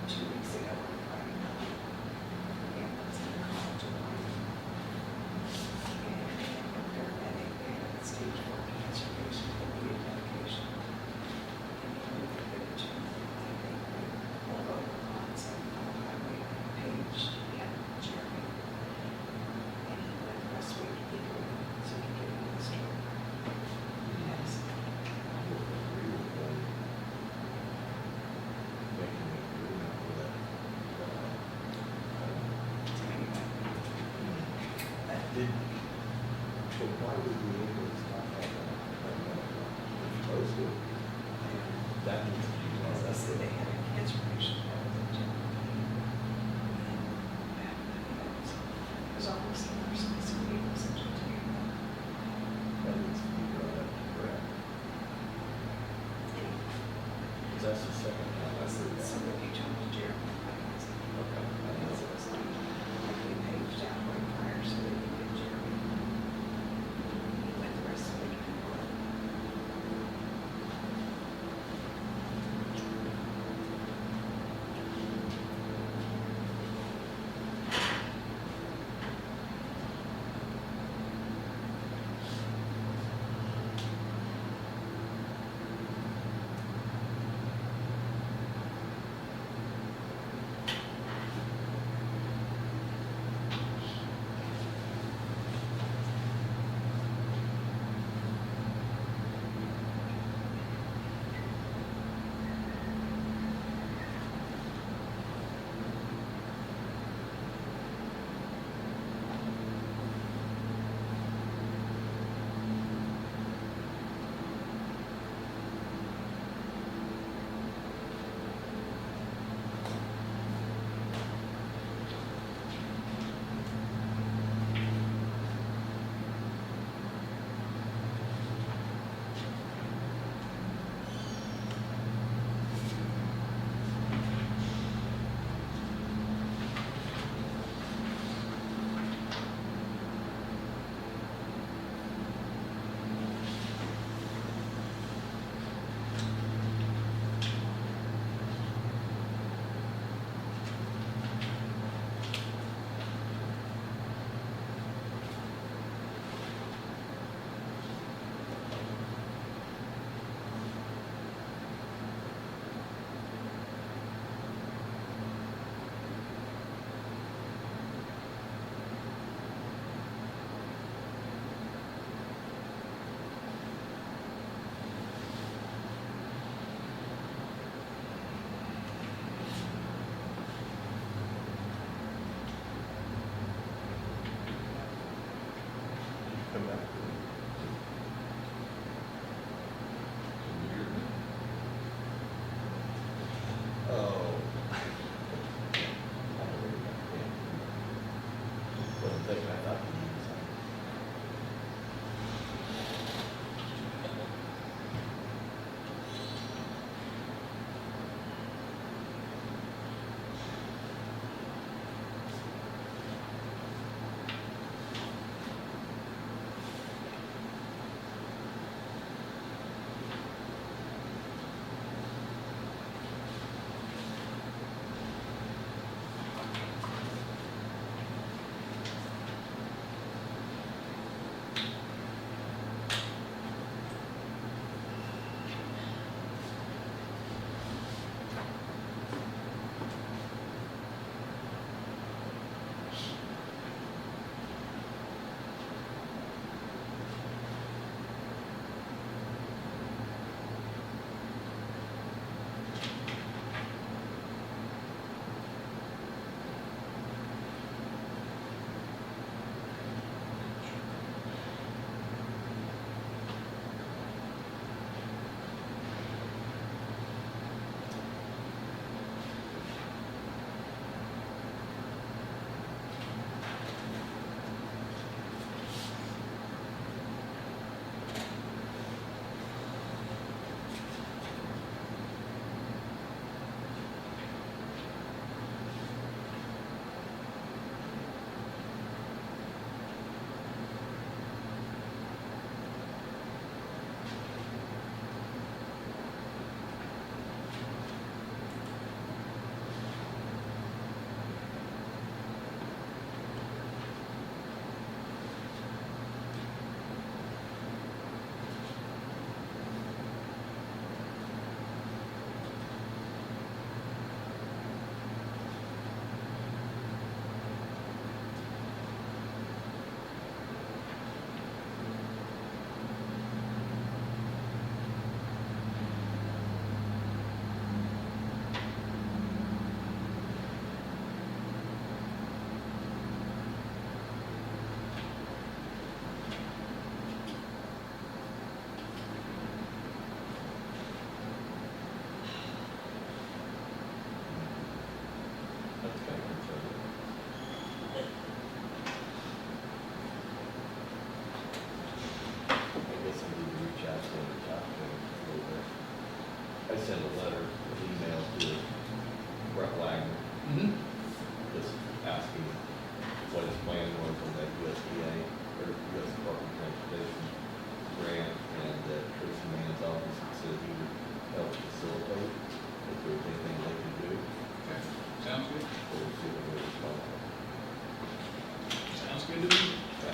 2 weeks ago on Friday night, and I was in the college of life. And their medic, they had a stage 4 cancer patient that needed medication. And he moved the village, and I think they pulled over on 75 highway page, and Jeremy. And he went the rest of the week, he could, so he could get into the store. Yes. I would agree with them. Making an agreement for that. So anyway, That did, so why would the ambulance not have that? They're supposed to. That needs to be one as of I them. said, they had a cancer patient that was in jail. It was almost the person who said he was such a terrible. That needs to be brought up, correct? Because that's the second time I've heard that. Somebody told me Jeremy, I was like, Okay. because it was like they paged out right prior so they could get Jeremy. He went the rest of the week to work. I sent a letter, an email to Brett Wagner, just asking what his plan was on that USDA, or US Department of Transportation grant, and that Tracy Mann's office said he would help facilitate if there was anything they could do. Okay, sounds good. So we'll see what they respond. Sounds good to me. Yeah.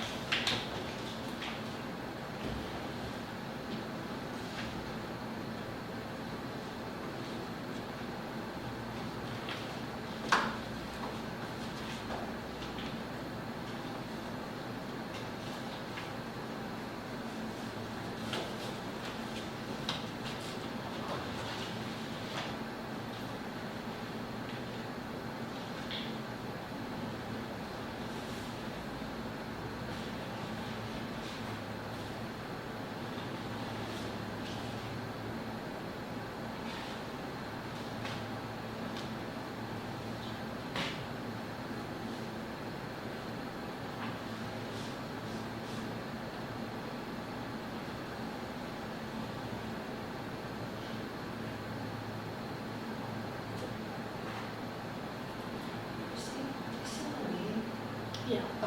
Yeah. Do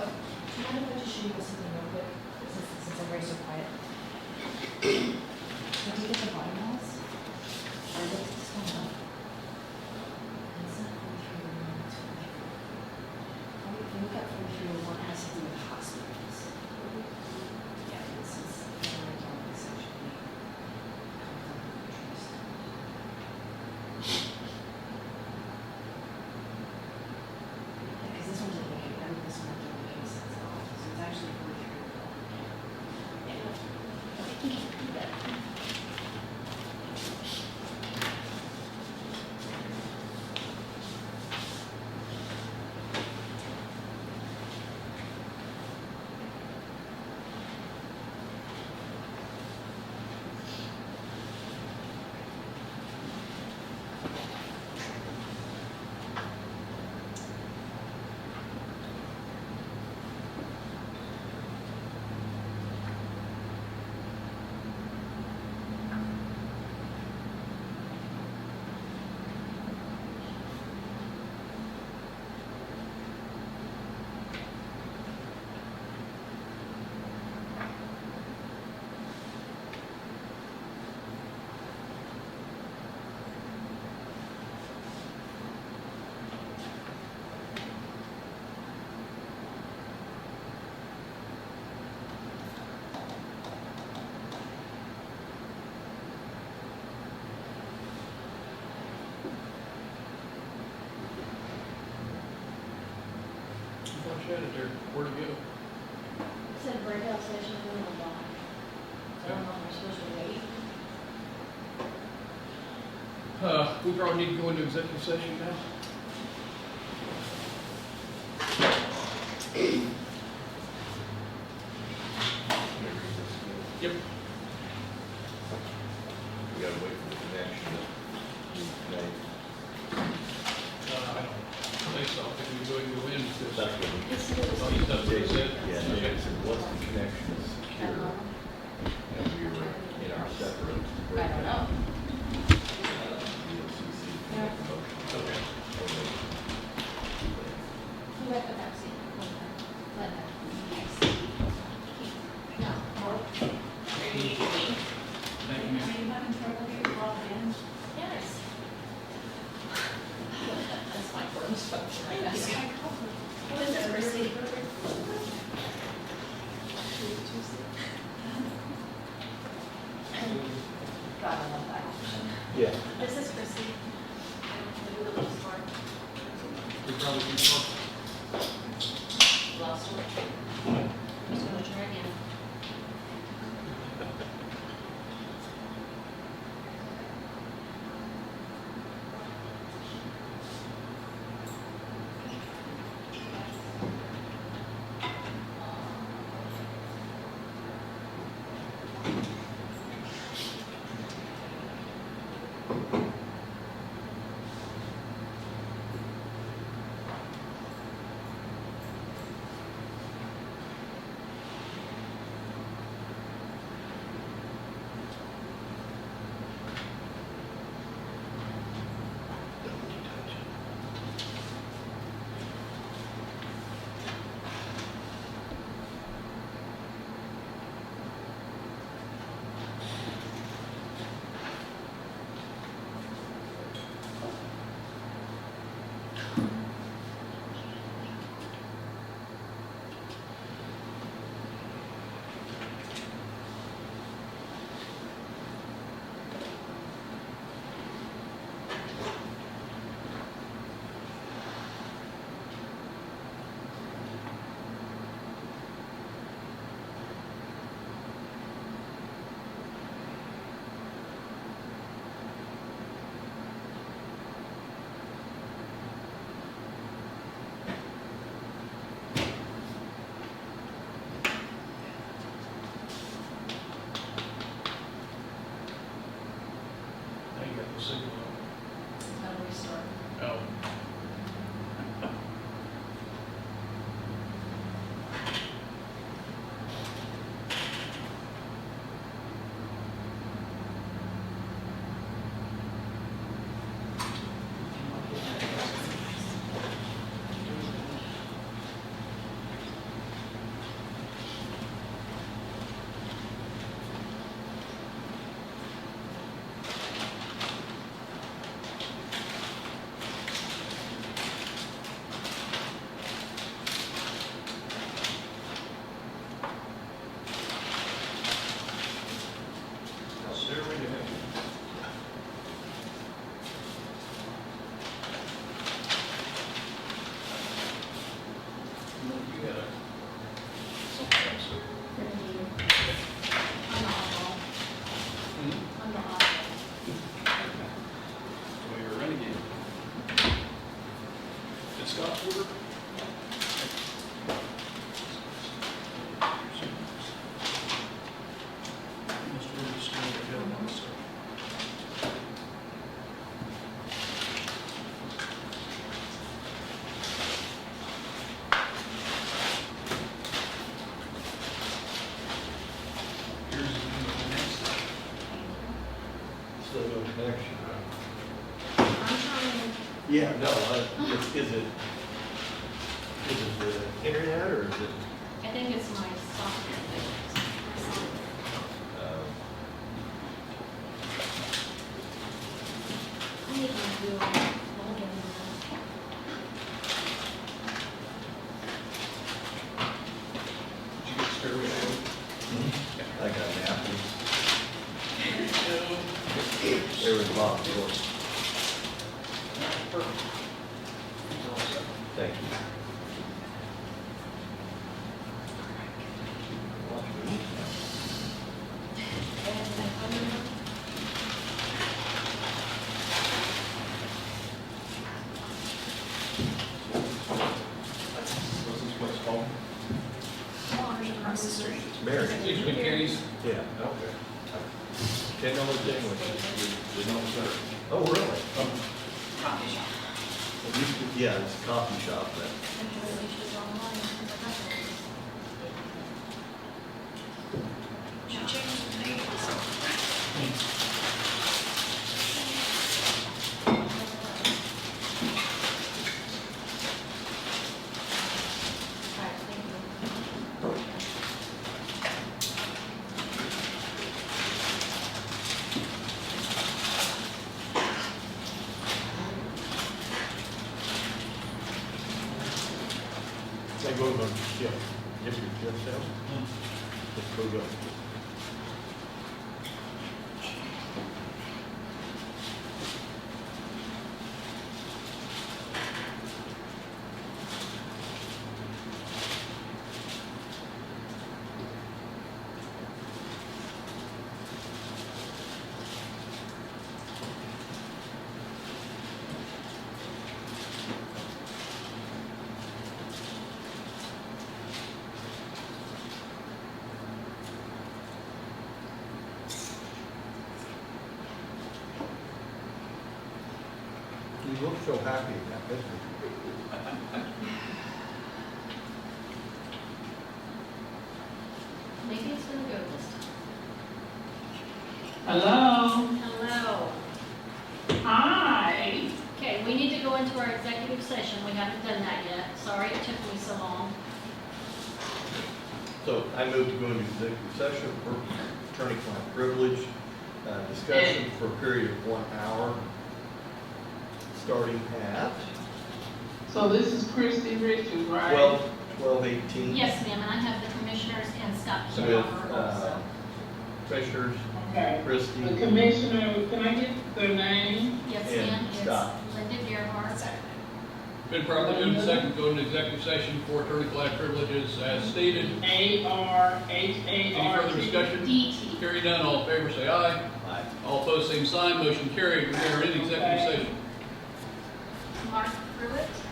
you mind if I just show you something real quick, since everybody's so quiet? So do you get the bottom walls? Or is it just one up? It's not 4301, it's 44. If you look at 4301, it has to do with hospitals. Yeah, this is the right section. Because this one's a big, I mean, this one doesn't make any sense at all, so it's actually 4301. Yeah, I think you can do that. Editor, where to go? Said breakout session in the bottom. So I don't know if we're supposed to wait. We probably need to go into executive session now. Yep. We gotta wait for the connection that you made. I don't think so, I think we go ahead and go in, because That's what oh, he's done what he said. Yeah, Okay. Jason, once the connection is secure, and we were in our separate. I don't know. VLCC motion. Okay. Who got the vaccine? Let that. No. Thank you, ma'am. Are you having trouble here, broadband? Yes. That's my first function, I guess. What is it, Chrissy? God, I love that. Yeah. This is Chrissy. We probably can talk. Lost her. Just gonna try again. connection. I'm trying, Yeah, no, is it the internet or is it? I think it's my software thing. I need to do login. Did you get stairway to I got napkins. There was lots of yours. Thank you. what's called? Across the street. Mary. These are Kenny's. Yeah. Okay. $10 sandwich. We don't serve. Oh, really? Coffee shop. It used to- Yeah, it's a coffee shop, but She changed the name to something. they go to shift. If your shift sales, just go. You look so happy in that picture. Maybe it's gonna go this time. Hello. Hello. Hi. Okay, we need to go into our executive session. We haven't done that yet. Sorry it took me so long. So I move to go into executive session for attorney-client privilege, discussion for a period of 1 hour, starting at So this is Christy Richards, right? 12:18. Yes, ma'am, and I have the commissioners and Scott With Schumacher also. commissioners, Okay. Christie, The commissioner, can I get their name? Yes, and ma'am, it's Scott. Linda Gerhardt. Been properly moved and second, go into executive session for attorney-client privileges as stated. Any ARHART. further discussion? DT. Hearing none, all in favor say aye. Aye. All opposed, same sign, motion carried. We are in executive Okay. session. Mark Pruett.